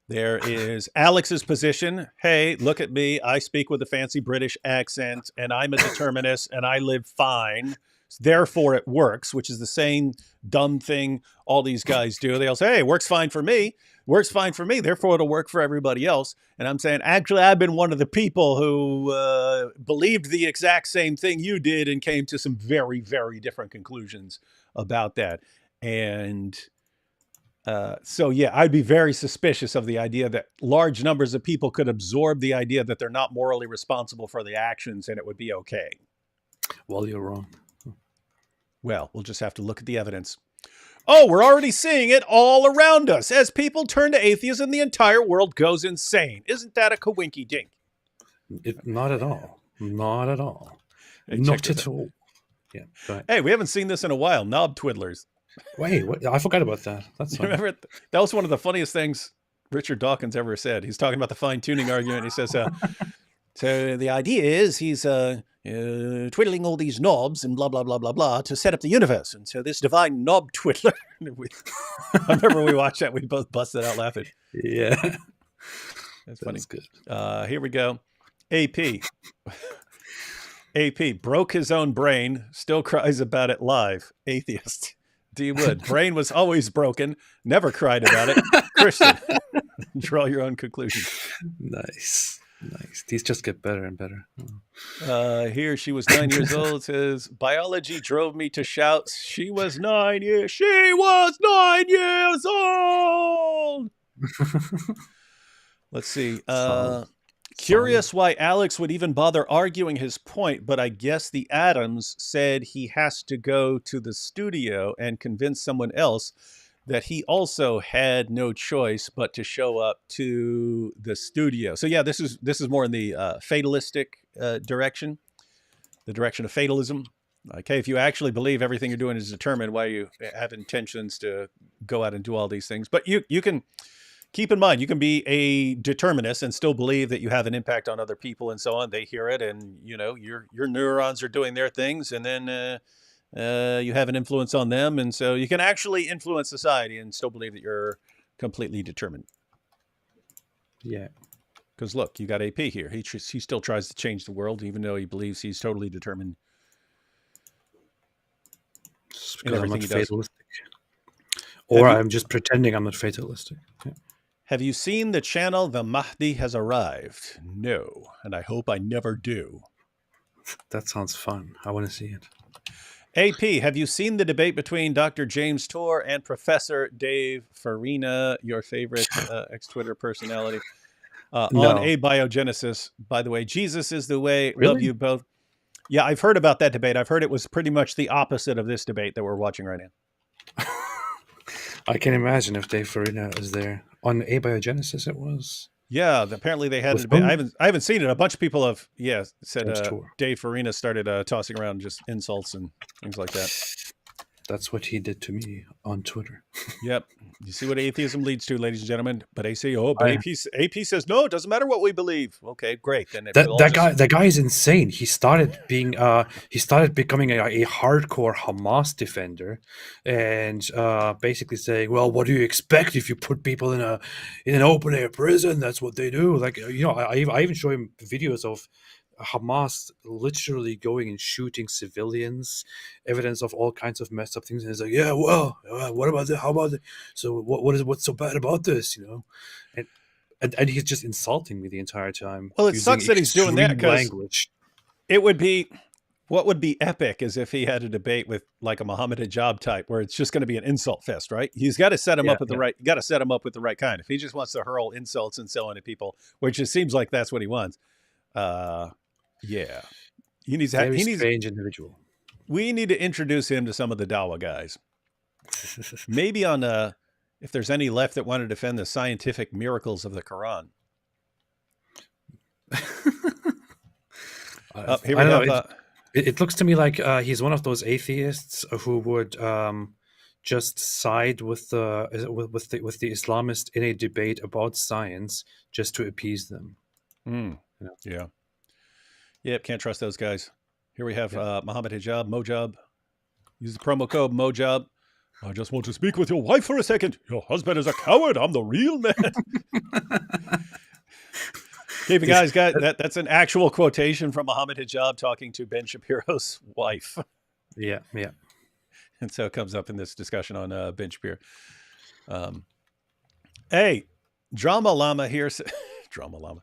there is Alex's position. Hey, look at me. I speak with a fancy British accent, and I'm a determinist, and I live fine. Therefore, it works, which is the same dumb thing all these guys do. They all say, hey, it works fine for me. Works fine for me. Therefore, it'll work for everybody else. And I'm saying, actually, I've been one of the people who believed the exact same thing you did and came to some very, very different conclusions about that. And so, yeah, I'd be very suspicious of the idea that large numbers of people could absorb the idea that they're not morally responsible for the actions and it would be okay. Well, you're wrong. Well, we'll just have to look at the evidence. Oh, we're already seeing it all around us. As people turn to atheism, the entire world goes insane. Isn't that a coinky-dink? Not at all. Not at all. Hey, not at all. Yeah. Hey, we haven't seen this in a while. Knob twiddlers. Wait, what? I forgot about that. That's fine. Remember, that was one of the funniest things Richard Dawkins ever said. He's talking about the fine-tuning argument. He says, so the idea is he's twiddling all these knobs and blah, blah, blah, blah, blah to set up the universe. And so this divine knob twiddler, I remember we watched that. We both busted out laughing. Yeah. That's funny. Good. Here we go. AP broke his own brain, still cries about it live. Atheist. D. Wood. Brain was always broken, never cried about it. Christian. Draw your own conclusion. Nice. These just get better and better. Here she was 9 years old. Says biology drove me to shout. She was 9 years. She was 9 years old. Let's see. Curious why Alex would even bother arguing his point, but I guess the Adams said he has to go to the studio and convince someone else that he also had no choice but to show up to the studio. So yeah, this is more in the fatalistic direction, the direction of fatalism. Like, hey, if you actually believe everything you're doing is determined, why you have intentions to go out and do all these things? But you can keep in mind, you can be a determinist and still believe that you have an impact on other people and so on. They hear it, and your neurons are doing their things, and then you have an influence on them, and so you can actually influence society and still believe that you're completely determined. Yeah. Because look, you got AP here. He still tries to change the world, even though he believes he's totally determined. Because I'm not fatalistic. Or I'm just pretending I'm not fatalistic. Yeah. Have you seen the channel The Mahdi Has Arrived? No, and I hope I never do. That sounds fun. I want to see it. AP, have you seen the debate between Dr. James Tour and Professor Dave Farina, your favorite ex-Twitter personality, on abiogenesis? By the way, Jesus is the way. Really? Love you both. Yeah, I've heard about that debate. I've heard it was pretty much the opposite of this debate that we're watching right now. I can imagine if Dave Farina is there. On abiogenesis it was. Yeah, apparently they had a debate. I haven't seen it. A bunch of people have said Dave Farina started tossing around just insults and things like that. That's what he did to me on Twitter. Yep. You see what atheism leads to, ladies and gentlemen? But AP says, no, it doesn't matter what we believe. Okay, great. Then that guy is insane. He started becoming a hardcore Hamas defender, and basically saying, well, what do you expect if you put people in an open air prison? That's what they do. Like, I even show him videos of Hamas literally going and shooting civilians, evidence of all kinds of messed up things. And he's like, yeah, well, what about that? How about it? So what's so bad about this? And he's just insulting me the entire time. Well, it sucks that he's doing that, because it would be, what would be epic is if he had a debate with like a Muhammad Hijab type, where it's just going to be an insult fest, right? He's got to set him up with the right. You got to set him up with the right kind. If he just wants to hurl insults and so on at people, which it seems like that's what he wants. Yeah, he needs strange individual. We need to introduce him to some of the Dawa guys. Maybe on if there's any left that want to defend the scientific miracles of the Quran. Here we go. It looks to me like he's one of those atheists who would just side with the Islamists in a debate about science just to appease them. Yeah. Yep, can't trust those guys. Here we have Muhammad Hijab, Mojab. Use the promo code Mojab. I just want to speak with your wife for a second. Your husband is a coward. I'm the real man. Okay, guys, that's an actual quotation from Muhammad Hijab talking to Ben Shapiro's wife. Yeah. And so it comes up in this discussion on Ben Shapiro. Hey, Drama Llama here. Drama Llama.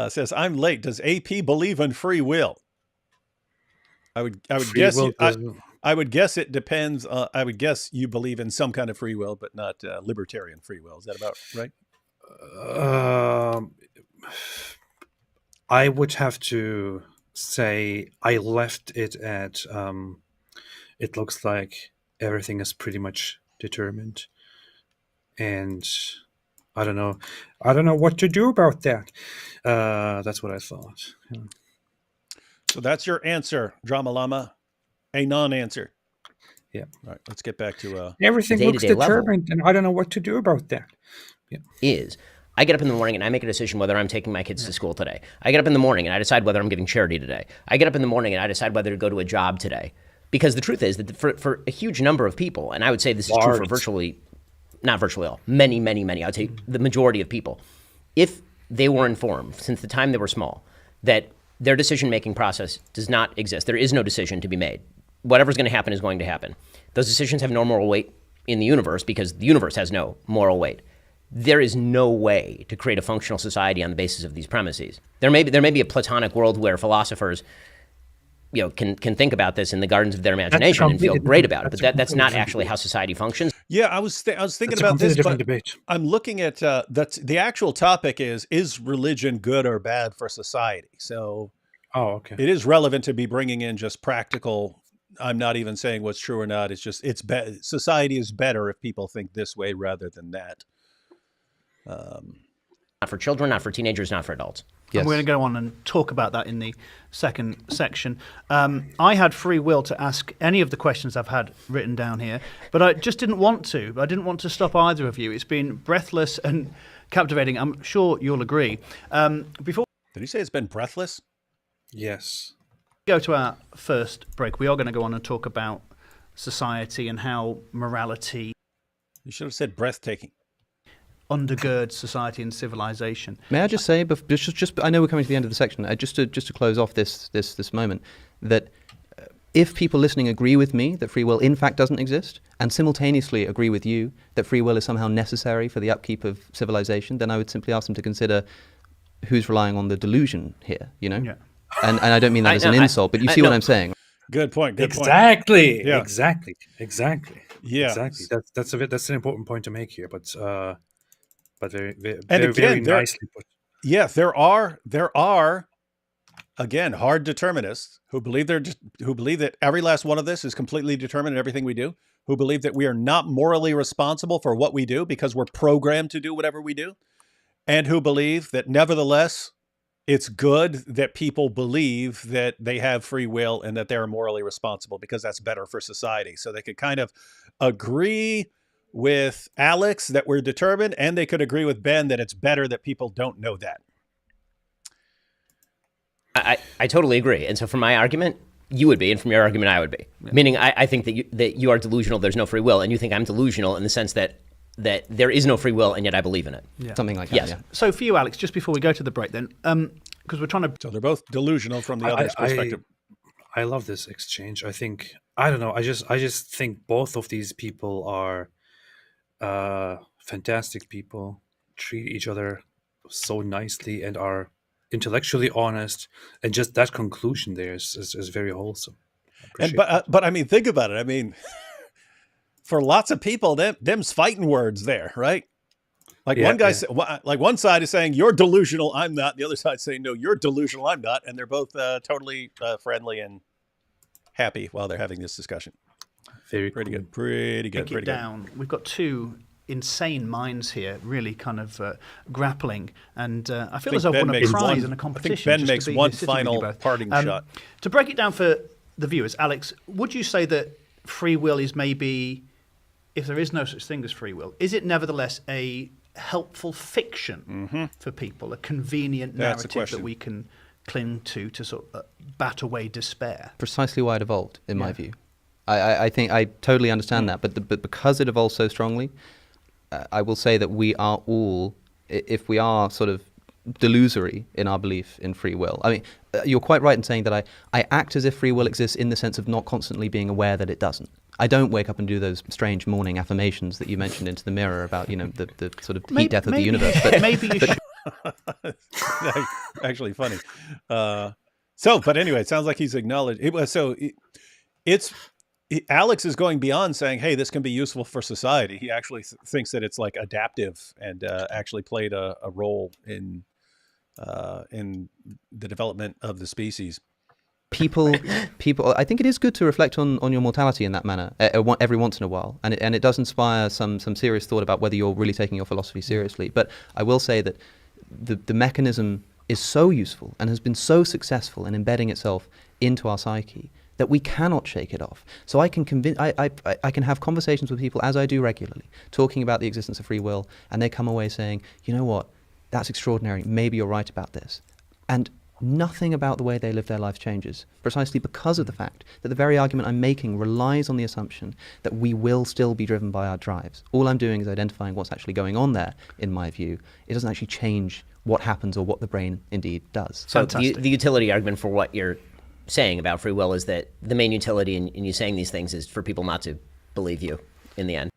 Says, I'm late. Does AP believe in free will? I would guess. I would guess it depends. I would guess you believe in some kind of free will, but not libertarian free will. Is that about right? I would have to say I left it at. It looks like everything is pretty much determined, and I don't know what to do about that. That's what I thought. Yeah. So that's your answer, Drama Llama. A non-answer. Yeah. All right, let's get back to everything looks determined, and I don't know what to do about that. Yeah. I get up in the morning and I make a decision whether I'm taking my kids to school today. I get up in the morning and I decide whether I'm giving charity today. I get up in the morning and I decide whether to go to a job today. Because the truth is that for a huge number of people, and I would say this is true for not virtually all, many, I would say the majority of people, if they were informed since the time they were small that their decision-making process does not exist, there is no decision to be made. Whatever's going to happen is going to happen. Those decisions have no moral weight in the universe because the universe has no moral weight. There is no way to create a functional society on the basis of these premises. There may be a Platonic world where philosophers can think about this in the gardens of their imagination and feel great about it, but that's not actually how society functions. Yeah, I was thinking about this, but debate. I'm looking at the actual topic is religion good or bad for society? So, okay, it is relevant to be bringing in just practical I'm not even saying what's true or not. It's just society is better if people think this way rather than that. Not for children, not for teenagers, not for adults. Yes. And we're going to go on and talk about that in the second section. I had free will to ask any of the questions I've had written down here, but I just didn't want to. I didn't want to stop either of you. It's been breathless and captivating. I'm sure you'll agree. Before Did you say it's been breathless? Yes. we go to our first break, we are going to go on and talk about society and how morality... You should have said breathtaking. ...undergirds society and civilization. May I just say, just I know we're coming to the end of the section, just to close off this moment, that if people listening agree with me that free will in fact doesn't exist, and simultaneously agree with you that free will is somehow necessary for the upkeep of civilization, then I would simply ask them to consider who's relying on the delusion here, you know? Yeah. And I don't mean that as an insult, but you see what I'm saying. Good point. Exactly. Yeah. Exactly. Yeah. Exactly. That's an important point to make here, but very nicely put. Yeah, there are again hard determinists who believe that every last one of this is completely determined in everything we do, who believe that we are not morally responsible for what we do because we're programmed to do whatever we do, and who believe that nevertheless it's good that people believe that they have free will and that they're morally responsible because that's better for society. So they could kind of agree with Alex that we're determined, and they could agree with Ben that it's better that people don't know that. I totally agree. And so from my argument, you would be, and from your argument, I would be. Yeah. Meaning I think that you are delusional, there's no free will, and you think I'm delusional in the sense that there is no free will, and yet I believe in it. Yeah. Something like that, yes. Yeah. So for you, Alex, just before we go to the break then, because we're trying to... So they're both delusional from the other's perspective. I love this exchange. I don't know, I just think both of these people are fantastic people, treat each other so nicely and are intellectually honest, and just that conclusion there is very wholesome. But I mean, think about it. I mean, for lots of people, them's fighting words there, right? Like one side is saying you're delusional, I'm not. The other side saying no, you're delusional, I'm not, and they're both totally friendly and happy while they're having this discussion. Pretty good. Pretty good. Down. We've got two insane minds here, really kind of grappling, and I feel as though I've won a prize in a competition. I think Ben makes one final parting shot. To break it down for the viewers, Alex, would you say that free will is maybe, if there is no such thing as free will, is it nevertheless a helpful fiction for people, a convenient narrative that we can cling to sort of bat away despair? Precisely why it evolved, in my view. I think I totally understand that, but because it evolved so strongly, I will say that we are all, if we are sort of delusory in our belief in free will. I mean, you're quite right in saying that I act as if free will exists in the sense of not constantly being aware that it doesn't. I don't wake up and do those strange morning affirmations that you mentioned into the mirror about, you know, the sort of heat death of the universe. But maybe you should. Actually funny. But anyway, it sounds like he's acknowledged. Alex is going beyond saying, hey, this can be useful for society. He actually thinks that it's like adaptive and actually played a role in the development of the species. People, I think it is good to reflect on your mortality in that manner every once in a while, and it does inspire some serious thought about whether you're really taking your philosophy seriously. But I will say that the mechanism is so useful and has been so successful in embedding itself into our psyche that we cannot shake it off. So I can I can have conversations with people, as I do regularly, talking about the existence of free will, and they come away saying, you know what, that's extraordinary, maybe you're right about this. And nothing about the way they live their lives changes, precisely because of the fact that the very argument I'm making relies on the assumption that we will still be driven by our drives. All I'm doing is identifying what's actually going on there, in my view. It doesn't actually change what happens or what the brain indeed does. So the utility argument for what you're saying about free will is that the main utility in you saying these things is for people not to believe you in the end.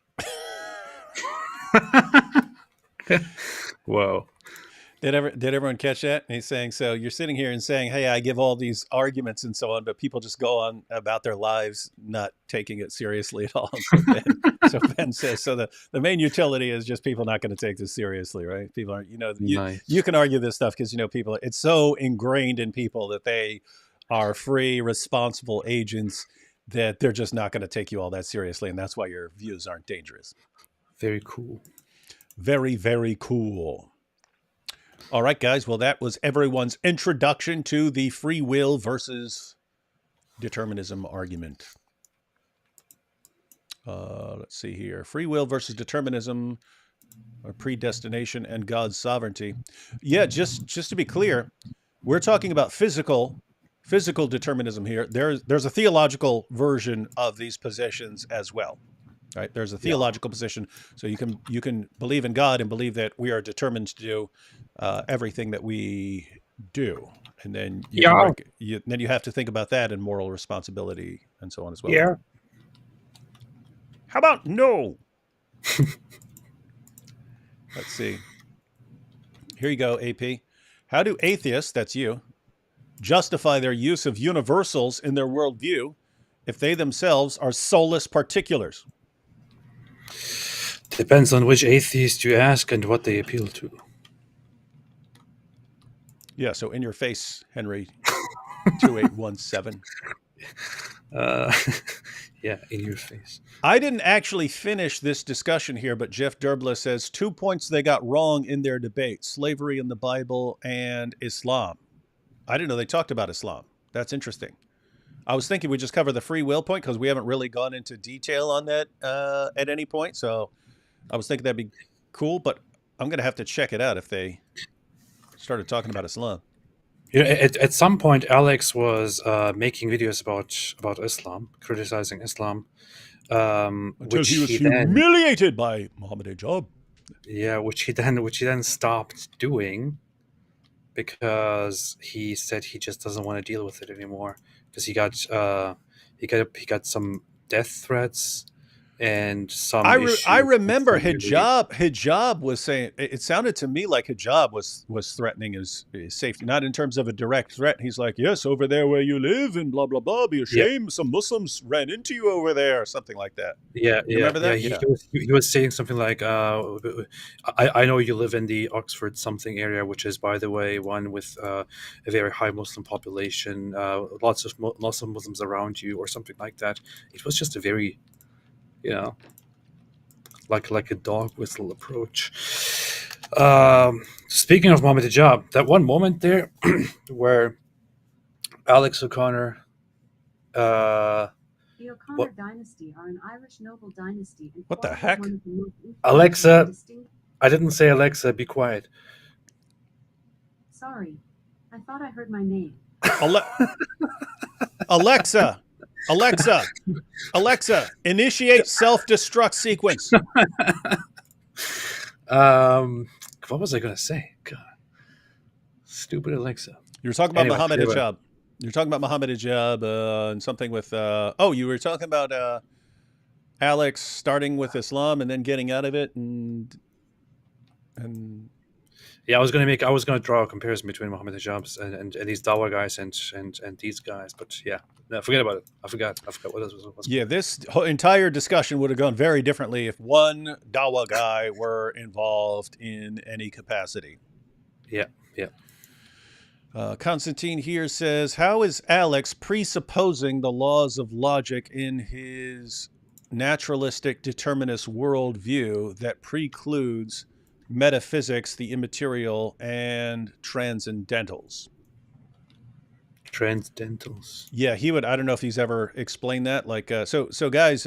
Whoa. Did everyone catch that? And he's saying, so you're sitting here and saying, hey, I give all these arguments and so on, but people just go on about their lives, not taking it seriously at all. So Ben says, so the main utility is just people not going to take this seriously, right? People aren't, you can argue this stuff because, people, it's so ingrained in people that they are free, responsible agents that they're just not going to take you all that seriously, and that's why your views aren't dangerous. Very cool. Very, very cool. All right, guys. Well, that was everyone's introduction to the free will versus determinism argument. Let's see here. Free will versus determinism, or predestination and God's sovereignty. Yeah, just to be clear, we're talking about physical determinism here. There's a theological version of these positions as well. Right? There's a theological position, so you can believe in God and believe that we are determined to do everything that we do, and then then you have to think about that and moral responsibility and so on as well. Yeah. How about no? Let's see. Here you go, AP. How do atheists, that's you, justify their use of universals in their worldview if they themselves are soulless particulars? Depends on which atheist you ask and what they appeal to. Yeah, so in your face, Henry 2817. Yeah, in your face. I didn't actually finish this discussion here, but Jeff Derbla says 2 points they got wrong in their debate: slavery in the Bible and Islam. I didn't know they talked about Islam. That's interesting. I was thinking we just cover the free will point because we haven't really gone into detail on that at any point. So I was thinking that'd be cool, but I'm going to have to check it out if they started talking about Islam. You know, at some point, Alex was making videos about Islam, criticizing Islam, Until he was humiliated by Muhammad Hijab. Yeah, which he then stopped doing because he said he just doesn't want to deal with it anymore because he got some death threats and some. I remember Hijab was saying, it sounded to me like Hijab was threatening his safety, not in terms of a direct threat. He's like, yes, over there where you live and blah, blah, blah, be ashamed. Some Muslims ran into you over there or something like that. Yeah. Remember that? Yeah, he was saying something like, I know you live in the Oxford something area, which is, by the way, one with a very high Muslim population, lots of Muslims around you or something like that. It was just a very, like a dog whistle approach. Speaking of Muhammad Hijab, that one moment there where Alex O'Connor, the O'Connor dynasty are an Irish noble dynasty. What the heck? Alexa, I didn't say Alexa, be quiet. Sorry, I thought I heard my name. Alexa, initiate self-destruct sequence. What was I going to say? God. Stupid Alexa. You were talking about Muhammad Hijab. You're talking about Muhammad Hijab and something with... you were talking about Alex starting with Islam and then getting out of it and yeah, I was going to draw a comparison between Muhammad Hijab and these Dawa guys and these guys, but yeah, no, forget about it. I forgot what else was. Yeah, this whole entire discussion would have gone very differently if one Dawa guy were involved in any capacity. Yeah. Constantine here says, how is Alex presupposing the laws of logic in his naturalistic determinist worldview that precludes metaphysics, the immaterial, and transcendentals? Transcendentals. Yeah, he would. I don't know if he's ever explained that. Like, so guys,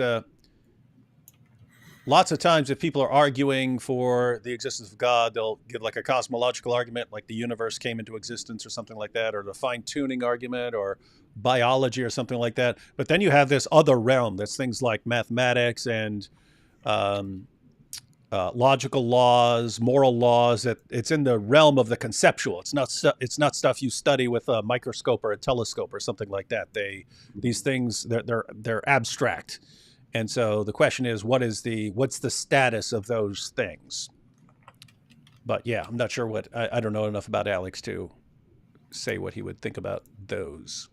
lots of times if people are arguing for the existence of God, they'll give like a cosmological argument, like the universe came into existence or something like that, or the fine-tuning argument or biology or something like that. But then you have this other realm that's things like mathematics and logical laws, moral laws. That it's in the realm of the conceptual. It's not stuff you study with a microscope or a telescope or something like that. These things they're abstract. And so the question is, what's the status of those things? But yeah, I'm not sure I don't know enough about Alex to say what he would think about those.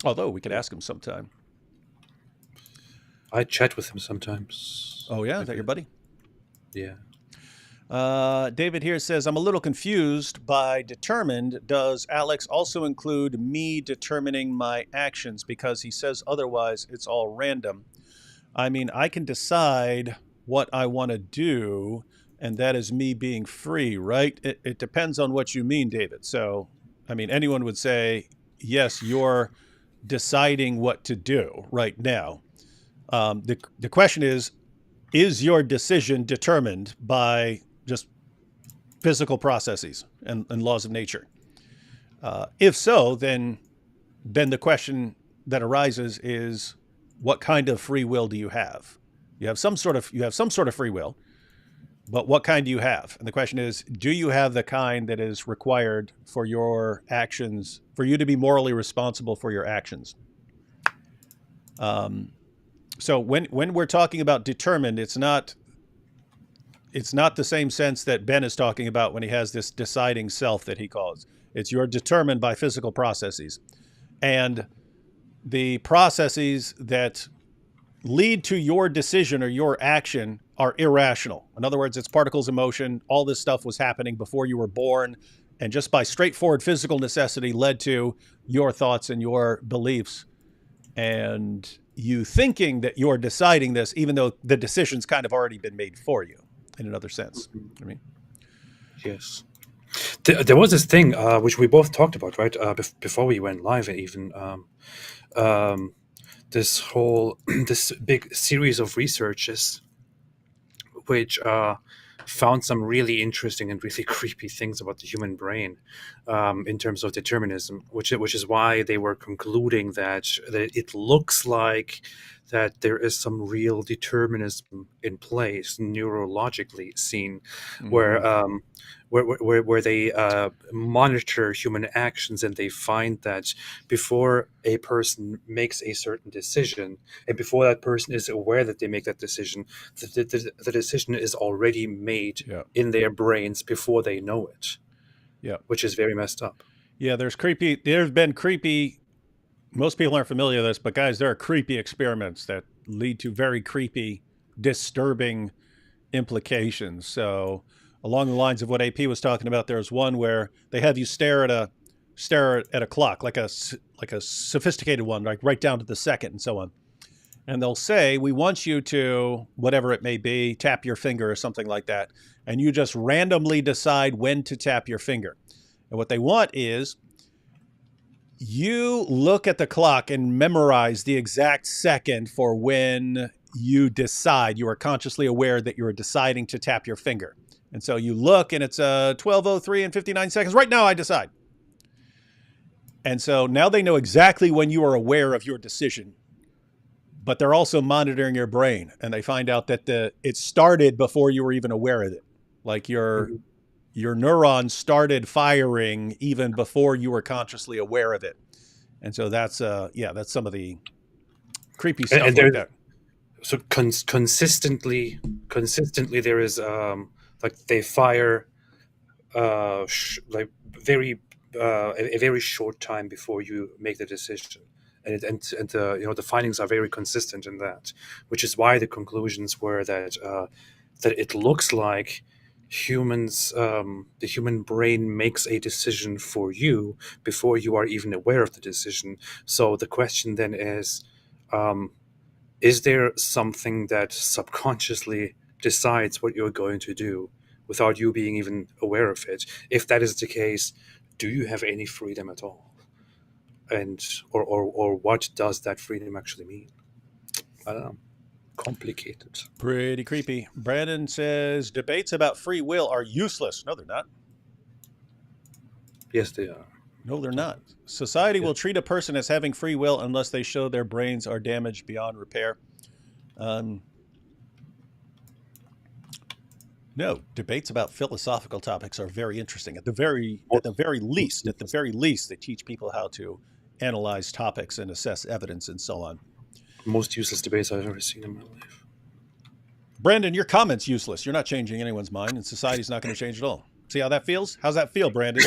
Although we could ask him sometime. I chat with him sometimes. Oh yeah, is that your buddy? Yeah. David here says, I'm a little confused by determined. Does Alex also include me determining my actions? Because he says otherwise it's all random. I mean, I can decide what I want to do, and that is me being free, right? It depends on what you mean, David. So, I mean, anyone would say, yes, you're deciding what to do right now. The question is your decision determined by just physical processes and laws of nature? If so, then the question that arises is, what kind of free will do you have? You have some sort of free will, but what kind do you have? And the question is, do you have the kind that is required for your actions, for you to be morally responsible for your actions? So when we're talking about determined, it's not the same sense that Ben is talking about when he has this deciding self that he calls. It's you're determined by physical processes. And the processes that lead to your decision or your action are irrational. In other words, it's particles in motion. All this stuff was happening before you were born, and just by straightforward physical necessity led to your thoughts and your beliefs. And you thinking that you're deciding this, even though the decision's kind of already been made for you, in another sense. I mean, yes. There was this thing which we both talked about, right? Before we went live, even this big series of researches, which found some really interesting and really creepy things about the human brain in terms of determinism, which is why they were concluding that it looks like that there is some real determinism in place, neurologically seen, where they monitor human actions, and they find that before a person makes a certain decision, and before that person is aware that they make that decision, the decision is already made in their brains before they know it. Yeah, which is very messed up. Yeah, there's been creepy. Most people aren't familiar with this, but guys, there are creepy experiments that lead to very creepy, disturbing implications. So along the lines of what AP was talking about, there's one where they have you stare at a clock, like a sophisticated one, like right down to the second and so on. And they'll say, we want you to, whatever it may be, tap your finger or something like that. And you just randomly decide when to tap your finger. And what they want is you look at the clock and memorize the exact second for when you decide. You are consciously aware that you are deciding to tap your finger. And so you look and it's 12:03 and 59 seconds. Right now I decide. And so now they know exactly when you are aware of your decision, but they're also monitoring your brain, and they find out that it started before you were even aware of it. Like your neurons started firing even before you were consciously aware of it. And so that's some of the creepy stuff like that. So consistently there is like they fire like a very short time before you make the decision, and the findings are very consistent in that, which is why the conclusions were that it looks like the human brain makes a decision for you before you are even aware of the decision. So the question then is there something that subconsciously decides what you're going to do without you being even aware of it? If that is the case, do you have any freedom at all? And or what does that freedom actually mean? I don't know. Complicated. Pretty creepy. Brandon says debates about free will are useless. No, they're not. Yes, they are. No, they're not. Society will treat a person as having free will unless they show their brains are damaged beyond repair. No, debates about philosophical topics are very interesting. At the very least, they teach people how to analyze topics and assess evidence and so on. Most useless debates I've ever seen in my life. Brandon, your comment's useless. You're not changing anyone's mind, and society's not going to change at all. See how that feels? How's that feel, Brandon?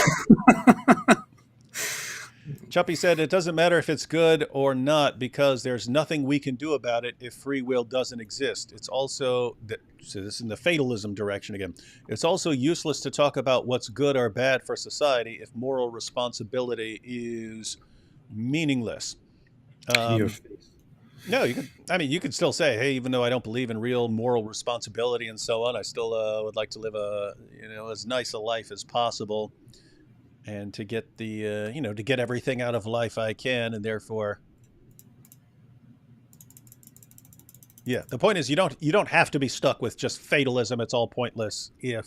Chuppy said it doesn't matter if it's good or not because there's nothing we can do about it if free will doesn't exist. It's also, so this is in the fatalism direction again, it's also useless to talk about what's good or bad for society if moral responsibility is meaningless. In your face. No, you could still say, hey, even though I don't believe in real moral responsibility and so on, I still would like to live as nice a life as possible. And to get to get everything out of life I can, and therefore, yeah. The point is, you don't have to be stuck with just fatalism. It's all pointless if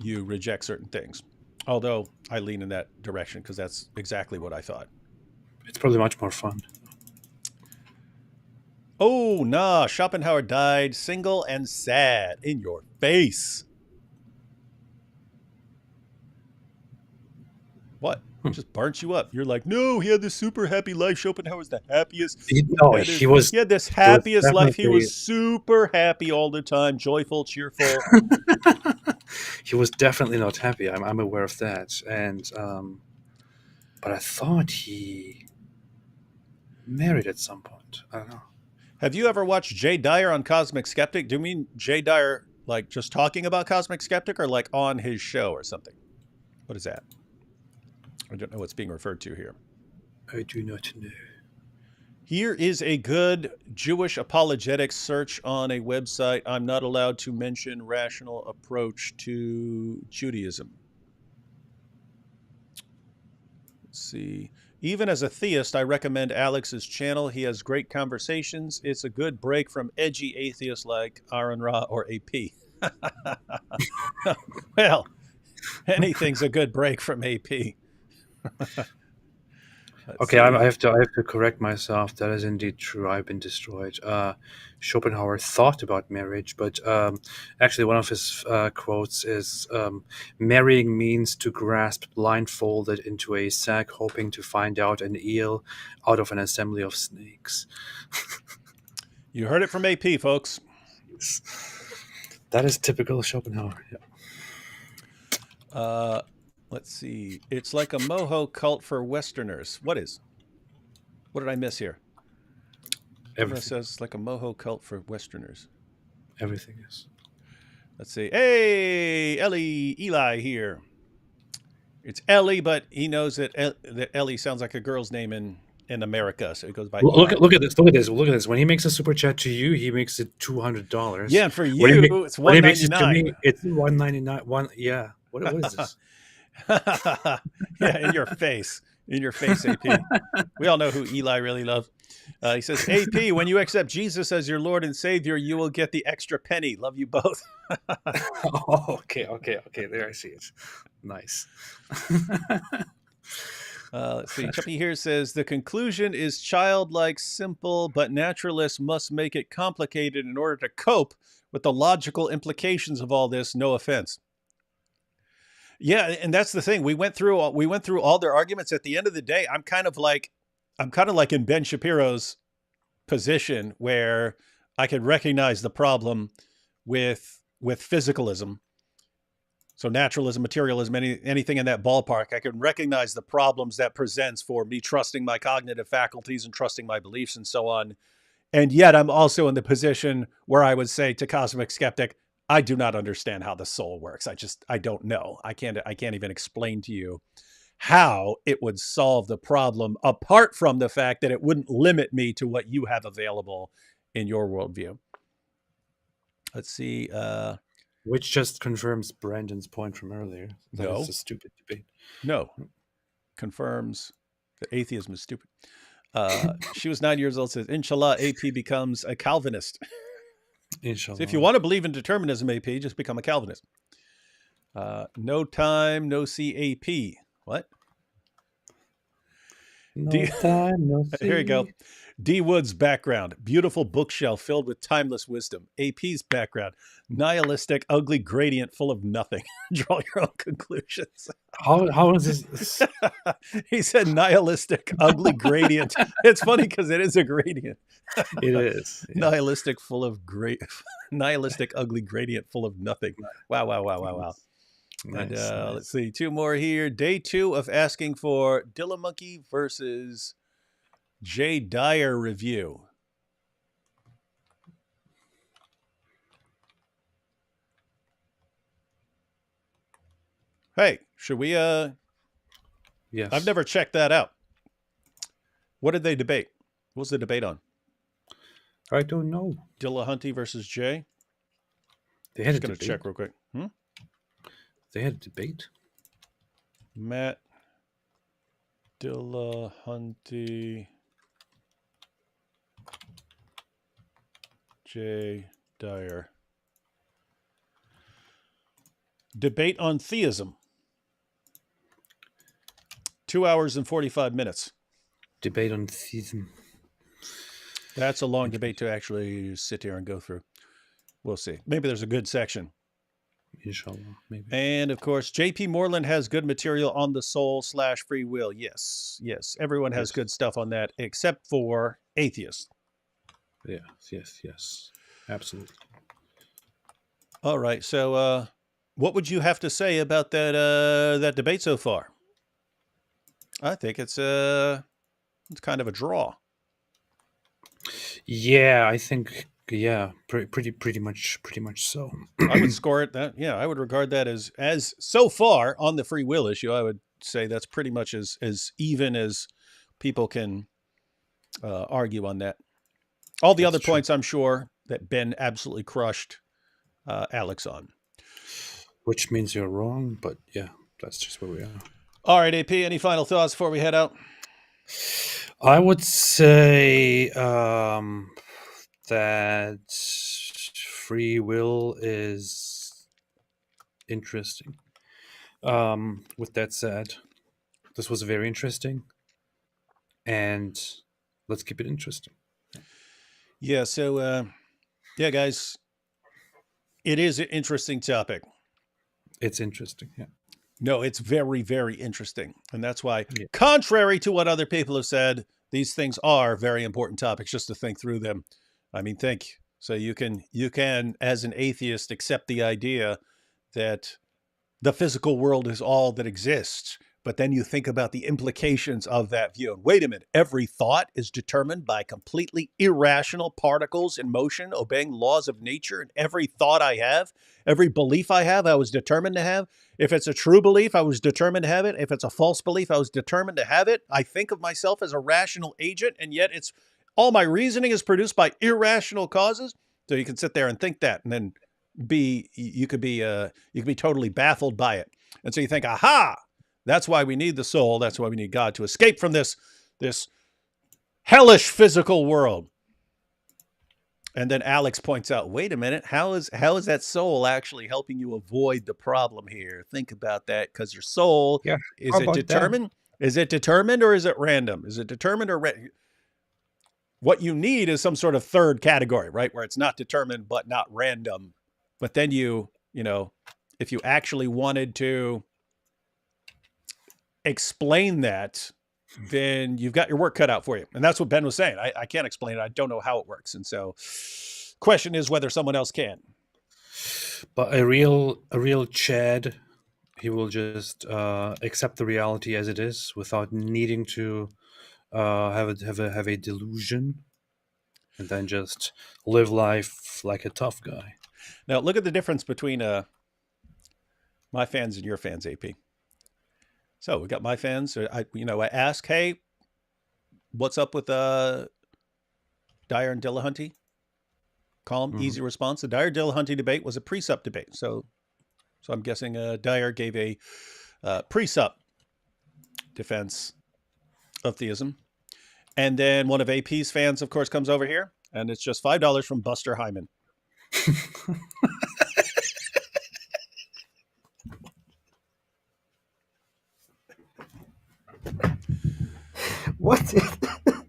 you reject certain things. Although I lean in that direction because that's exactly what I thought. It's probably much more fun. Oh, nah! Schopenhauer died single and sad. In your face. What? It just burnt you up. You're like, no, he had this super happy life. Schopenhauer's the happiest. He had this happiest life. He was super happy all the time, joyful, cheerful. He was definitely not happy. I'm aware of that. And but I thought he married at some point. I don't know. Have you ever watched Jay Dyer on Cosmic Skeptic? Do you mean Jay Dyer like just talking about Cosmic Skeptic or like on his show or something? What is that? I don't know what's being referred to here. I do not know. Here is a good Jewish apologetics search on a website. I'm not allowed to mention rational approach to Judaism. Let's see. Even as a theist, I recommend Alex's channel. He has great conversations. It's a good break from edgy atheists like Aaron Ra or AP. Well, anything's a good break from AP. Okay, I have to correct myself. That is indeed true. I've been destroyed. Schopenhauer thought about marriage, but actually one of his quotes is, marrying means to grasp blindfolded into a sack, hoping to find out an eel out of an assembly of snakes. You heard it from AP, folks. That is typical Schopenhauer. Yeah. Let's see. It's like a moho cult for Westerners. What did I miss here? Everyone says it's like a moho cult for Westerners. Everything is. Let's see. Hey, Eli here. It's Ellie, but he knows that Ellie sounds like a girl's name in America, so it goes by. Look at this. When he makes a super chat to you, he makes it $200. Yeah, and for you, it's $199. It's $199. Yeah. What is this? Yeah, in your face, AP. We all know who Eli really loves. He says, AP, when you accept Jesus as your Lord and Savior, you will get the extra penny. Love you both. Oh, okay. There, I see it. Nice. Let's see. Chuppy here says, the conclusion is childlike, simple, but naturalists must make it complicated in order to cope with the logical implications of all this. No offense. Yeah, and that's the thing. We went through all their arguments. At the end of the day, I'm kind of like in Ben Shapiro's position where I can recognize the problem with physicalism. So naturalism, materialism, anything in that ballpark, I can recognize the problems that presents for me trusting my cognitive faculties and trusting my beliefs and so on. And yet I'm also in the position where I would say to Cosmic Skeptic, I do not understand how the soul works. I don't know. I can't even explain to you how it would solve the problem apart from the fact that it wouldn't limit me to what you have available in your worldview. Let's see. Which just confirms Brandon's point from earlier. That it's a stupid debate. No. Confirms that atheism is stupid. She was 9 years old, says, Inshallah, AP becomes a Calvinist. Inshallah. So if you want to believe in determinism, AP, just become a Calvinist. No time, no see, AP. What? No time, no see. Here you go. D. Wood's background, beautiful bookshelf filled with timeless wisdom. AP's background, nihilistic, ugly gradient full of nothing. Draw your own conclusions. How is this? He said nihilistic, ugly gradient. It's funny because it is a gradient. It is. Yeah. Nihilistic, ugly gradient full of nothing. Wow. And let's see, 2 more here. Day 2 of asking for Dillamonkey versus Jay Dyer review. Hey, should we Yes. I've never checked that out. What did they debate? What was the debate on? I don't know. Dillahunty versus Jay? They had Just a going to debate. check real quick. They had a debate. Matt Dillahunty, Jay Dyer. Debate on theism. 2 hours and 45 minutes. Debate on theism. That's a long debate to actually sit here and go through. We'll see. Maybe there's a good section. Inshallah, maybe. And of course, J.P. Moreland has good material on the soul/free will. Yes. Everyone has good stuff on that, except for atheists. Yes. Absolutely. All right. So, what would you have to say about that debate so far? I think it's kind of a draw. Yeah, I think pretty much so. I would score it that. Yeah, I would regard that as so far on the free will issue. I would say that's pretty much as even as people can argue on that. All the other points, I'm sure that Ben absolutely crushed Alex on. Which means you're wrong, but yeah, that's just where we are. All right, AP. Any final thoughts before we head out? I would say that free will is interesting. With that said, this was very interesting, and let's keep it interesting. Yeah. So, guys, it is an interesting topic. It's interesting. Yeah. No, it's very, very interesting. And that's why, contrary to what other people have said, these things are very important topics just to think through them. I mean, think. So you can, as an atheist, accept the idea that the physical world is all that exists. But then you think about the implications of that view. And wait a minute, every thought is determined by completely irrational particles in motion, obeying laws of nature. And every thought I have, every belief I have, I was determined to have. If it's a true belief, I was determined to have it. If it's a false belief, I was determined to have it. I think of myself as a rational agent, and yet it's all my reasoning is produced by irrational causes. So you can sit there and think that, and then you could be totally baffled by it. And so you think, aha, that's why we need the soul. That's why we need God to escape from this hellish physical world. And then Alex points out, wait a minute, how is that soul actually helping you avoid the problem here? Think about that, because your soul, is it determined? That? Is it determined or is it random? Is it determined or what you need is some sort of third category, right? Where it's not determined but not random. But then you know, if you actually wanted to explain that, then you've got your work cut out for you. And that's what Ben was saying. I can't explain it. I don't know how it works. And so question is whether someone else can. But a real Chad, he will just accept the reality as it is without needing to have a delusion, and then just live life like a tough guy. Now look at the difference between my fans and your fans, AP. So we got my fans. I ask, hey, what's up with Dyer and Dillahunty? Calm, easy response. The Dyer-Dillahunty debate was a precept debate. So I'm guessing Dyer gave a precept defense of theism. And then one of AP's fans, of course, comes over here, and it's just $5 from Buster Hyman. What?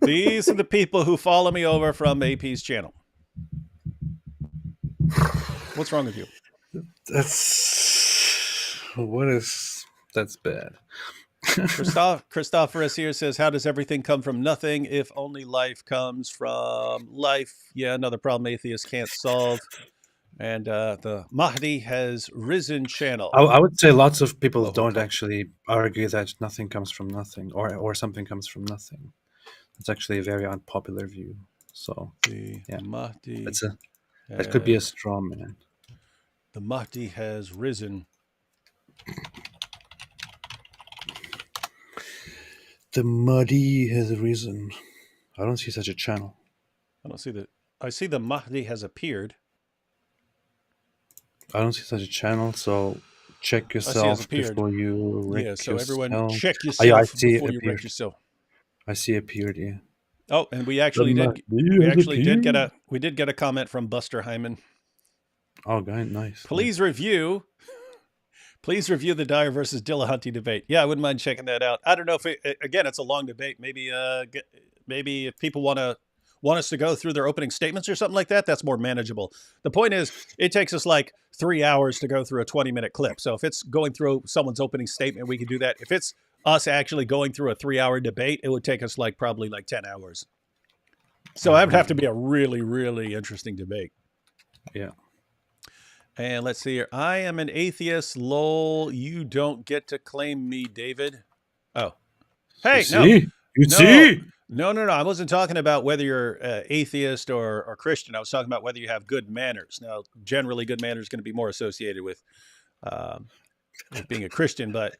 These are the people who follow me over from AP's channel. What's wrong with you? That's bad. Christophorus here says, how does everything come from nothing if only life comes from life? Yeah, another problem atheists can't solve. And the Mahdi has risen channel. I would say lots of people Oh, don't okay. actually argue that nothing comes from nothing, or something comes from nothing. It's actually a very unpopular view. So The yeah, Mahdi. that could be a straw man. The Mahdi has risen. The Mahdi has risen. I don't see such a channel. I don't see that. I see the Mahdi has appeared. I don't see such a channel. So check yourself before you wreck yourself. So everyone check Oh, yeah, I yourself see before you appeared. wreck yourself. I see appeared. Yeah. Oh, and we actually did get a comment from Buster Hyman. Oh, guy, nice. Please review the Dyer versus Dillahunty debate. Yeah, I wouldn't mind checking that out. I don't know if again, it's a long debate. Maybe if people want us to go through their opening statements or something like that, that's more manageable. The point is, it takes us like 3 hours to go through a 20-minute clip. So if it's going through someone's opening statement, we can do that. If it's us actually going through a 3-hour debate, it would take us probably 10 hours. So that would have to be a really, really interesting debate. Yeah. And let's see here. I am an atheist. Lol. You don't get to claim me, David. Oh. Hey, No, I wasn't talking about whether you're atheist or Christian. I was talking about whether you have good manners. Now, generally, good manners is going to be more associated with being a Christian, but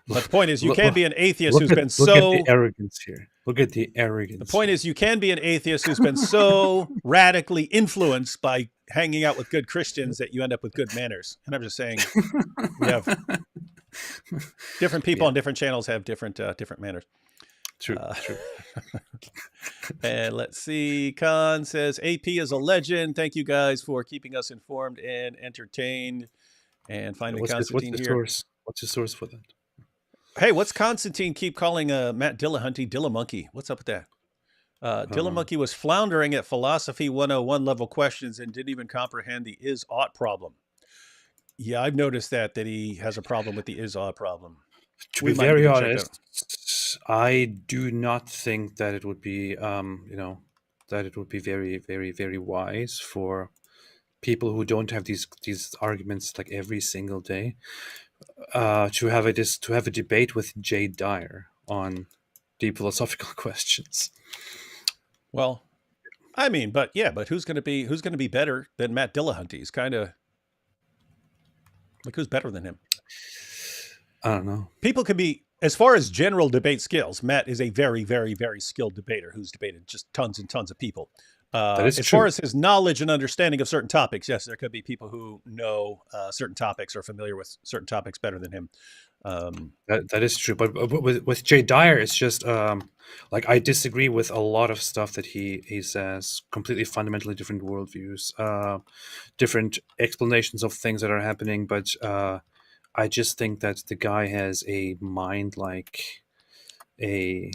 the point is, you can be an atheist who's been so... Look at the arrogance here. Look at the arrogance. The point is, you can be an atheist who's been so radically influenced by hanging out with good Christians that you end up with good manners. And I'm just saying, we have different people on different channels have different manners. True. And let's see. Khan says, AP is a legend. Thank you guys for keeping us informed and entertained. And finally, Constantine here. What's your source for that? Hey, what's Constantine keep calling Matt Dillahunty Dillamonkey? What's up with that? Dillamonkey was floundering at Philosophy 101 level questions and didn't even comprehend the is-ought problem. Yeah, I've noticed that he has a problem with the is-ought problem. To be very honest, I do not think that it would be, that it would be very, very, very wise for people who don't have these arguments every single day to have a debate with Jay Dyer on deep philosophical questions. Well, I mean, but who's going to be better than Matt Dillahunty? He's kind of who's better than him? I don't know. People can be, as far as general debate skills, Matt is a very, very, very skilled debater who's debated just tons and tons of people. That is as true. far as his knowledge and understanding of certain topics, yes, there could be people who know certain topics or familiar with certain topics better than him. That is true. But with Jay Dyer, it's just I disagree with a lot of stuff that he says. Completely fundamentally different worldviews, different explanations of things that are happening. But I just think that the guy has a mind like a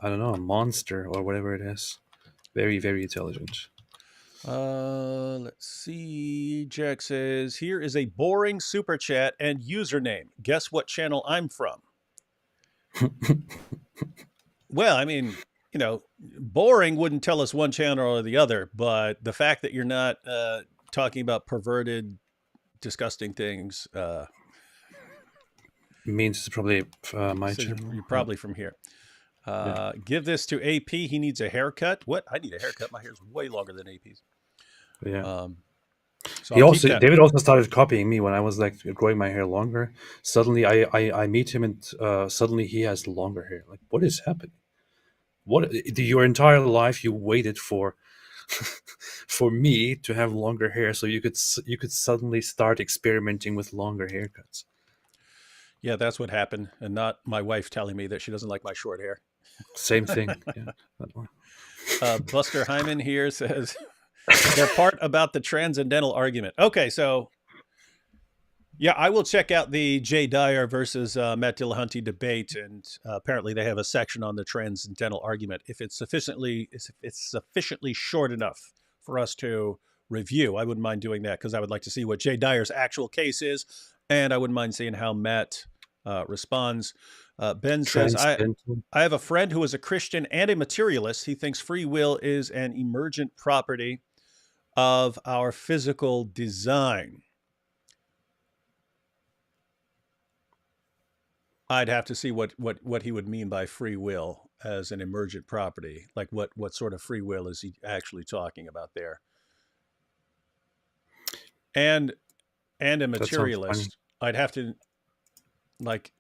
monster or whatever it is. Very, very intelligent. Let's see. Jack says, here is a boring super chat and username. Guess what channel I'm from? Well, I mean, boring wouldn't tell us one channel or the other, but the fact that you're not talking about perverted, disgusting things means it's probably my channel. You're probably from here. Give this to AP. He needs a haircut. What? I need a haircut. My hair's way longer than AP's. Yeah. So David also started copying me when I was growing my hair longer. Suddenly I meet him and suddenly he has longer hair. What is happening? Your entire life you waited for for me to have longer hair so you could suddenly start experimenting with longer haircuts. Yeah, that's what happened, and not my wife telling me that she doesn't like my short hair. Same thing. Yeah, that one. Buster Hyman here says their part about the transcendental argument. Okay, so yeah, I will check out the Jay Dyer versus Matt Dillahunty debate, and apparently they have a section on the transcendental argument. If it's sufficiently short enough for us to review, I wouldn't mind doing that because I would like to see what Jay Dyer's actual case is, and I wouldn't mind seeing how Matt responds. Ben says, I have a friend who is a Christian and a materialist. He thinks free will is an emergent property of our physical design. I'd have to see what he would mean by free will as an emergent property. Like what sort of free will is he actually talking about there? And a materialist, I'd have to, like,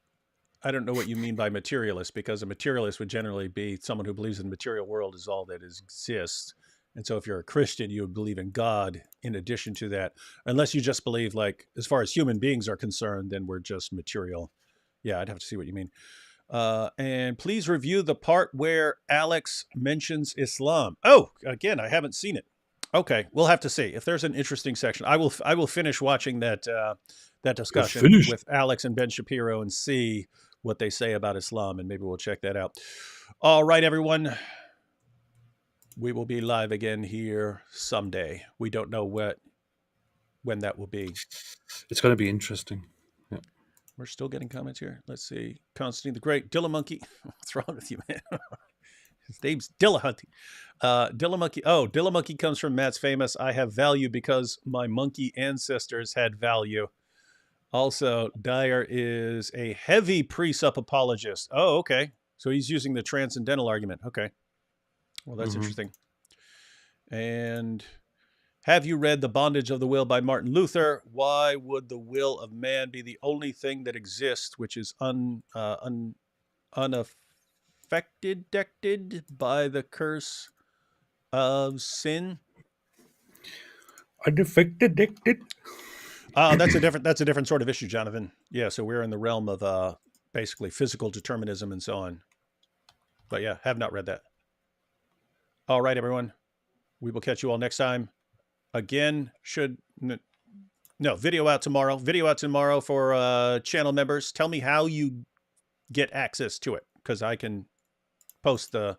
I don't know what you mean by materialist, because a materialist would generally be someone who believes in the material world is all that exists. And so if you're a Christian, you would believe in God in addition to that, unless you just believe, like, as far as human beings are concerned, then we're just material. Yeah, I'd have to see what you mean. And please review the part where Alex mentions Islam. Oh, again, I haven't seen it. Okay, we'll have to see if there's an interesting section. I will finish watching that discussion with Alex and Ben Shapiro and see what they say about Islam, and maybe we'll check that out. All right, everyone. We will be live again here someday. We don't know when that will be. It's going to be interesting. Yeah. We're still getting comments here. Let's see. Constantine the Great. Dilla Monkey. What's wrong with you, man? His name's Dillahuntty. Dilla Monkey. Oh, Dilla Monkey comes from Matt's famous I have value because my monkey ancestors had value. Also, Dyer is a heavy precept apologist. Oh, okay. So he's using the transcendental argument. Okay. Well, that's interesting. And have you read The Bondage of the Will by Martin Luther? Why would the will of man be the only thing that exists, which is unaffected by the curse of sin? Unaffected. That's a different sort of issue, Jonathan. Yeah, so we're in the realm of basically physical determinism and so on. But yeah, have not read that. All right, everyone. We will catch you all next time. Again, video out tomorrow. Video out tomorrow for channel members. Tell me how you get access to it, because I can post that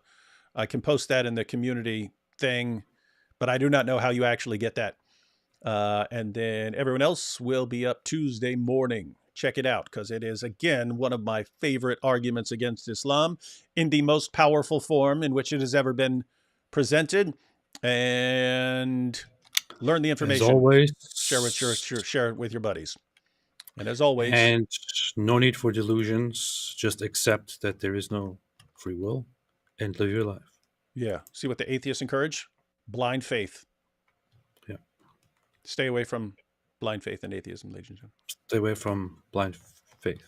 in the community thing, but I do not know how you actually get that. And then everyone else will be up Tuesday morning. Check it out, because it is, again, one of my favorite arguments against Islam in the most powerful form in which it has ever been presented. And learn the information. As always, share it with your buddies. And as always, and no need for delusions. Just accept that there is no free will and live your life. Yeah. See what the atheists encourage? Blind faith. Yeah. Stay away from blind faith and atheism, ladies and gentlemen. Stay away from blind faith.